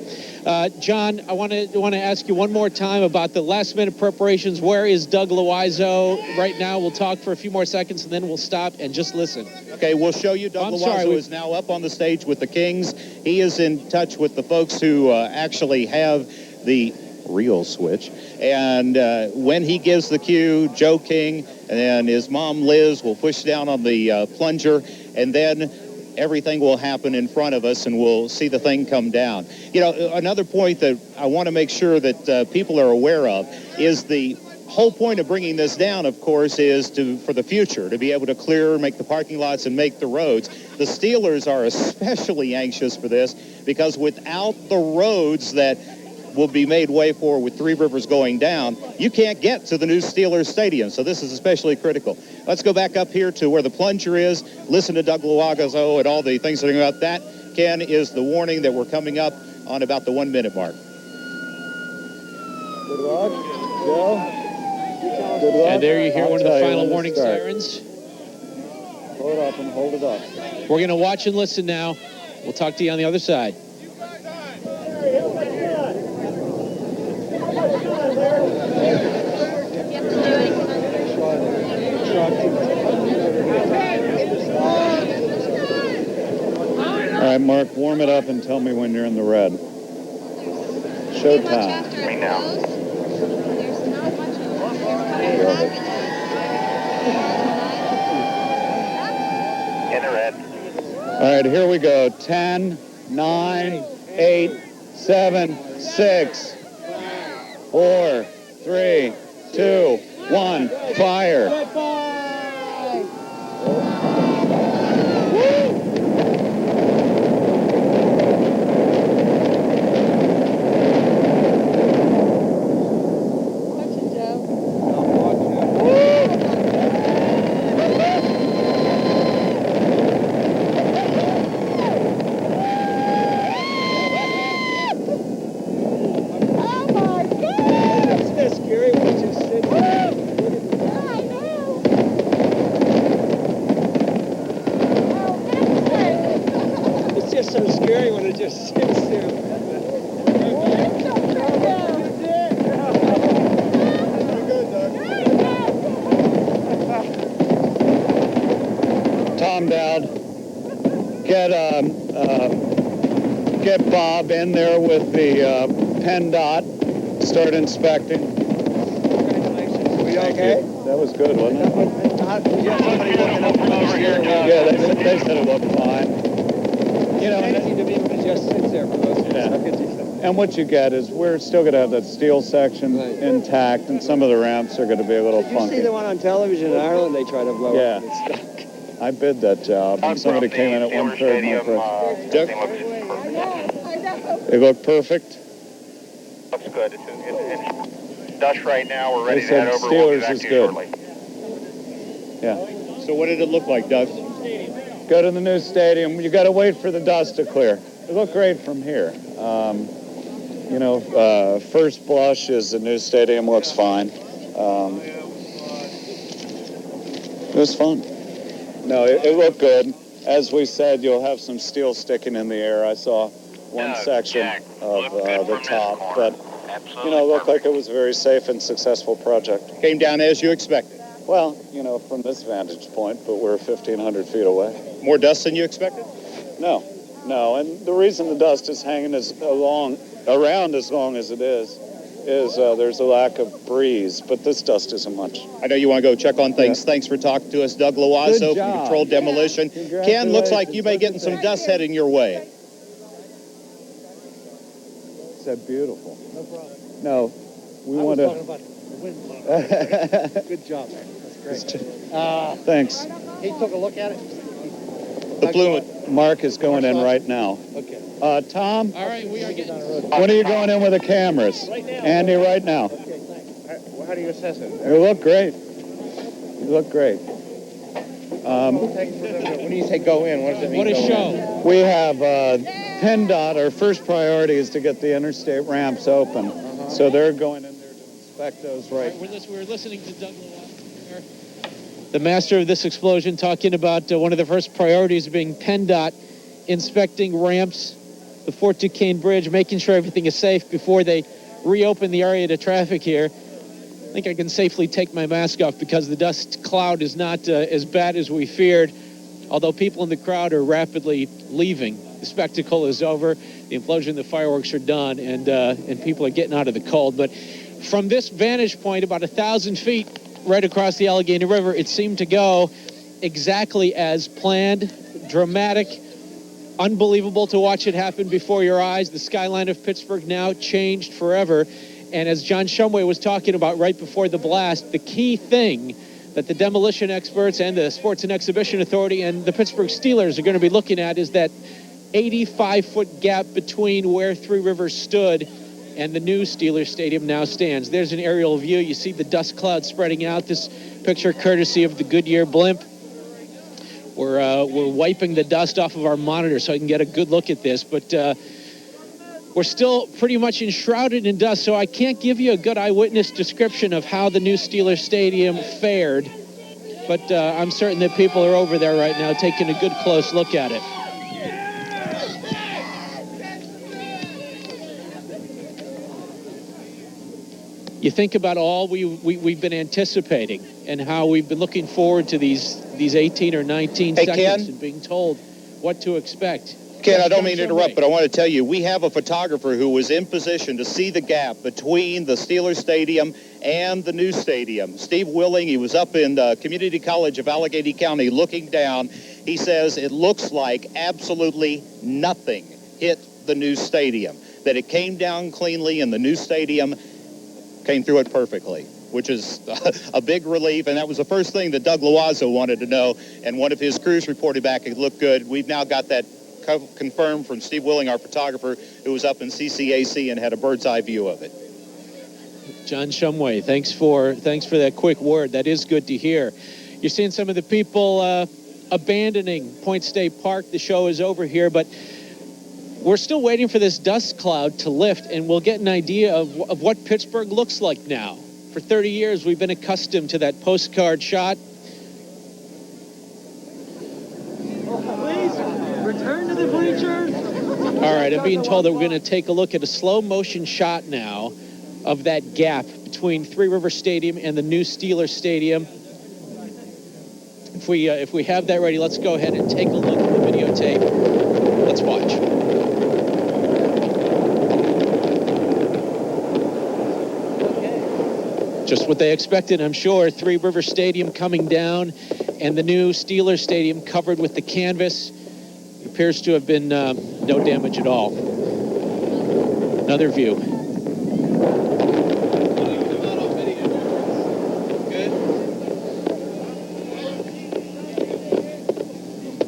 John, I want to ask you one more time about the last-minute preparations. Where is Doug Loiseau right now? We'll talk for a few more seconds, and then we'll stop and just listen. Okay, we'll show you. Doug Loiseau is now up on the stage with the Kings. He is in touch with the folks who actually have the real switch. And when he gives the cue, Joe King and his mom, Liz, will push down on the plunger, and then everything will happen in front of us, and we'll see the thing come down. You know, another point that I want to make sure that people are aware of is the whole point of bringing this down, of course, is for the future, to be able to clear, make the parking lots, and make the roads. The Steelers are especially anxious for this because without the roads that will be made way for with Three Rivers going down, you can't get to the new Steelers Stadium. So this is especially critical. Let's go back up here to where the plunger is. Listen to Doug Loiseau and all the things that are about that. Ken, is the warning that we're coming up on about the 1 minute mark. Good luck, Joe. Good luck. And there you hear one of the final warning sirens. Hold it up and hold it up. We're going to watch and listen now. We'll talk to you on the other side. All right, Mark, warm it up and tell me when you're in the red. Showtime. Right now. In the red. All right, here we go. 10, 9, 8, 7, 6, 4, 3, 2, 1, fire. Tom Dowd, get Bob in there with the PennDOT, start inspecting. We okay? That was good, wasn't it? Yeah, they said it looked fine. You know, it just sits there for most of the and what you get is we're still going to have that steel section intact, and some of the ramps are going to be a little Did you funky. see the one on television in Ireland? They tried to blow Yeah. up and it stuck. I bid that job, and somebody came in at 1/3 my price. They look perfect. Looks good. It's dust right now. We're ready They to head said over. We'll be Steelers back is to you good. shortly. Yeah. So what did it look like, Doug? Go to the new stadium. You got to wait for the dust to clear. It looked great from here. First blush is the new stadium looks fine. It was fun. No, it looked good. As we said, you'll have some steel sticking in the air. I saw one section of the top, but it looked like it was a very safe and successful project. Came down as you expected. Well, from this vantage point, but we're 1,500 feet away. More dust than you expected? No, and the reason the dust is hanging around as long as it is there's a lack of breeze, but this dust isn't much. I know you want to go check on things. Yeah. Thanks for talking to us, Doug Loiseau from Controlled Demolition. Ken, looks like you may get some dust heading your way. Is that beautiful? No problem. No, we want to... talking about the wind blowing. Good job, man. That's great. Thanks. He took a look at it. The plume. Mark is going in right now. Okay. Tom? All right, we are getting... When are you going in with the cameras? Right now. Andy, right now. Okay, thanks. How do you assess it? You look great. You look great. When you say go in, what does it mean? What a show. We have PennDOT. Our first priority is to get the interstate ramps open. So they're going in there to inspect those right. We're listening to Doug Loiseau, the master of this explosion, talking about one of the first priorities being PennDOT inspecting ramps, the Fort Duquesne Bridge, making sure everything is safe before they reopen the area to traffic here. I think I can safely take my mask off because the dust cloud is not as bad as we feared, although people in the crowd are rapidly leaving. The spectacle is over, the implosion, the fireworks are done, and people are getting out of the cold. But from this vantage point, about 1,000 feet right across the Allegheny River, it seemed to go exactly as planned. Dramatic, unbelievable to watch it happen before your eyes. The skyline of Pittsburgh now changed forever. And as John Shumway was talking about right before the blast, the key thing that the demolition experts and the Sports and Exhibition Authority and the Pittsburgh Steelers are going to be looking at is that 85-foot gap between where Three Rivers stood and the new Steelers Stadium now stands. There's an aerial view. You see the dust cloud spreading out. This picture courtesy of the Goodyear blimp. We're wiping the dust off of our monitor so I can get a good look at this, but we're still pretty much enshrouded in dust, so I can't give you a good eyewitness description of how the new Steelers Stadium fared, but I'm certain that people are over there right now taking a good close look at it. You think about all we've been anticipating and how we've been looking forward to these 18 or 19 seconds Ken? and being told what to expect. Ken, I don't mean to interrupt, but I want to tell you, we have a photographer who was in position to see the gap between the Steelers Stadium and the new stadium. Steve Willing, he was up in Community College of Allegheny County looking down. He says it looks like absolutely nothing hit the new stadium, that it came down cleanly and the new stadium came through it perfectly, which is a big relief. And that was the first thing that Doug Loiseau wanted to know. And one of his crews reported back it looked good. We've now got that confirmed from Steve Willing, our photographer, who was up in CCAC and had a bird's eye view of it. John Shumway, thanks for that quick word. That is good to hear. You're seeing some of the people abandoning Point State Park. The show is over here, but we're still waiting for this dust cloud to lift, and we'll get an idea of what Pittsburgh looks like now. For 30 years, we've been accustomed to that postcard shot. Please, return to the bleachers. All right, I'm being told that we're going to take a look at a slow motion shot now of that gap between Three River Stadium and the new Steelers Stadium. if we have that ready, let's go ahead and take a look at the videotape. Let's watch. Just what they expected, I'm sure. Three River Stadium coming down, and the new Steelers Stadium covered with the canvas. Appears to have been no damage at all. Another view.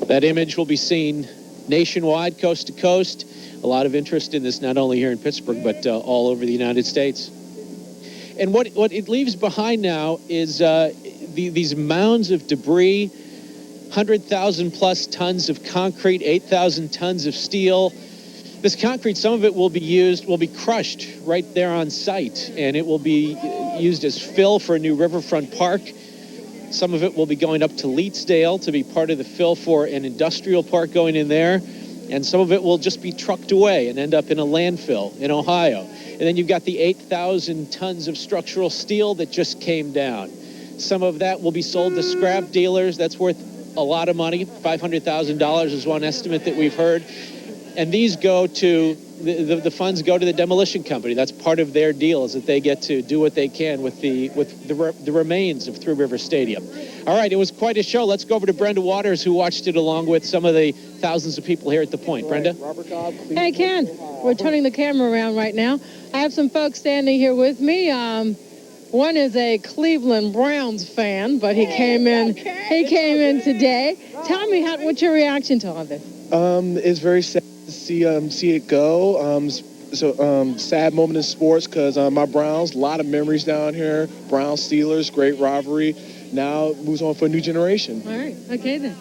That image will be seen nationwide, coast to coast. A lot of interest in this, not only here in Pittsburgh, but all over the United States. And what it leaves behind now is these mounds of debris, 100,000 plus tons of concrete, 8,000 tons of steel. This concrete, some of it will be crushed right there on site, and it will be used as fill for a new riverfront park. Some of it will be going up to Leetsdale to be part of the fill for an industrial park going in there. And some of it will just be trucked away and end up in a landfill in Ohio. And then you've got the 8,000 tons of structural steel that just came down. Some of that will be sold to scrap dealers. That's worth a lot of money. $500,000 is one estimate that we've heard. And these go to, the funds go to the demolition company. That's part of their deal, is that they get to do what they can with the remains of Three River Stadium. All right, it was quite a show. Let's go over to Brenda Waters, who watched it along with some of the thousands of people here at the Point. Brenda? Hey, Ken. We're turning the camera around right now. I have some folks standing here with me. One is a Cleveland Browns fan, but he came in today. Tell me, what's your reaction to all of this? It's very sad to see it go. Sad moment in sports because my Browns, a lot of memories down here. Browns, Steelers, great rivalry. Now moves on for a new generation. All right. Okay, then.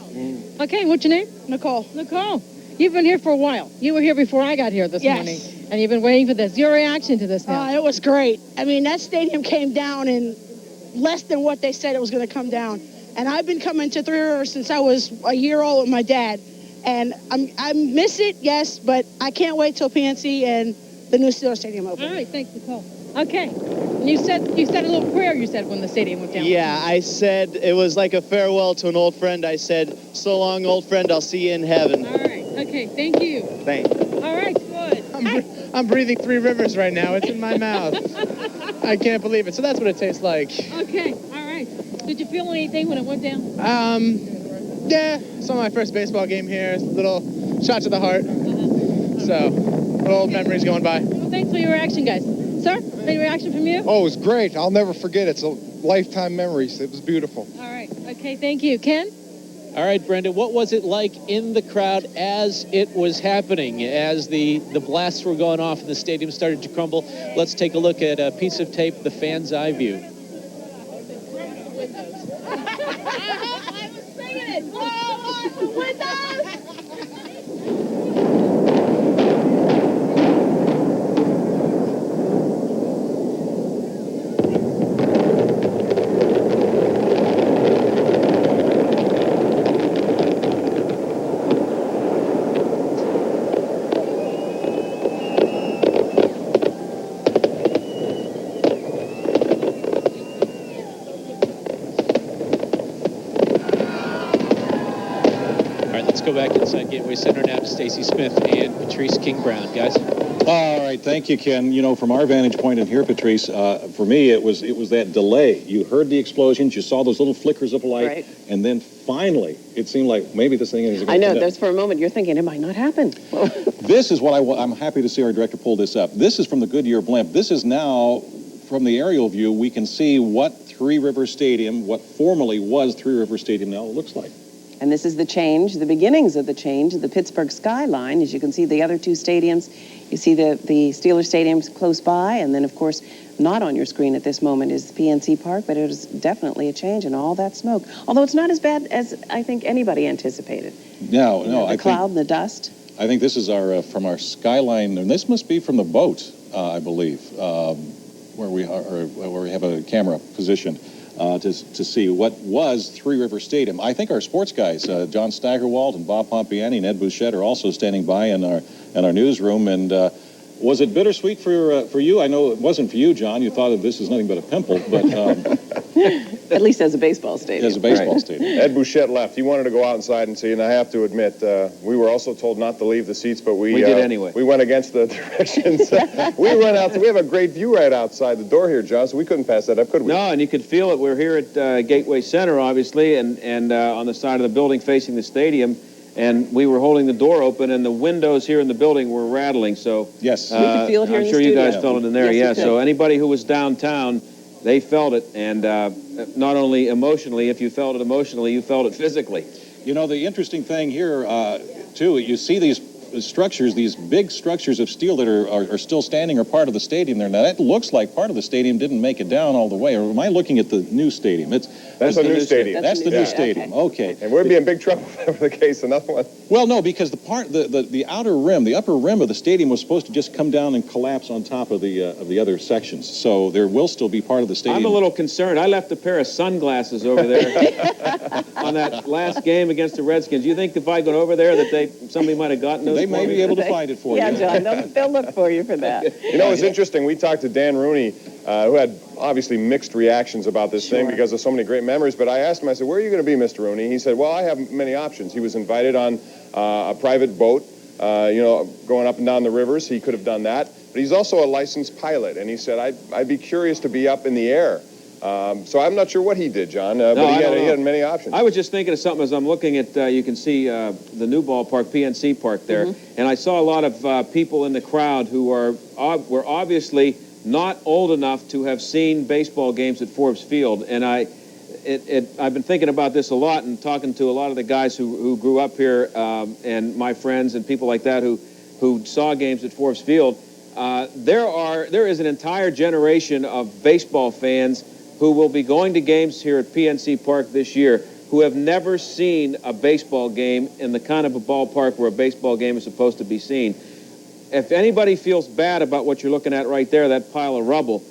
Okay, what's your name? Nicole. Nicole. You've been here for a while. You were here before I got here this morning. And you've been waiting for this. Your reaction to this now? It was great. I mean, that stadium came down in less than what they said it was going to come down. And I've been coming to Three Rivers since I was a year old with my dad. And I miss it, yes, but I can't wait till PNC and the new Steelers Stadium opens. All right, thanks, Nicole. Okay. You said a little prayer, you said, when the stadium went down. Yeah, I said it was like a farewell to an old friend. I said, so long, old friend, I'll see you in heaven. All right. Okay, thank you. Thanks. All right, good. I'm breathing Three Rivers right now. It's in my mouth. I can't believe it. So that's what it tastes like. Okay, all right. Did you feel anything when it went down? Yeah, saw my first baseball game here. A little shot to the heart. So, little old memories going by. Well, thanks for your reaction, guys. Sir, any reaction from you? Oh, it was great. I'll never forget it. It's a lifetime memories. It was beautiful. All right. Okay, thank you. Ken? All right, Brenda, what was it like in the crowd as it was happening, as the blasts were going off and the stadium started to crumble? Let's take a look at a piece of tape, the fan's eye view. I was singing it. Whoa, windows! Go back inside Gateway Center now to Stacy Smith and Patrice King-Brown. Guys? All right, thank you, Ken. You know, from our vantage point in here, Patrice, for me, it was that delay. You heard the explosions, you saw those little flickers of light, right. And then finally, it seemed like maybe this thing is going to I know, that's for a moment, you're thinking, it might not happen. This is what I'm happy to see our director pull this up. This is from the Goodyear blimp. This is now, from the aerial view, we can see what Three River Stadium, what formerly was Three River Stadium now looks like. And this is the change, the beginnings of the change, the Pittsburgh skyline. As you can see, the other two stadiums, you see the Steelers stadiums close by, and then, of course, not on your screen at this moment is PNC Park, but it is definitely a change in all that smoke. Although it's not as bad as I think anybody anticipated. No, the cloud and the dust. I think this is our from our skyline, and this must be from the boat, I believe, where we have a camera positioned. To see what was Three River Stadium. I think our sports guys, John Steigerwald and Bob Pompiani and Ed Bouchette, are also standing by in our newsroom. And was it bittersweet for you? I know it wasn't for you, John. You thought of this as nothing but a pimple, but At least as a baseball stadium. As a baseball stadium. Ed Bouchette left. He wanted to go outside and see, and I have to admit, we were also told not to leave the seats, but we did anyway. We went against the directions. We went out. We have a great view right outside the door here, John, so we couldn't pass that up, could we? No, and you could feel it. We're here at Gateway Center, obviously, and on the side of the building facing the stadium. And we were holding the door open, and the windows here in the building were rattling. So yes, we could feel it here I'm in the sure you studio. guys felt it in there. Yes, yeah. So anybody who was downtown, they felt it, and not only emotionally. If you felt it emotionally, you felt it physically. You know, the interesting thing here, too, you see these structures, these big structures of steel that are still standing are part of the stadium there. Now, that looks like part of the stadium didn't make it down all the way. Or am I looking at the new stadium? That's the new stadium. That's the new stadium. Okay. And we'd be in big trouble if that were the case. Another one. Well, no, because the outer rim, the upper rim of the stadium was supposed to just come down and collapse on top of the other sections. So there will still be part of the stadium. I'm a little concerned. I left a pair of sunglasses over there on that last game against the Redskins. You think if I got over there that somebody might have gotten those? They may be able to find it for you. Yeah, John, they'll look for you for that. You know, it's interesting. We talked to Dan Rooney, who had obviously mixed reactions about this thing because of so many great memories. But I asked him, I said, where are you going to be, Mr. Rooney? He said, well, I have many options. He was invited on a private boat, going up and down the rivers. He could have done that. But he's also a licensed pilot. And he said, I'd be curious to be up in the air. So I'm not sure what he did, John, but he had many options. I was just thinking of something as I'm looking at, you can see the new ballpark, PNC Park there, and I saw a lot of people in the crowd who were obviously not old enough to have seen baseball games at Forbes Field, and I've been thinking about this a lot and talking to a lot of the guys who grew up here and my friends and people like that who saw games at Forbes Field. There is an entire generation of baseball fans who will be going to games here at PNC Park this year who have never seen a baseball game in the kind of a ballpark where a baseball game is supposed to be seen. If anybody feels bad about what you're looking at right there, that pile of rubble,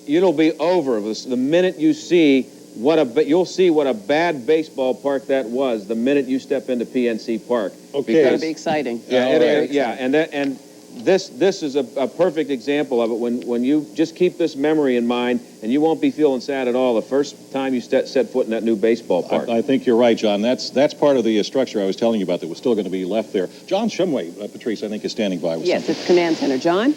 it'll be over. The minute you see you'll see what a bad baseball park that was the minute you step into PNC Park. Okay. It's going to be exciting. And this is a perfect example of it when you just keep this memory in mind, and you won't be feeling sad at all the first time you set foot in that new baseball park. I think you're right, John. That's part of the structure I was telling you about that was still going to be left there. John Shumway, Patrice, I think, is standing by with Yes, something. it's Command Center. John?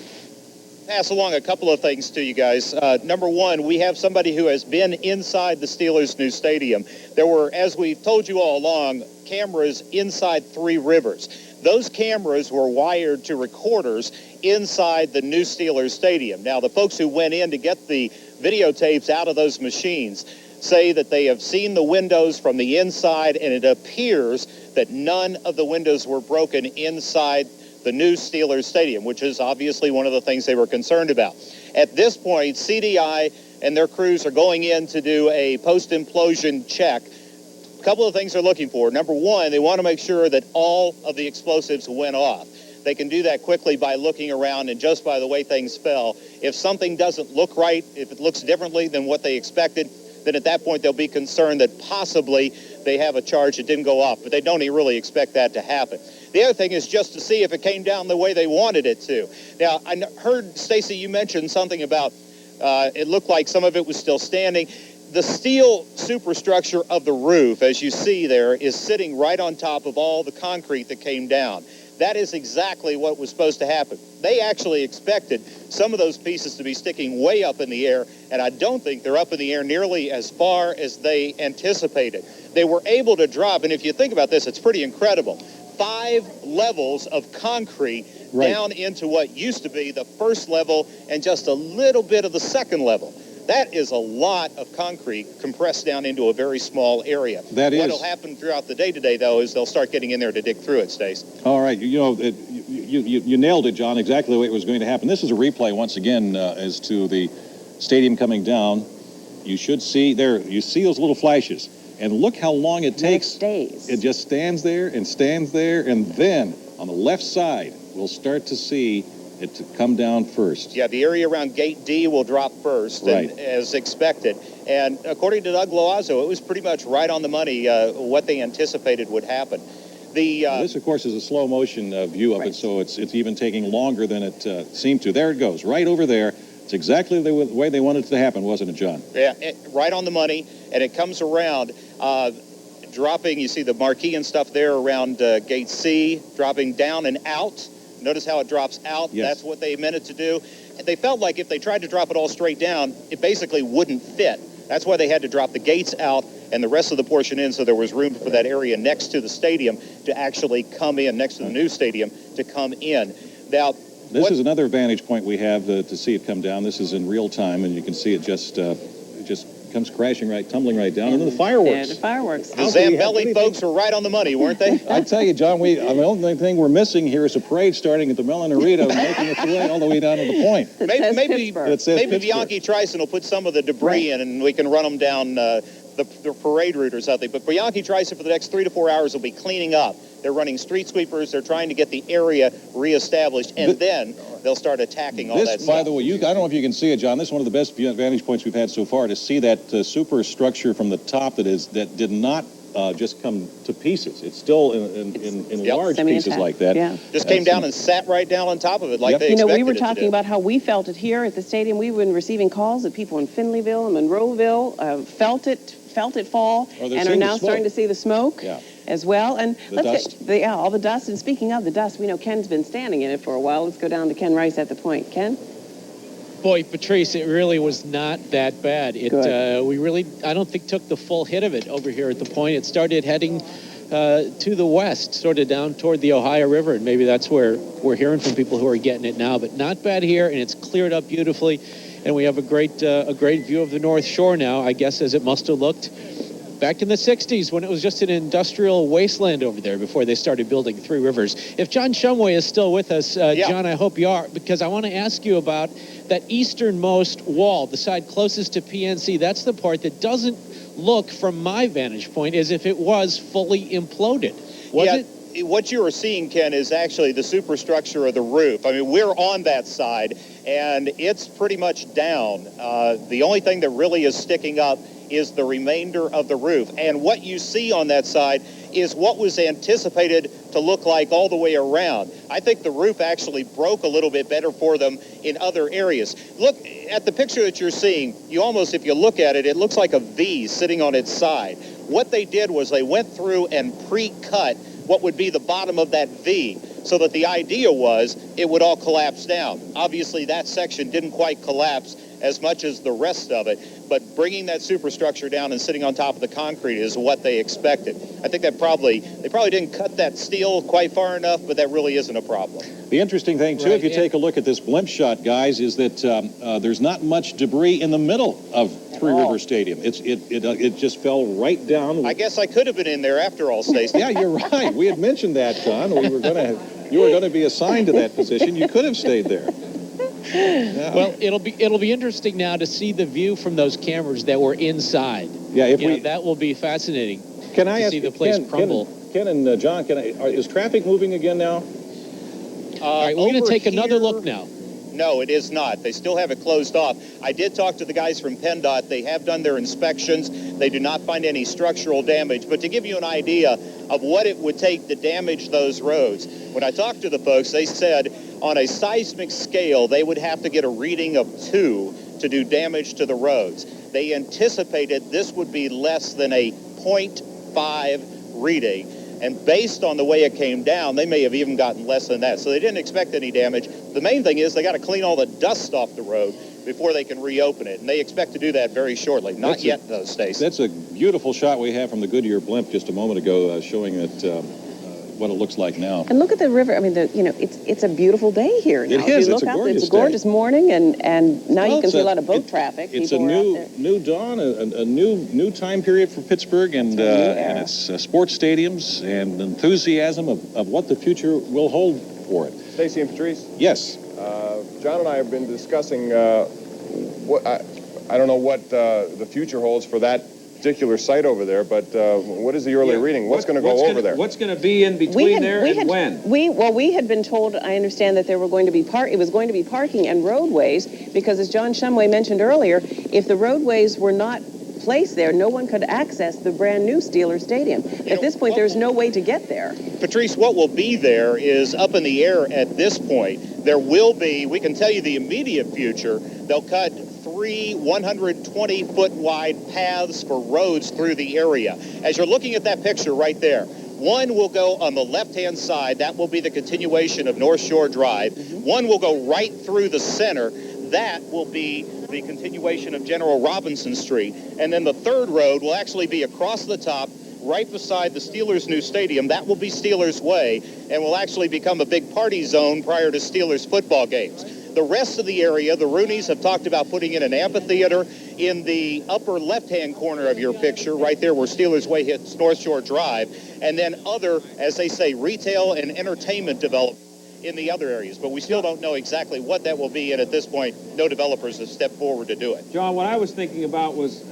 Pass along a couple of things to you guys. Number one, we have somebody who has been inside the Steelers' new stadium. There were, as we've told you all along, cameras inside Three Rivers. Those cameras were wired to recorders inside the new Steelers stadium. Now, the folks who went in to get the videotapes out of those machines say that they have seen the windows from the inside, and it appears that none of the windows were broken inside the new Steelers stadium, which is obviously one of the things they were concerned about. At this point, CDI and their crews are going in to do a post-implosion check. A couple of things they're looking for. Number one, they want to make sure that all of the explosives went off. They can do that quickly by looking around and just by the way things fell. If something doesn't look right, if it looks differently than what they expected, then at that point they'll be concerned that possibly they have a charge that didn't go off, but they don't really expect that to happen. The other thing is just to see if it came down the way they wanted it to. Now, I heard, Stacy, you mentioned something about it looked like some of it was still standing. The steel superstructure of the roof, as you see there, is sitting right on top of all the concrete that came down. That is exactly what was supposed to happen. They actually expected some of those pieces to be sticking way up in the air, and I don't think they're up in the air nearly as far as they anticipated. They were able to drop, and if you think about this, it's pretty incredible, 5 levels of concrete down into what used to be the first level and just a little bit of the second level. That is a lot of concrete compressed down into a very small area. That is. What'll happen throughout the day today, though, is they'll start getting in there to dig through it, Stace. All right. You nailed it, John, exactly the way it was going to happen. This is a replay, once again, as to the stadium coming down. You should see there, you see those little flashes. And look how long it takes. It stays. It just stands there, and then on the left side, we'll start to see it to come down first. Yeah, the area around Gate D will drop first, right, as expected. And according to Doug Loazzo, it was pretty much right on the money what they anticipated would happen. This, of course, is a slow motion view of it, so it's even taking longer than it seemed to. There it goes, right over there. It's exactly the way they wanted it to happen, wasn't it, John? Yeah, right on the money, and it comes around dropping, you see the marquee and stuff there around gate C, dropping down and out. Notice how it drops out. Yes. That's what they meant it to do. And they felt like if they tried to drop it all straight down, it basically wouldn't fit. That's why they had to drop the gates out and the rest of the portion in, so there was room for that area next to the stadium to actually come in, next to the new stadium to come in. Now, this is another vantage point we have to see it come down. This is in real time, and you can see it just comes crashing right, tumbling right down, and then the fireworks. Yeah, the fireworks. The Zambelli folks were right on the money, weren't they? I tell you, John, the only thing we're missing here is a parade starting at the Mellon Arena and making its way all the way down to the point. Maybe Bianchi Trison will put some of the debris in, and we can run them down the parade route or something. But Bianchi Trison for the next 3 to 4 hours will be cleaning up. They're running street sweepers. They're trying to get the area reestablished, and then they'll start attacking all that stuff. By the way, I don't know if you can see it, John. This is one of the best vantage points we've had so far, to see that superstructure from the top that did not just come to pieces. It's still in large pieces like that. Yeah. Just came down and sat right down on top of it like they expected we were it to talking do. about how we felt it here at the stadium. We've been receiving calls that people in Finleyville and Monroeville felt it fall, and are now starting to see the smoke as well. And all the dust. And speaking of the dust, we know Ken's been standing in it for a while. Let's go down to Ken Rice at the point. Ken? Boy, Patrice, it really was not that bad. We really, I don't think, took the full hit of it over here at the point. It started heading to the west, sort of down toward the Ohio River, and maybe that's where we're hearing from people who are getting it now. But not bad here, and it's cleared up beautifully. And we have a great view of the North Shore now, I guess, as it must have looked back in the 60s when it was just an industrial wasteland over there before they started building Three Rivers. If John Shumway is still with us, John, I hope you are, because I want to ask you about that easternmost wall, the side closest to PNC. That's the part that doesn't look, from my vantage point, as if it was fully imploded. Was it? What you are seeing, Ken, is actually the superstructure of the roof. I mean, we're on that side, and it's pretty much down. The only thing that really is sticking up is the remainder of the roof. And what you see on that side is what was anticipated to look like all the way around. I think the roof actually broke a little bit better for them in other areas. Look at the picture that you're seeing. You almost, if you look at it, it looks like a V sitting on its side. What they did was they went through and pre-cut what would be the bottom of that V, so that the idea was it would all collapse down. Obviously, that section didn't quite collapse as much as the rest of it, but bringing that superstructure down and sitting on top of the concrete is what they expected. I think that they probably didn't cut that steel quite far enough, but that really isn't a problem. The interesting thing, too, if you take a look at this blimp shot, guys, is that there's not much debris in the middle of Three Rivers Stadium. It just fell right down. I guess I could have been in there after all, Stacey. Yeah, you're right. We had mentioned that, John. You were going to be assigned to that position. You could have stayed there. Yeah. Well, it'll be interesting now to see the view from those cameras that were inside. Yeah, that will be fascinating. Can I see the place crumble? Ken and John, is traffic moving again now? All right, we're going to take another look now. No, it is not. They still have it closed off. I did talk to the guys from PennDOT. They have done their inspections. They do not find any structural damage. But to give you an idea of what it would take to damage those roads, when I talked to the folks, they said on a seismic scale, they would have to get a reading of 2 to do damage to the roads. They anticipated this would be less than a 0.5 reading. And based on the way it came down, they may have even gotten less than that. So they didn't expect any damage. The main thing is they got to clean all the dust off the road before they can reopen it. And they expect to do that very shortly. Not yet, though, Stacey. That's a beautiful shot we have from the Goodyear blimp just a moment ago, showing it what it looks like now. And look at the river. I mean, it's a beautiful day here now. It is. It's a gorgeous morning, and now you can see a lot of boat traffic. It's a new dawn, a new time period for Pittsburgh, and its sports stadiums and enthusiasm of what the future will hold for it. Stacey and Patrice? Yes. John and I have been discussing I don't know what the future holds for that particular site over there, but what is the early reading? What's going to go over there? What's going to be in between when? We had been told, I understand, that there were going to be it was going to be parking and roadways, because as John Shumway mentioned earlier, if the roadways were not placed there, no one could access the brand new Steelers Stadium. At this point, there's no way to get there. Patrice, what will be there is up in the air at this point. There will be, we can tell you the immediate future, they'll cut 3 120-foot wide paths for roads through the area. As you're looking at that picture right there, one will go on the left-hand side. That will be the continuation of North Shore Drive. One will go right through the center. That will be the continuation of General Robinson Street. And then the third road will actually be across the top, right beside the Steelers' new stadium. That will be Steelers Way and will actually become a big party zone prior to Steelers football games. The rest of the area, the Rooneys have talked about putting in an amphitheater in the upper left-hand corner of your picture, right there where Steelers Way hits North Shore Drive, and then other, as they say, retail and entertainment development in the other areas. But we still don't know exactly what that will be, and at this point, no developers have stepped forward to do it. John, what I was thinking about was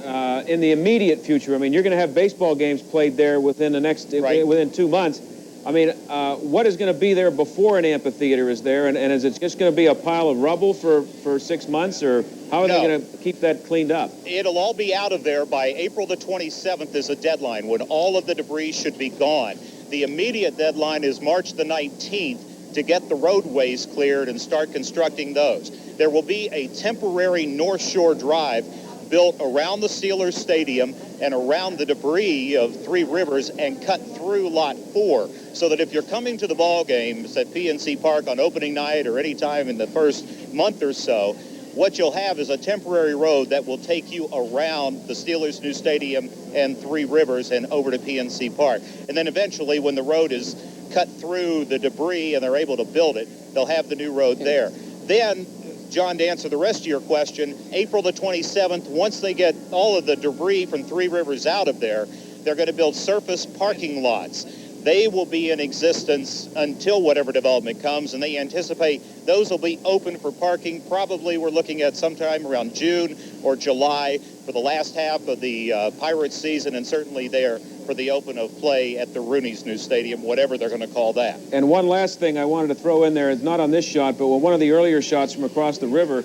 in the immediate future. I mean, you're going to have baseball games played there within within 2 months. I mean, what is going to be there before an amphitheater is there, and is it just going to be a pile of rubble for 6 months, or how are they going to keep that cleaned up? It'll all be out of there by April the 27th is a deadline when all of the debris should be gone. The immediate deadline is March the 19th to get the roadways cleared and start constructing those. There will be a temporary North Shore Drive built around the Steelers Stadium and around the debris of Three Rivers and cut through Lot 4, so that if you're coming to the ball games at PNC Park on opening night or any time in the first month or so, what you'll have is a temporary road that will take you around the Steelers' new stadium and Three Rivers and over to PNC Park. And then eventually, when the road is cut through the debris and they're able to build it, they'll have the new road there. Then, John, to answer the rest of your question, April the 27th, once they get all of the debris from Three Rivers out of there, they're going to build surface parking lots. They will be in existence until whatever development comes, and they anticipate those will be open for parking. Probably we're looking at sometime around June or July for the last half of the Pirates season, and certainly there for the open of play at the Rooney's new stadium, whatever they're going to call that. And one last thing I wanted to throw in there, it's not on this shot, but one of the earlier shots from across the river,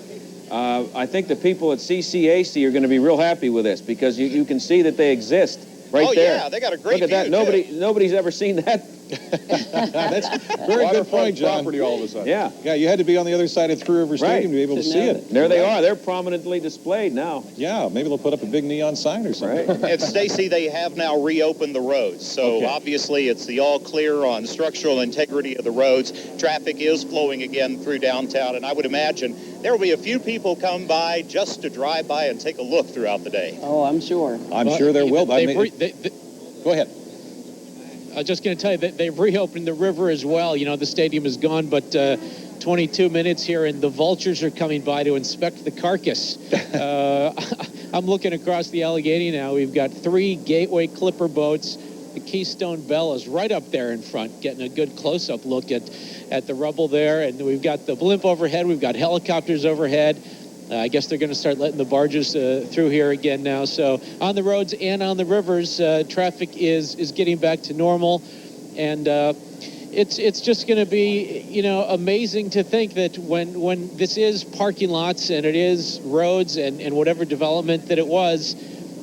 I think the people at CCAC are going to be real happy with this, because you can see that they exist right there. Oh, yeah, they got a great Look at that. Nobody's ever seen that. That's a very good point, John. Property all of a sudden. Yeah. Yeah, you had to be on the other side of Three River Stadium to be able to see it. There they are. They're prominently displayed now. Yeah, maybe they'll put up a big neon sign or something. Right. And Stacy, they have now reopened the roads. So obviously it's the all clear on structural integrity of the roads. Traffic is flowing again through downtown, and I would imagine there will be a few people come by just to drive by and take a look throughout the day. Oh, I'm sure. I'm sure there will. Go ahead. I was just going to tell you that they've reopened the river as well. You know, the stadium is gone, but 22 minutes here, and the vultures are coming by to inspect the carcass. I'm looking across the Allegheny now. We've got 3 Gateway Clipper boats. The Keystone Belle is right up there in front, getting a good close-up look at the rubble there. And we've got the blimp overhead. We've got helicopters overhead. I guess they're going to start letting the barges through here again now. So on the roads and on the rivers, traffic is getting back to normal. And it's just going to be, you know, amazing to think that when this is parking lots and it is roads and whatever development that it was,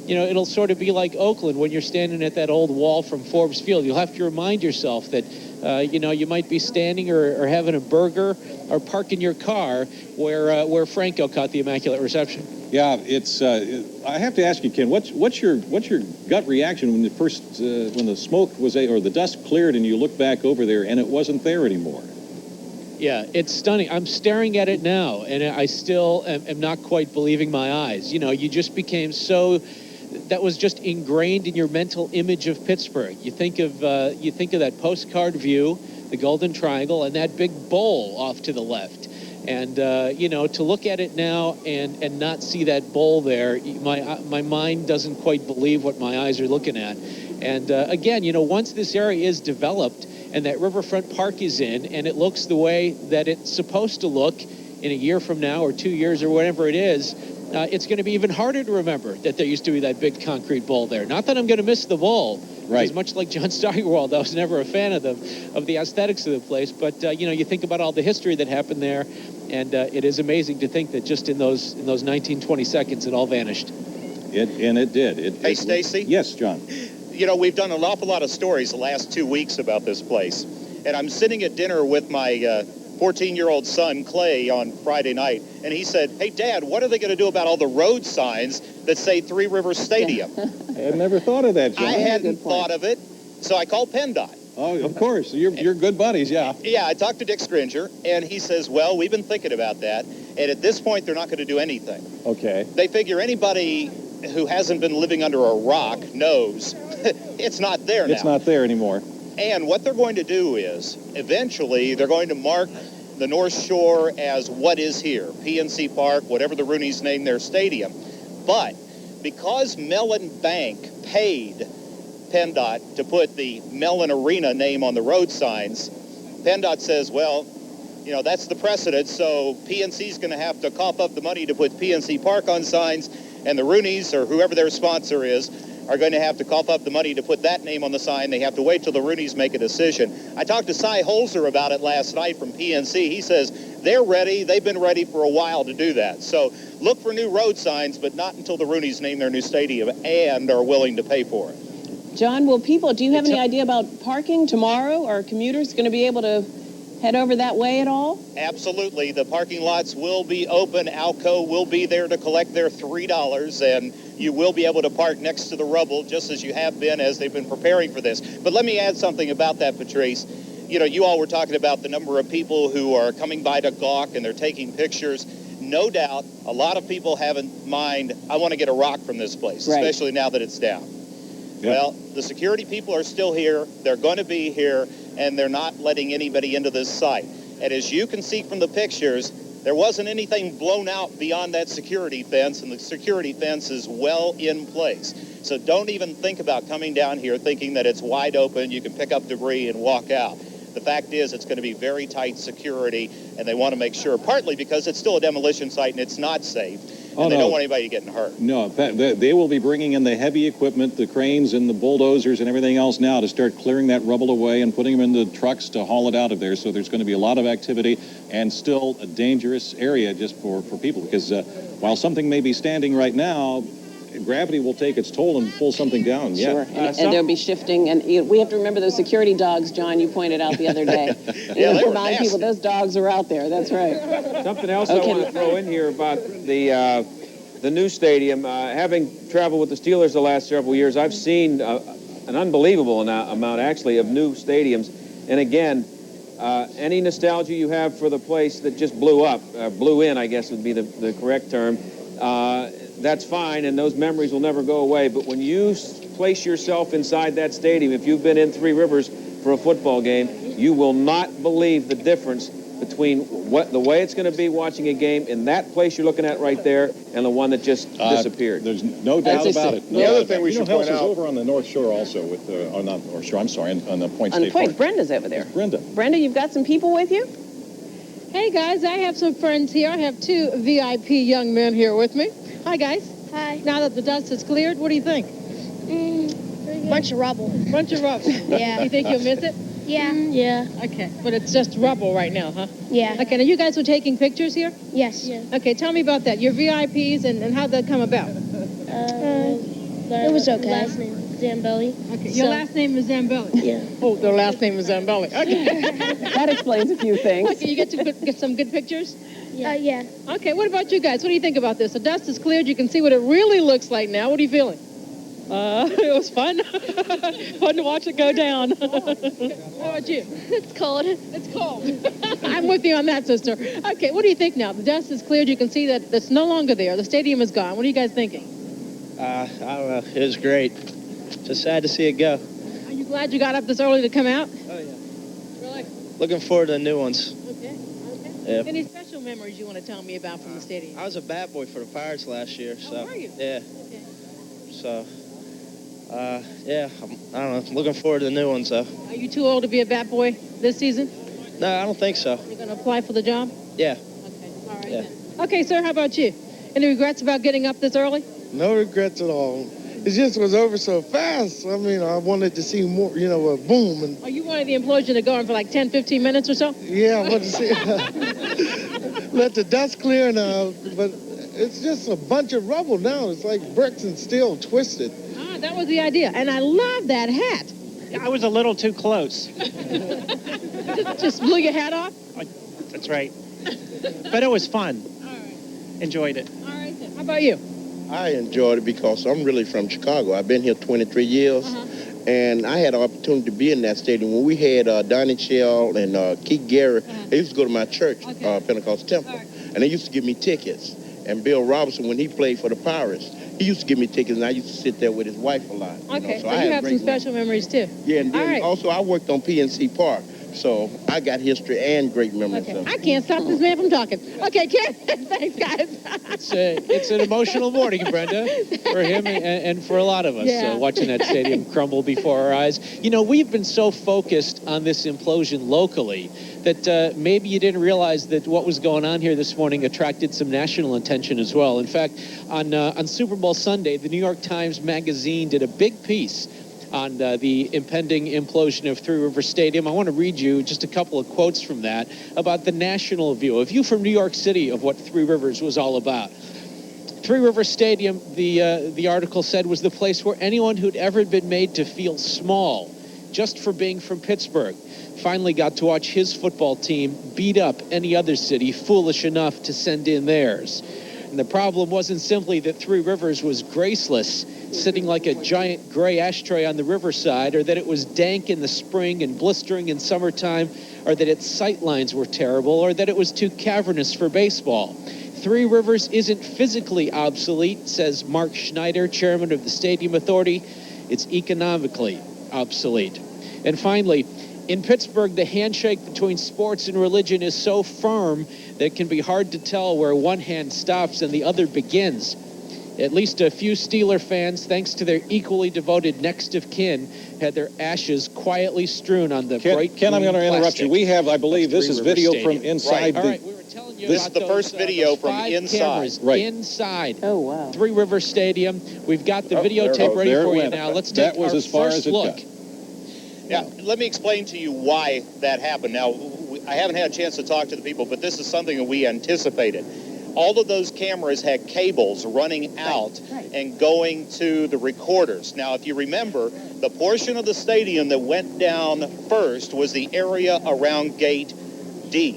you know, it'll sort of be like Oakland when you're standing at that old wall from Forbes Field. You'll have to remind yourself that, you know, you might be standing or having a burger or parking your car where Franco caught the Immaculate Reception. Yeah, it's. I have to ask you, Ken, what's your gut reaction when when the smoke was or the dust cleared and you look back over there and it wasn't there anymore? Yeah, it's stunning. I'm staring at it now, and I still am not quite believing my eyes. You know, you just became so. That was just ingrained in your mental image of Pittsburgh. You think of that postcard view, the Golden Triangle, and that big bowl off to the left. And you know, to look at it now and not see that bowl there, my mind doesn't quite believe what my eyes are looking at. And again, you know, once this area is developed and that riverfront park is in, and it looks the way that it's supposed to look in a year from now or 2 years or whatever it is, it's going to be even harder to remember that there used to be that big concrete bowl there. Not that I'm going to miss the bowl, right? Much like John Steigerwald, I was never a fan of the aesthetics of the place. But you know, you think about all the history that happened there, and it is amazing to think that just in those 19-20 seconds, it all vanished. It did. Hey, Stacy. Yes, John. You know, we've done an awful lot of stories the last 2 weeks about this place, and I'm sitting at dinner with my 14-year-old son, Clay, on Friday night, and he said, hey, Dad, what are they going to do about all the road signs that say Three Rivers Stadium? I had never thought of that, John. I hadn't thought of it, so I called PennDOT. Oh, of course. You're good buddies, yeah. Yeah, I talked to Dick Stringer, and he says, well, we've been thinking about that, and at this point, they're not going to do anything. Okay. They figure anybody who hasn't been living under a rock knows it's not there now. It's not there anymore. And what they're going to do is, eventually, they're going to mark the North Shore as what is here, PNC Park, whatever the Roonies name their stadium. But because Mellon Bank paid PennDOT to put the Mellon Arena name on the road signs, PennDOT says, well, you know, that's the precedent, so PNC's going to have to cough up the money to put PNC Park on signs, and the Roonies, or whoever their sponsor is, are going to have to cough up the money to put that name on the sign. They have to wait till the Roonies make a decision. I talked to Cy Holzer about it last night from PNC. He says they're ready. They've been ready for a while to do that. So look for new road signs, but not until the Roonies name their new stadium and are willing to pay for it. John, do you have any idea about parking tomorrow? Are commuters going to be able to head over that way at all? Absolutely. The parking lots will be open. Alco will be there to collect their $3, and you will be able to park next to the Rubble, just as you have been as they've been preparing for this. But let me add something about that, Patrice. You know, you all were talking about the number of people who are coming by to gawk and they're taking pictures. No doubt, a lot of people have in mind, I want to get a rock from this place, right, especially now that it's down. Yeah. Well, the security people are still here. They're going to be here, and they're not letting anybody into this site. And as you can see from the pictures, there wasn't anything blown out beyond that security fence, and the security fence is well in place. So don't even think about coming down here thinking that it's wide open, you can pick up debris and walk out. The fact is it's going to be very tight security, and they want to make sure, partly because it's still a demolition site and it's not safe, and they don't want anybody getting hurt. No, they will be bringing in the heavy equipment, the cranes and the bulldozers and everything else now to start clearing that rubble away and putting them in the trucks to haul it out of there. So there's going to be a lot of activity and still a dangerous area just for people, because while something may be standing right now, gravity will take its toll and pull something down. Sure, and there'll be shifting, and we have to remember those security dogs, John, you pointed out the other day. Remind people those dogs are out there. That's right. Something else I want to throw in here about the new stadium. Having traveled with the Steelers the last several years, I've seen an unbelievable amount, actually, of new stadiums. And again, any nostalgia you have for the place that just blew in, I guess would be the correct term, that's fine, and those memories will never go away. But when you place yourself inside that stadium, if you've been in Three Rivers for a football game, you will not believe the difference between the way it's going to be watching a game in that place you're looking at right there and the one that just disappeared. There's no doubt about it. The other thing we should point out is out over on the North Shore also with not North Shore. I'm sorry, on the Point State Park. Brenda's over there. Brenda, you've got some people with you? Hey guys, I have some friends here. I have two VIP young men here with me. Hi guys. Hi. Now that the dust has cleared, what do you think? Bunch of rubble. Bunch of rubble. Yeah. You think you'll miss it? Yeah. Yeah. Okay, but it's just rubble right now, huh? Yeah. Okay, now you guys were taking pictures here? Yes. Yeah. Okay, tell me about that. Your VIPs and how'd that come about? It was okay. Last name Zambelli. Okay, your last name is Zambelli? Yeah. Oh, their last name is Zambelli. Okay. That explains a few things. Okay, you get to get some good pictures? Yeah. Okay, what about you guys? What do you think about this? The dust is cleared. You can see what it really looks like now. What are you feeling? It was fun. Fun to watch it go down. How about you? It's cold. It's cold. I'm with you on that, sister. Okay, what do you think now? The dust is cleared. You can see that it's no longer there. The stadium is gone. What are you guys thinking? I don't know. It was great. Just sad to see it go. Are you glad you got up this early to come out? Oh, yeah. Really? Looking forward to the new ones. Okay. Yeah. Any special memories you want to tell me about from the stadium? I was a bat boy for the Pirates last year. So, were you? Yeah. Okay. So, yeah, I don't know. I'm looking forward to the new ones, though. Are you too old to be a bat boy this season? No, I don't think so. You're going to apply for the job? Yeah. Okay. All right. Yeah. Then. Okay, sir, how about you? Any regrets about getting up this early? No regrets at all. It just was over so fast. I mean, I wanted to see more, a boom. And Oh, you wanted the implosion to go on for like 10, 15 minutes or so? yeah, I wanted to see. Let the dust clear now, but it's just a bunch of rubble now. It's like bricks and steel twisted. Ah, that was the idea. And I love that hat. I was a little too close. Just blew your hat off? That's right. But it was fun. Enjoyed it. All right, then. How about you? I enjoyed it because I'm really from Chicago. I've been here 23 years, and I had an opportunity to be in that stadium when we had Donnie Shell and Keith Gary. They used to go to my church, Pentecost Temple, and they used to give me tickets. And Bill Robinson, when he played for the Pirates, he used to give me tickets, and I used to sit there with his wife a lot. Okay, So you have some special memories, too. Yeah, and then All right. also I worked on PNC Park, so I got history and great memories. Okay. I can't stop this man from talking. Okay, Ken, thanks, guys. It's an emotional morning, Brenda, for him and for a lot of us, watching that stadium crumble before our eyes. You know, we've been so focused on this implosion locally that maybe you didn't realize that what was going on here this morning attracted some national attention as well. In fact, on Super Bowl Sunday, the New York Times Magazine did a big piece on the impending implosion of Three River Stadium. I want to read you just a couple of quotes from that about the national view, a view from New York City of what Three Rivers was all about. Three River Stadium, the article said, was the place where anyone who'd ever been made to feel small just for being from Pittsburgh finally got to watch his football team beat up any other city foolish enough to send in theirs. And the problem wasn't simply that Three Rivers was graceless, sitting like a giant gray ashtray on the riverside, or that it was dank in the spring and blistering in summertime, or that its sight lines were terrible, or that it was too cavernous for baseball. Three Rivers isn't physically obsolete, says Mark Schneider, chairman of the Stadium Authority. It's economically obsolete. And finally, in Pittsburgh, the handshake between sports and religion is so firm that it can be hard to tell where one hand stops and the other begins. At least a few Steeler fans, thanks to their equally devoted next of kin, had their ashes quietly strewn on the bright Ken, I'm going to interrupt you. We have, I believe, this is video from inside All the... right, we were telling you This about is the first video from inside. Cameras inside. Oh, wow. Three River Stadium. We've got the videotape ready for you now. Let's take our first look. Now, let me explain to you why that happened. Now, I haven't had a chance to talk to the people, but this is something that we anticipated. All of those cameras had cables running out and going to the recorders. Now, if you remember, the portion of the stadium that went down first was the area around Gate D,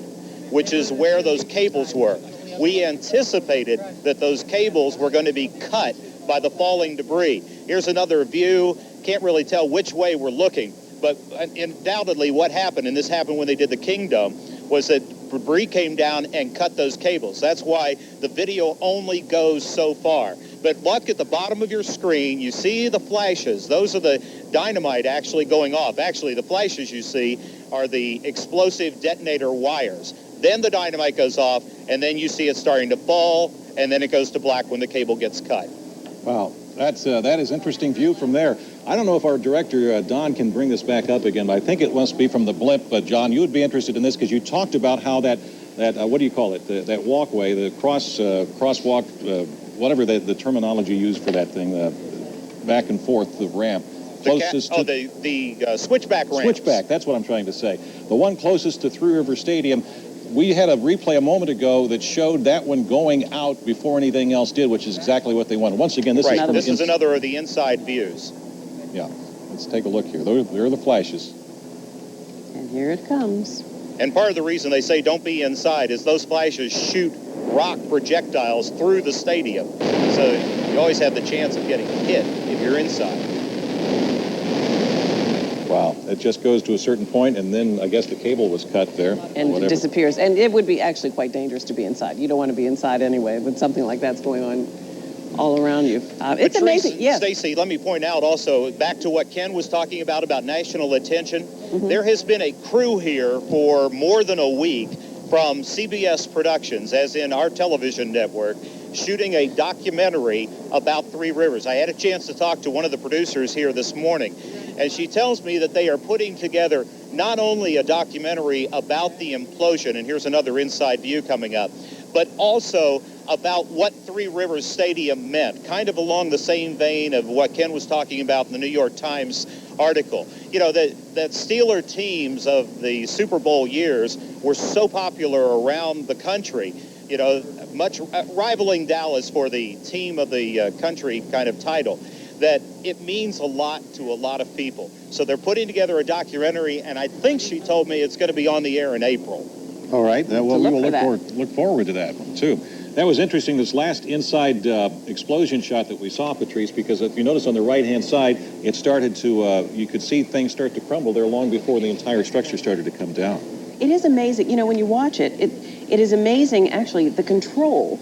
which is where those cables were. We anticipated that those cables were going to be cut by the falling debris. Here's another view. Can't really tell which way we're looking, but undoubtedly what happened, and this happened when they did the Kingdom, was that debris came down and cut those cables. That's why the video only goes so far. But look at the bottom of your screen. You see the flashes. Those are the dynamite actually going off. Actually, the flashes you see are the explosive detonator wires. Then the dynamite goes off, and then you see it starting to fall, and then it goes to black when the cable gets cut. Wow, that is interesting view from there. I don't know if our director, Don, can bring this back up again, but I think it must be from the blip. But, John, you would be interested in this because you talked about how that what do you call it, that walkway, the crosswalk, whatever the terminology used for that thing, back and forth, the ramp. Closest to the switchback ramp. Switchback, that's what I'm trying to say. The one closest to Three River Stadium, we had a replay a moment ago that showed that one going out before anything else did, which is exactly what they wanted. Once again, this is another of the inside views. Yeah, let's take a look here. There are the flashes. And here it comes. And part of the reason they say don't be inside is those flashes shoot rock projectiles through the stadium. So you always have the chance of getting hit if you're inside. Wow, it just goes to a certain point, and then I guess the cable was cut there. And it disappears. And it would be actually quite dangerous to be inside. You don't want to be inside anyway, but something like that's going on all around you. It's amazing. Yes. Stacey, let me point out also, back to what Ken was talking about national attention. There has been a crew here for more than a week from CBS Productions, as in our television network, shooting a documentary about Three Rivers. I had a chance to talk to one of the producers here this morning, and she tells me that they are putting together not only a documentary about the implosion, and here's another inside view coming up, but also about what Three Rivers Stadium meant, kind of along the same vein of what Ken was talking about in the New York Times article. You know, that Steeler teams of the Super Bowl years were so popular around the country, much rivaling Dallas for the team of the country kind of title, that it means a lot to a lot of people. So they're putting together a documentary, and I think she told me it's going to be on the air in April. All right. Well, we will look forward to that one, too. That was interesting, this last inside explosion shot that we saw, Patrice, because if you notice on the right-hand side, it started to, you could see things start to crumble there long before the entire structure started to come down. It is amazing. You know, when you watch it, it is amazing, actually, the control,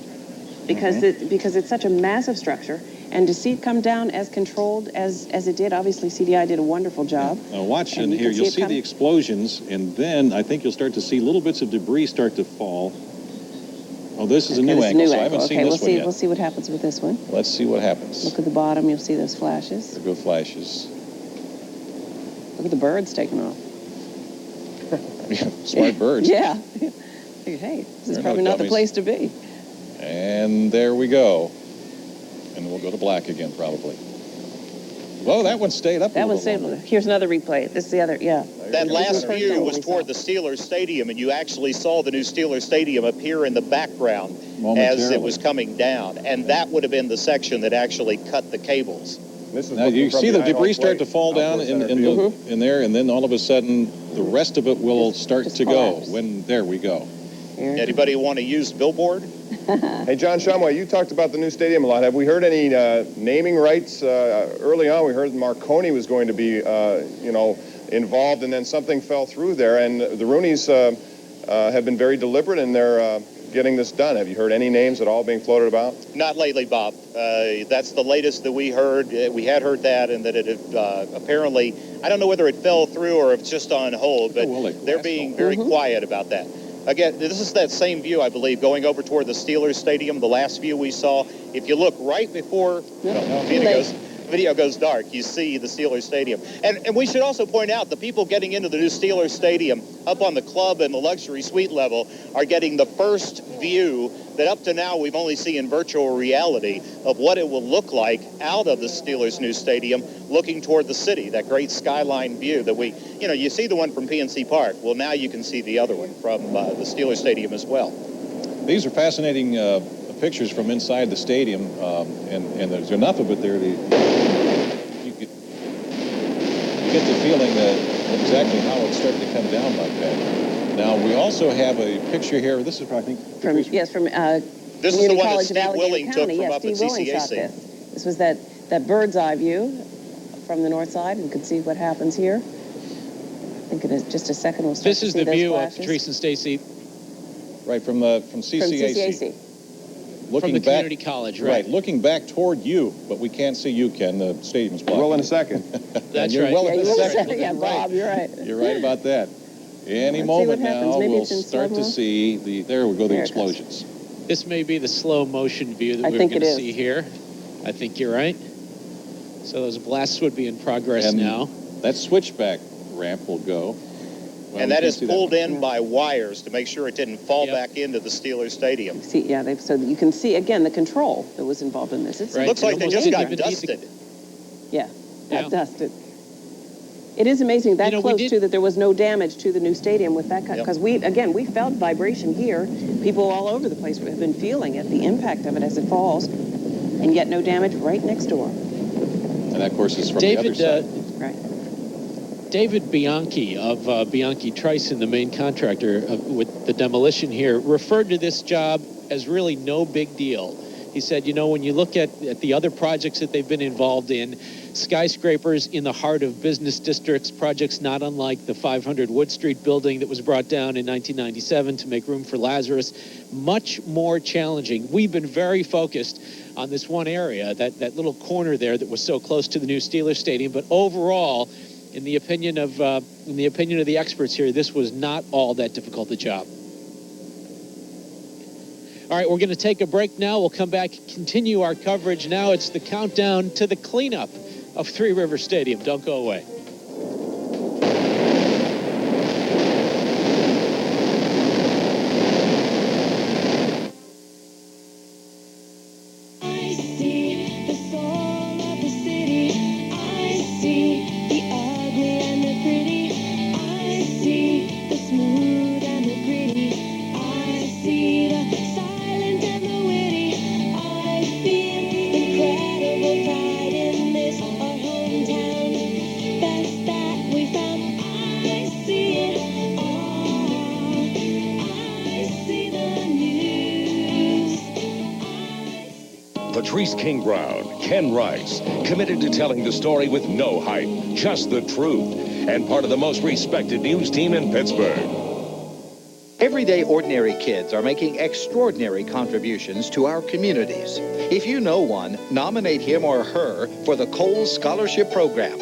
because because it's such a massive structure, and to see it come down as controlled as it did. Obviously, CDI did a wonderful job. Now watch in here. You'll see the explosions, and then I think you'll start to see little bits of debris start to fall. Oh, this is a new angle, so I haven't seen this one yet. We'll see what happens with this one. Let's see what happens. Look at the bottom. You'll see those flashes. There go flashes. Look at the birds taking off. Smart birds. Yeah. Hey, this is probably not the place to be. And there we go. And we'll go to black again, probably. Whoa, that one stayed up. That one stayed. Here's another replay. This is the other. Yeah. That last view was toward the Steelers Stadium, and you actually saw the new Steelers Stadium appear in the background as it was coming down. And that would have been the section that actually cut the cables. Now you see the debris start to fall down in there, and then all of a sudden the rest of it will start to go. There we go. Anybody want to use billboard? Hey, John Shumway, you talked about the new stadium a lot. Have we heard any naming rights? Early on, we heard Marconi was going to be, involved, and then something fell through there. And the Rooneys have been very deliberate in their getting this done. Have you heard any names at all being floated about? Not lately, Bob. That's the latest that we heard. We had heard that, and that it had, apparently, I don't know whether it fell through or if it's just on hold, but they're being very quiet about that. Again, this is that same view, I believe, going over toward the Steelers Stadium, the last view we saw. If you look right before video goes dark, you see the Steelers Stadium. And we should also point out the people getting into the new Steelers Stadium up on the club and the luxury suite level are getting the first view that up to now we've only seen in virtual reality of what it will look like out of the Steelers' new stadium looking toward the city, that great skyline view that you see the one from PNC Park. Well, now you can see the other one from the Steelers Stadium as well. These are fascinating pictures from inside the stadium, and there's enough of it there to you get the feeling that exactly how it started to come down like that. Now we also have a picture here. This is, I think, from this is the one that Steve Willing took from up at CCAC. This was that bird's eye view from the north side. You can see what happens here. I think in just a second we'll start This to is see the those view flashes. of Patrice and Stacy. Right, from CCAC. From the community college, right. Looking back toward you, but we can't see you, Ken. The stadium's blocked. Well in a second. That's you're right. Well in a second. Yeah, Bob, you're right. You're right about that. Any moment now, we'll start to see there we go, the explosions. This may be the slow motion view that we're going to see here. I think you're right. So those blasts would be in progress now. That switchback ramp will go. Well, and that is pulled in by wires to make sure it didn't fall back into the Steelers Stadium. So you can see, again, the control that was involved in this. It looks like they just got dusted. Yeah, got dusted. It is amazing that close, too, that there was no damage to the new stadium with that, because we felt vibration here. People all over the place have been feeling it, the impact of it as it falls, and yet no damage right next door. And that, of course, is from the other side. Right. David Bianchi of Bianchi Trice, the main contractor with the demolition here, referred to this job as really no big deal. He said, when you look at the other projects that they've been involved in, skyscrapers in the heart of business districts, projects not unlike the 500 Wood Street building that was brought down in 1997 to make room for Lazarus, much more challenging. We've been very focused on this one area, that little corner there that was so close to the new Steelers Stadium, but overall, in the opinion of the experts here, this was not all that difficult a job. All right, we're going to take a break now. We'll come back and continue our coverage. Now it's the countdown to the cleanup of Three Rivers Stadium. Don't go away. Incredible pride in this Patrice King Brown, Ken Rice, committed to telling the story with no hype, just the truth, and part of the most respected news team in Pittsburgh. Everyday ordinary kids are making extraordinary contributions to our communities. If you know one, nominate him or her for the Coles Scholarship Program.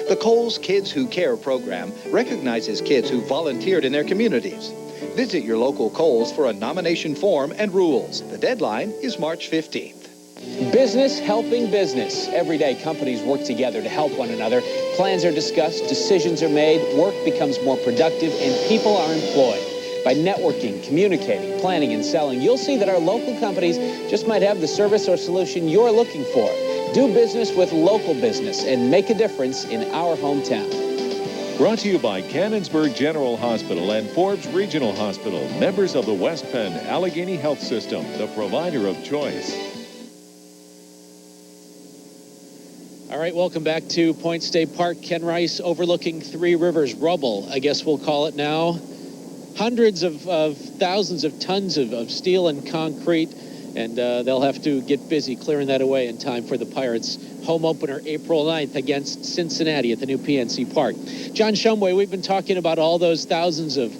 The Coles Kids Who Care program recognizes kids who volunteered in their communities. Visit your local Coles for a nomination form and rules. The deadline is March 15th. Business helping business. Every day, companies work together to help one another. Plans are discussed, decisions are made, work becomes more productive, and people are employed. By networking, communicating, planning, and selling, you'll see that our local companies just might have the service or solution you're looking for. Do business with local business and make a difference in our hometown. Brought to you by Cannonsburg General Hospital and Forbes Regional Hospital, members of the West Penn Allegheny Health System, the provider of choice. All right, welcome back to Point State Park. Ken Rice overlooking Three Rivers Rubble, I guess we'll call it now. Hundreds of thousands of tons of steel and concrete, and they'll have to get busy clearing that away in time for the Pirates' home opener April 9th against Cincinnati at the new PNC Park. John Shumway, we've been talking about all those thousands of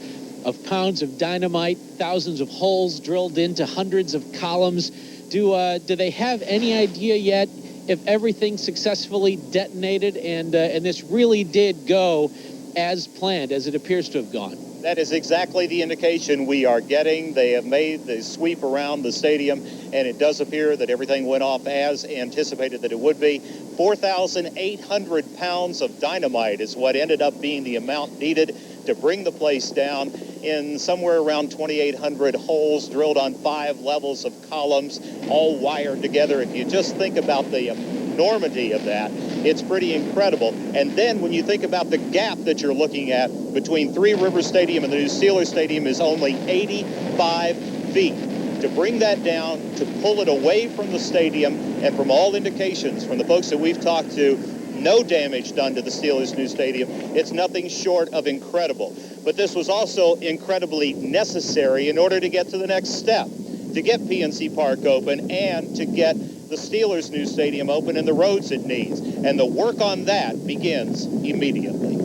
pounds of dynamite, thousands of holes drilled into hundreds of columns. Do they have any idea yet if everything successfully detonated and this really did go as planned, as it appears to have gone? That is exactly the indication we are getting. They have made the sweep around the stadium, and it does appear that everything went off as anticipated that it would be. 4,800 pounds of dynamite is what ended up being the amount needed to bring the place down in somewhere around 2,800 holes drilled on 5 levels of columns, all wired together. If you just think about the enormity of that, it's pretty incredible. And then when you think about the gap that you're looking at between Three Rivers Stadium and the new Steelers Stadium is only 85 feet. To bring that down, to pull it away from the stadium, and from all indications from the folks that we've talked to, no damage done to the Steelers' new stadium. It's nothing short of incredible. But this was also incredibly necessary in order to get to the next step, to get PNC Park open and to get the Steelers' new stadium open and the roads it needs. And the work on that begins immediately.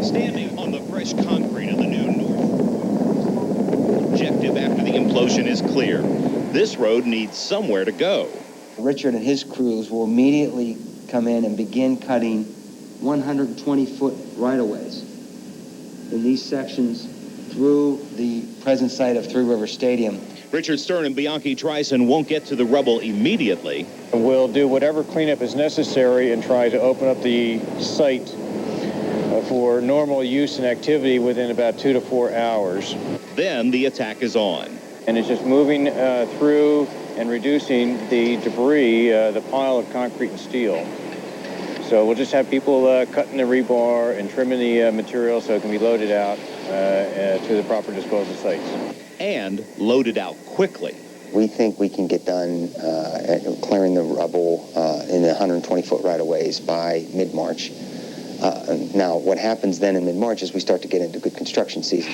Standing on the fresh concrete of the new north objective after the implosion is clear. This road needs somewhere to go. Richard and his crews will immediately come in and begin cutting 120-foot right-of-ways in these sections through the present site of Three Rivers Stadium. Richard Stern and Bianchi Trison won't get to the Rubble immediately. We'll do whatever cleanup is necessary and try to open up the site for normal use and activity within about 2 to 4 hours. Then the attack is on. And it's just moving through and reducing the debris, the pile of concrete and steel. So we'll just have people cutting the rebar and trimming the material so it can be loaded out to the proper disposal sites. And loaded out quickly. We think we can get done clearing the rubble in the 120-foot right-of-ways by mid-March. Now, what happens then in mid-March is we start to get into good construction season.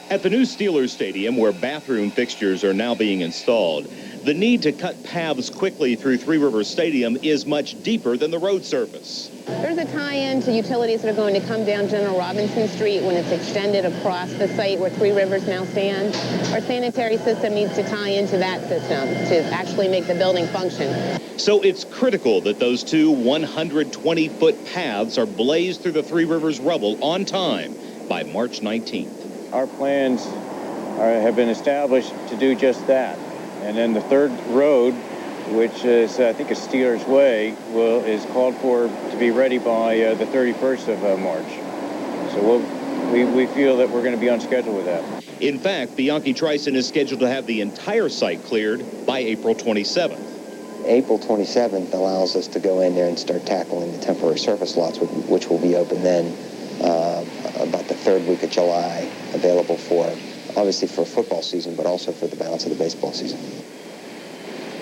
At the new Steelers Stadium, where bathroom fixtures are now being installed, the need to cut paths quickly through Three Rivers Stadium is much deeper than the road surface. There's a tie-in to utilities that are going to come down General Robinson Street when it's extended across the site where Three Rivers now stands. Our sanitary system needs to tie into that system to actually make the building function. So it's critical that those two 120-foot paths are blazed through the Three Rivers Rubble on time by March 19th. Our plans have been established to do just that. And then the third road, which is, I think, a Steelers Way, is called for to be ready by the 31st of March. So we feel that we're going to be on schedule with that. In fact, Bianchi Trison is scheduled to have the entire site cleared by April 27th. April 27th allows us to go in there and start tackling the temporary surface lots, which will be open then about the third week of July, available for, obviously for football season, but also for the balance of the baseball season.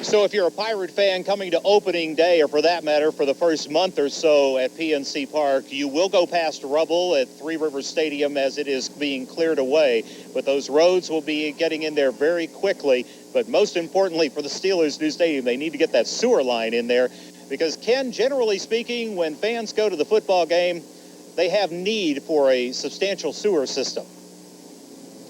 So if you're a Pirate fan coming to opening day, or for that matter, for the first month or so at PNC Park, you will go past Rubble at Three Rivers Stadium as it is being cleared away. But those roads will be getting in there very quickly. But most importantly for the Steelers' new stadium, they need to get that sewer line in there. Because, Ken, generally speaking, when fans go to the football game, they have need for a substantial sewer system.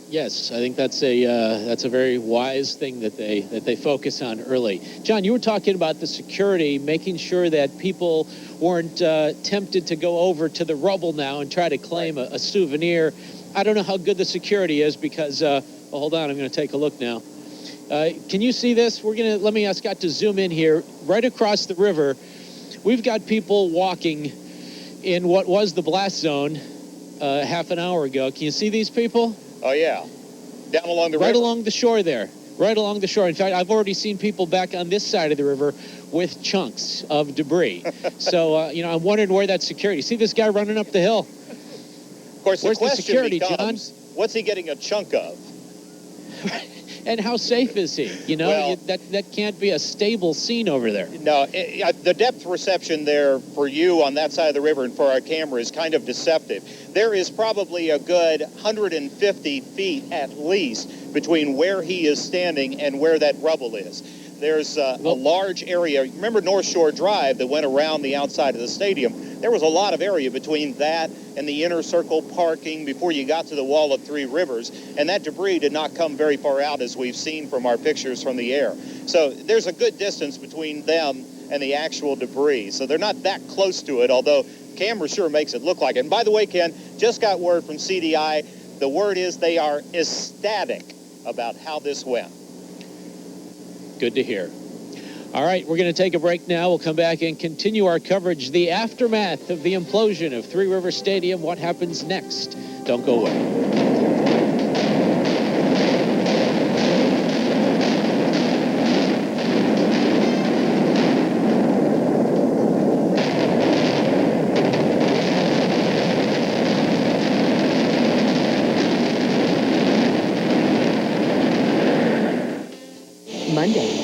Yes, I think that's a very wise thing that they focus on early. John, you were talking about the security, making sure that people weren't tempted to go over to the Rubble now and try to claim a souvenir. I don't know how good the security is because, well, hold on, I'm going to take a look now. Can you see this? Let me ask Scott to zoom in here. Right across the river, we've got people walking in what was the blast zone half an hour ago. Can you see these people? Oh, yeah. Down along the river? Right along the shore there. Right along the shore. In fact, I've already seen people back on this side of the river with chunks of debris. So, I'm wondering where that security. See this guy running up the hill? Of course, where's the question the security, becomes, John? What's he getting a chunk of? And how safe is he? Well, that can't be a stable scene over there. No, the depth perception there for you on that side of the river and for our camera is kind of deceptive. There is probably a good 150 feet at least between where he is standing and where that rubble is. There's a large area. Remember North Shore Drive that went around the outside of the stadium? There was a lot of area between that and the inner circle parking before you got to the wall of Three Rivers, and that debris did not come very far out, as we've seen from our pictures from the air. So there's a good distance between them and the actual debris. So they're not that close to it, although camera sure makes it look like it. And by the way, Ken, just got word from CDI. The word is they are ecstatic about how this went. Good to hear. All right, we're going to take a break now. We'll come back and continue our coverage, the aftermath of the implosion of Three Rivers Stadium. What happens next? Don't go away. Monday.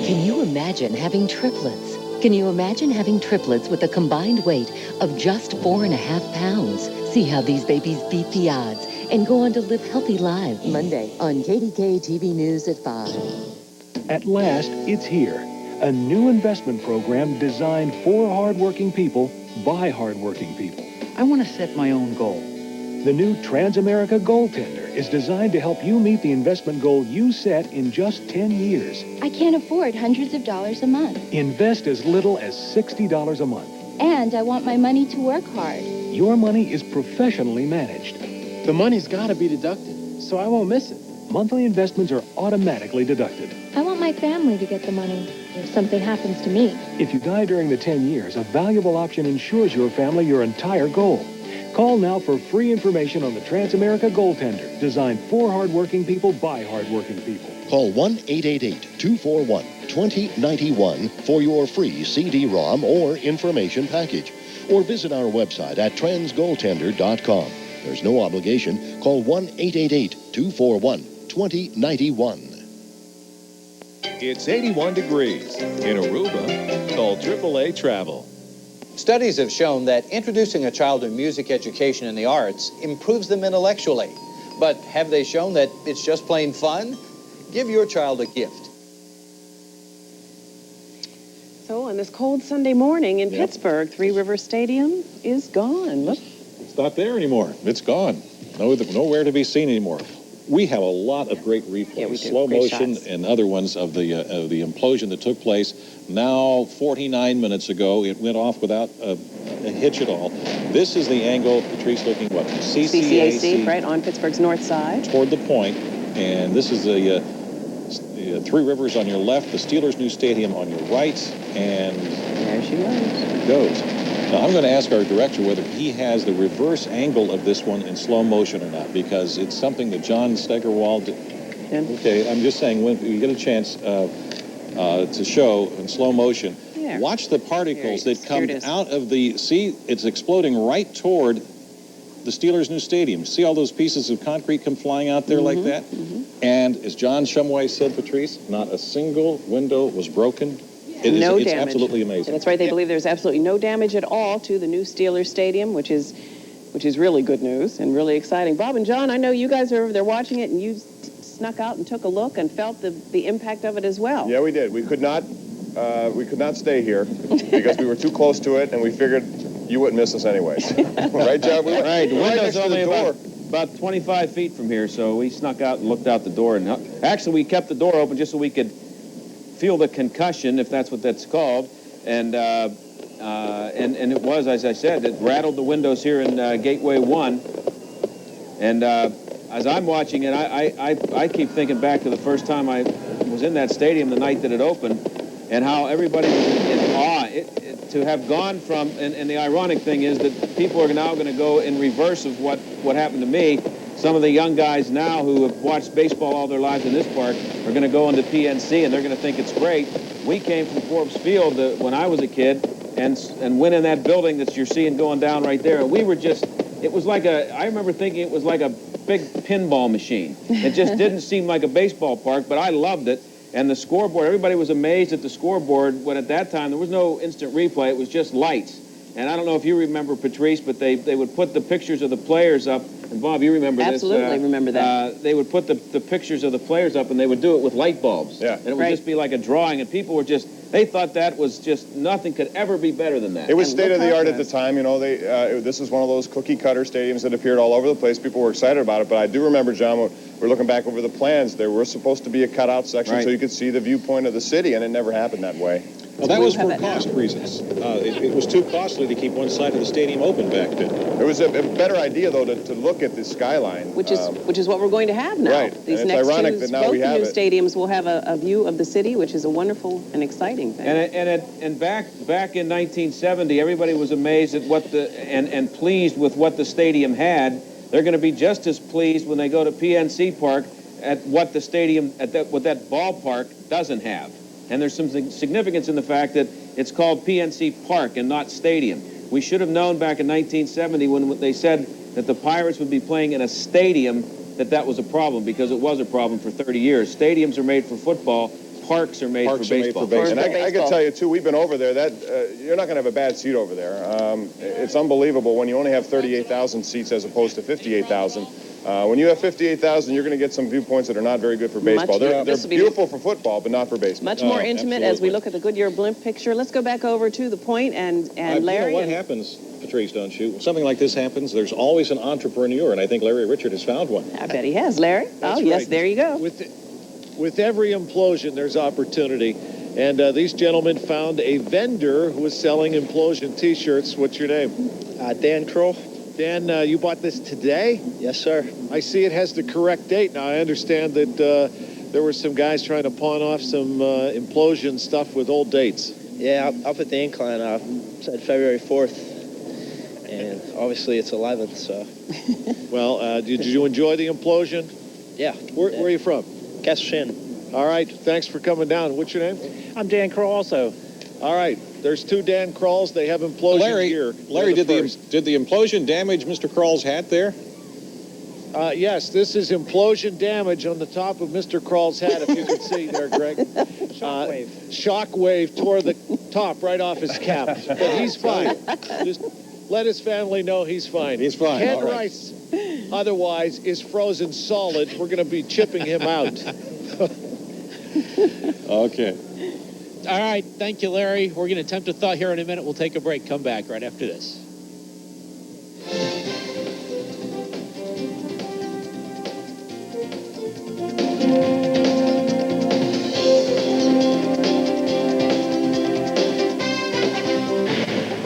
Can you imagine having triplets? Can you imagine having triplets with a combined weight of just 4.5 pounds? See how these babies beat the odds and go on to live healthy lives. Monday on KDKA TV News at 5. At last, it's here. A new investment program designed for hardworking people by hardworking people. I want to set my own goal. The new Transamerica Goaltender is designed to help you meet the investment goal you set in just 10 years. I can't afford hundreds of dollars a month. Invest as little as $60 a month. And I want my money to work hard. Your money is professionally managed. The money's got to be deducted, so I won't miss it. Monthly investments are automatically deducted. I want my family to get the money if something happens to me. If you die during the 10 years, a valuable option ensures your family your entire goal. Call now for free information on the Transamerica Goaltender, designed for hardworking people by hardworking people. Call 1-888-241-2091 for your free CD-ROM or information package. Or visit our website at transgoaltender.com. There's no obligation. Call 1-888-241-2091. It's 81 degrees. In Aruba, call AAA Travel. Studies have shown that introducing a child to music education and the arts improves them intellectually. But have they shown that it's just plain fun? Give your child a gift. So on this cold Sunday morning in Pittsburgh, Three Rivers Stadium is gone. Look. It's not there anymore. It's gone. Nowhere to be seen anymore. We have a lot of great replays, yeah, we do. slow Great motion shots. and other ones of the implosion that took place. Now, 49 minutes ago, it went off without a hitch at all. This is the angle, Patrice, looking what? CCAC, right, on Pittsburgh's north side. Toward the point, and this is the Three Rivers on your left, the Steelers' new stadium on your right, and there she goes. It goes. Now, I'm going to ask our director whether he has the reverse angle of this one in slow motion or not, because it's something that John Stegerwald did. Okay, I'm just saying, when you get a chance to show in slow motion, watch the particles that come out of the, see, it's exploding right toward the Steelers' new stadium. See all those pieces of concrete come flying out there like that? And as John Shumway said, Patrice, not a single window was broken. It's damage. absolutely amazing. That's right. They believe there's absolutely no damage at all to the new Steelers stadium, which is really good news and really exciting. Bob and John, I know you guys are over there watching it, and you snuck out and took a look and felt the impact of it as well. Yeah, we did. We could not stay here because we were too close to it, and we figured you wouldn't miss us anyways. Right, John? Right. The window's next to only the door. about 25 feet from here, so we snuck out and looked out the door. And actually, we kept the door open just so we could feel the concussion, if that's what that's called. And it was, as I said, it rattled the windows here in Gateway 1. And as I'm watching it, I keep thinking back to the first time I was in that stadium the night that it opened, and how everybody was in awe. To have gone from, and the ironic thing is that people are now going to go in reverse of what happened to me. Some of the young guys now who have watched baseball all their lives in this park are going to go into PNC, and they're going to think it's great. We came from Forbes Field when I was a kid, and went in that building that you're seeing going down right there. And we were just, it was like I remember thinking it was like a big pinball machine. It just didn't seem like a baseball park, but I loved it. And the scoreboard, everybody was amazed at the scoreboard when at that time there was no instant replay, it was just lights. And I don't know if you remember, Patrice, but they would put the pictures of the players up. And Bob, you remember this. Absolutely remember that. They would put the pictures of the players up, and they would do it with light bulbs. Yeah. And it would just be like a drawing, and people were they thought that was just, nothing could ever be better than that. It was state-of-the-art at the time. You know, this is one of those cookie-cutter stadiums that appeared all over the place. People were excited about it. But I do remember, John, when we're looking back over the plans, there were supposed to be a cutout section so you could see the viewpoint of the city, and it never happened that way. Well, that was for cost reasons. It was too costly to keep one side of the stadium open back then. It was a better idea, though, to look at the skyline. Which is what we're going to have now. Right. These and next it's ironic two, that now both we the have new it. stadiums will have a view of the city, which is a wonderful and exciting thing. And back in 1970, everybody was amazed at and pleased with what the stadium had. They're going to be just as pleased when they go to PNC Park at what the stadium, what that ballpark doesn't have. And there's some significance in the fact that it's called PNC Park and not stadium. We should have known back in 1970 when they said that the Pirates would be playing in a stadium that was a problem, because it was a problem for 30 years. Stadiums are made for football. Parks are made for baseball. And I can tell you, too, we've been over there. You're not going to have a bad seat over there. It's unbelievable when you only have 38,000 seats as opposed to 58,000. When you have 58,000, you're going to get some viewpoints that are not very good for baseball. They're beautiful for football, but not for baseball. Much more intimate as we look at the Goodyear blimp picture. Let's go back over to the point and Larry. You know what happens, Patrice, don't you? When something like this happens, there's always an entrepreneur, and I think Larry Richard has found one. I bet he has, Larry. That's yes, right. there you go. With every implosion, there's opportunity. And these gentlemen found a vendor who was selling implosion T-shirts. What's your name? Dan Kroll. Dan, you bought this today? Yes, sir. I see it has the correct date. Now, I understand that there were some guys trying to pawn off some implosion stuff with old dates. Yeah, up at the incline, said February 4th. And obviously it's 11th, so. Well, did you enjoy the implosion? Yeah. Where are you from? Castle. All right. Thanks for coming down. What's your name? I'm Dan Kroll also. All right. There's two Dan Kralls. They have implosion gear. Larry, did the implosion damage Mr. Krall's hat there? Yes, this is implosion damage on the top of Mr. Krall's hat, if you can see there, Greg. Shockwave. Shockwave tore the top right off his cap. But he's fine. Just let his family know he's fine. He's fine. Ken All right. Rice, otherwise, is frozen solid. We're going to be chipping him out. Okay. All right. Thank you, Larry. We're going to attempt a thought here in a minute. We'll take a break. Come back right after this.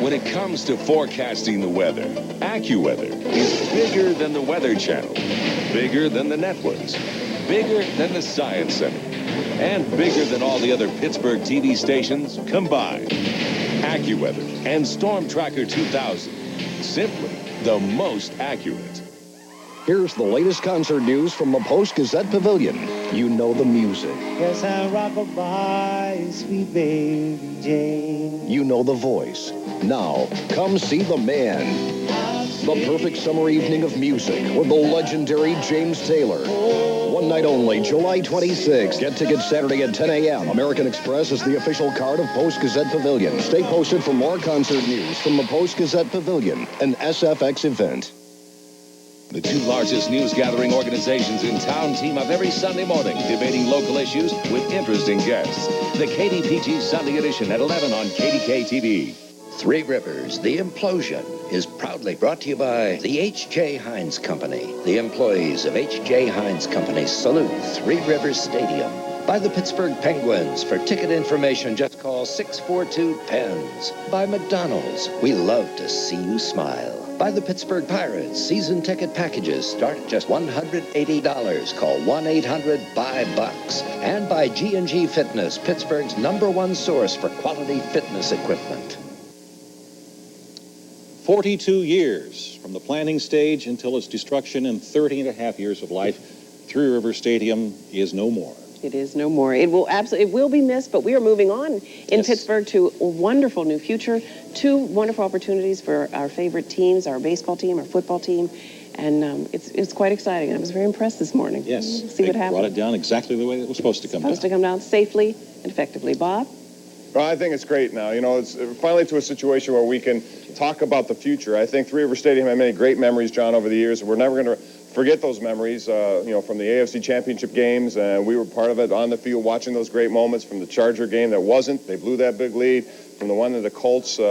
When it comes to forecasting the weather, AccuWeather is bigger than the Weather Channel, bigger than the networks, bigger than the Science Center, and bigger than all the other Pittsburgh TV stations combined. AccuWeather and Storm Tracker 2000, simply the most accurate. Here's the latest concert news from the Post-Gazette Pavilion. You know the music. Yes, I rock-a-bye, sweet baby Jane. You know the voice. Now, come see the man. I've The perfect summer evening of music with the legendary James Taylor. One night only, July 26th. Get tickets Saturday at 10 a.m. American Express is the official card of Post-Gazette Pavilion. Stay posted for more concert news from the Post-Gazette Pavilion, an SFX event. The two largest news-gathering organizations in town team up every Sunday morning, debating local issues with interesting guests. The KDPG Sunday edition at 11 on KDKA TV. Three Rivers, The Implosion, is proudly brought to you by the H.J. Heinz Company. The employees of H.J. Heinz Company salute Three Rivers Stadium. By the Pittsburgh Penguins. For ticket information, just call 642-PENS. By McDonald's. We love to see you smile. By the Pittsburgh Pirates. Season ticket packages start at just $180. Call 1-800-BUY-BUCKS. And by G&G Fitness, Pittsburgh's #1 source for quality fitness equipment. 42 years from the planning stage until its destruction and 30 and a half years of life. Three Rivers Stadium is no more. It is no more. It will be missed, but we are moving on in Pittsburgh to a wonderful new future. Two wonderful opportunities for our favorite teams, our baseball team, our football team, and it's quite exciting. I was very impressed this morning. Yes. See what happened. Brought it down exactly the way it was supposed to come down. Supposed to come down safely and effectively. Bob? Well, I think it's great now. You know, it's finally to a situation where we can talk about the future. I think Three River Stadium had many great memories, John, over the years. We're never going to forget those memories, from the AFC Championship games. We were part of it on the field watching those great moments from the Charger game that wasn't. They blew that big lead. From the one of the Colts, the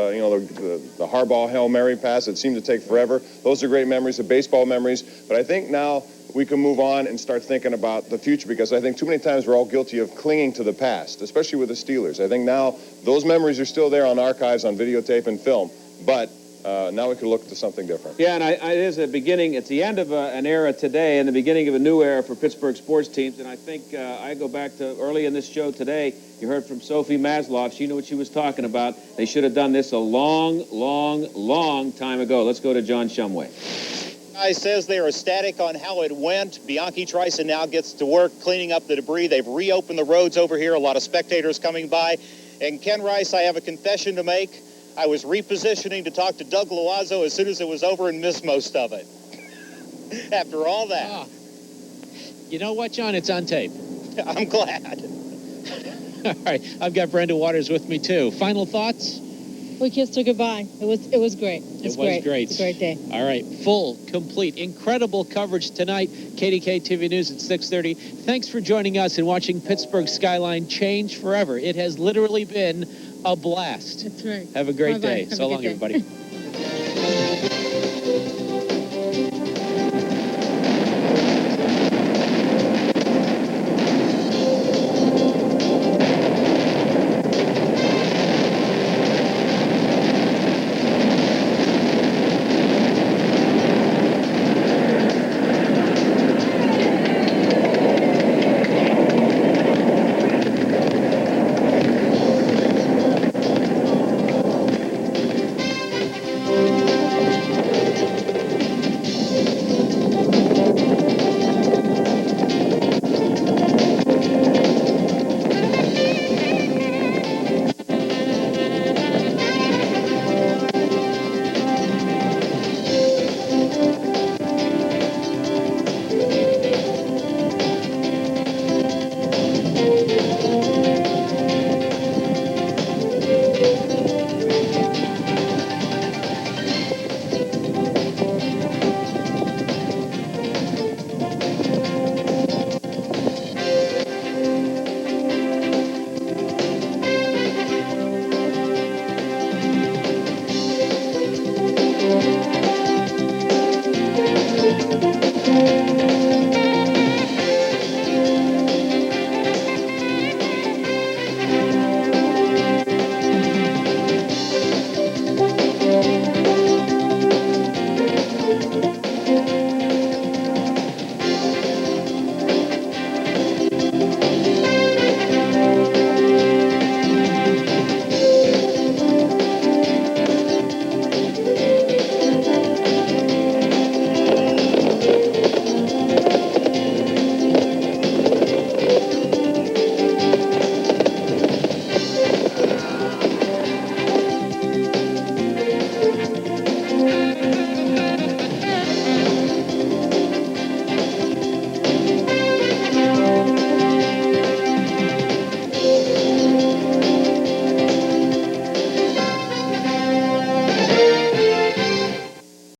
Harbaugh Hail Mary pass, it seemed to take forever. Those are great memories, the baseball memories. But I think now we can move on and start thinking about the future, because I think too many times we're all guilty of clinging to the past, especially with the Steelers. I think now those memories are still there on archives, on videotape and film. But now we can look to something different. Yeah, and it is a beginning. It's the end of an era today and the beginning of a new era for Pittsburgh sports teams. And I think I go back to early in this show today. You heard from Sophie Masloff. She knew what she was talking about. They should have done this a long, long, long time ago. Let's go to John Shumway. Guy says they are ecstatic on how it went. Bianchi Trison now gets to work cleaning up the debris. They've reopened the roads over here. A lot of spectators coming by. And Ken Rice, I have a confession to make. I was repositioning to talk to Doug Loazzo as soon as it was over and missed most of it. After all that. You know what, John? It's on tape. I'm glad. All right. I've got Brenda Waters with me, too. Final thoughts? We kissed her goodbye. It was great. It was great. It's a great day. All right. Full, complete, incredible coverage tonight. KDKA TV News at 6:30. Thanks for joining us and watching Pittsburgh skyline change forever. It has literally been a blast. That's right. Have a great Bye-bye. day. Have So a good long, day. everybody.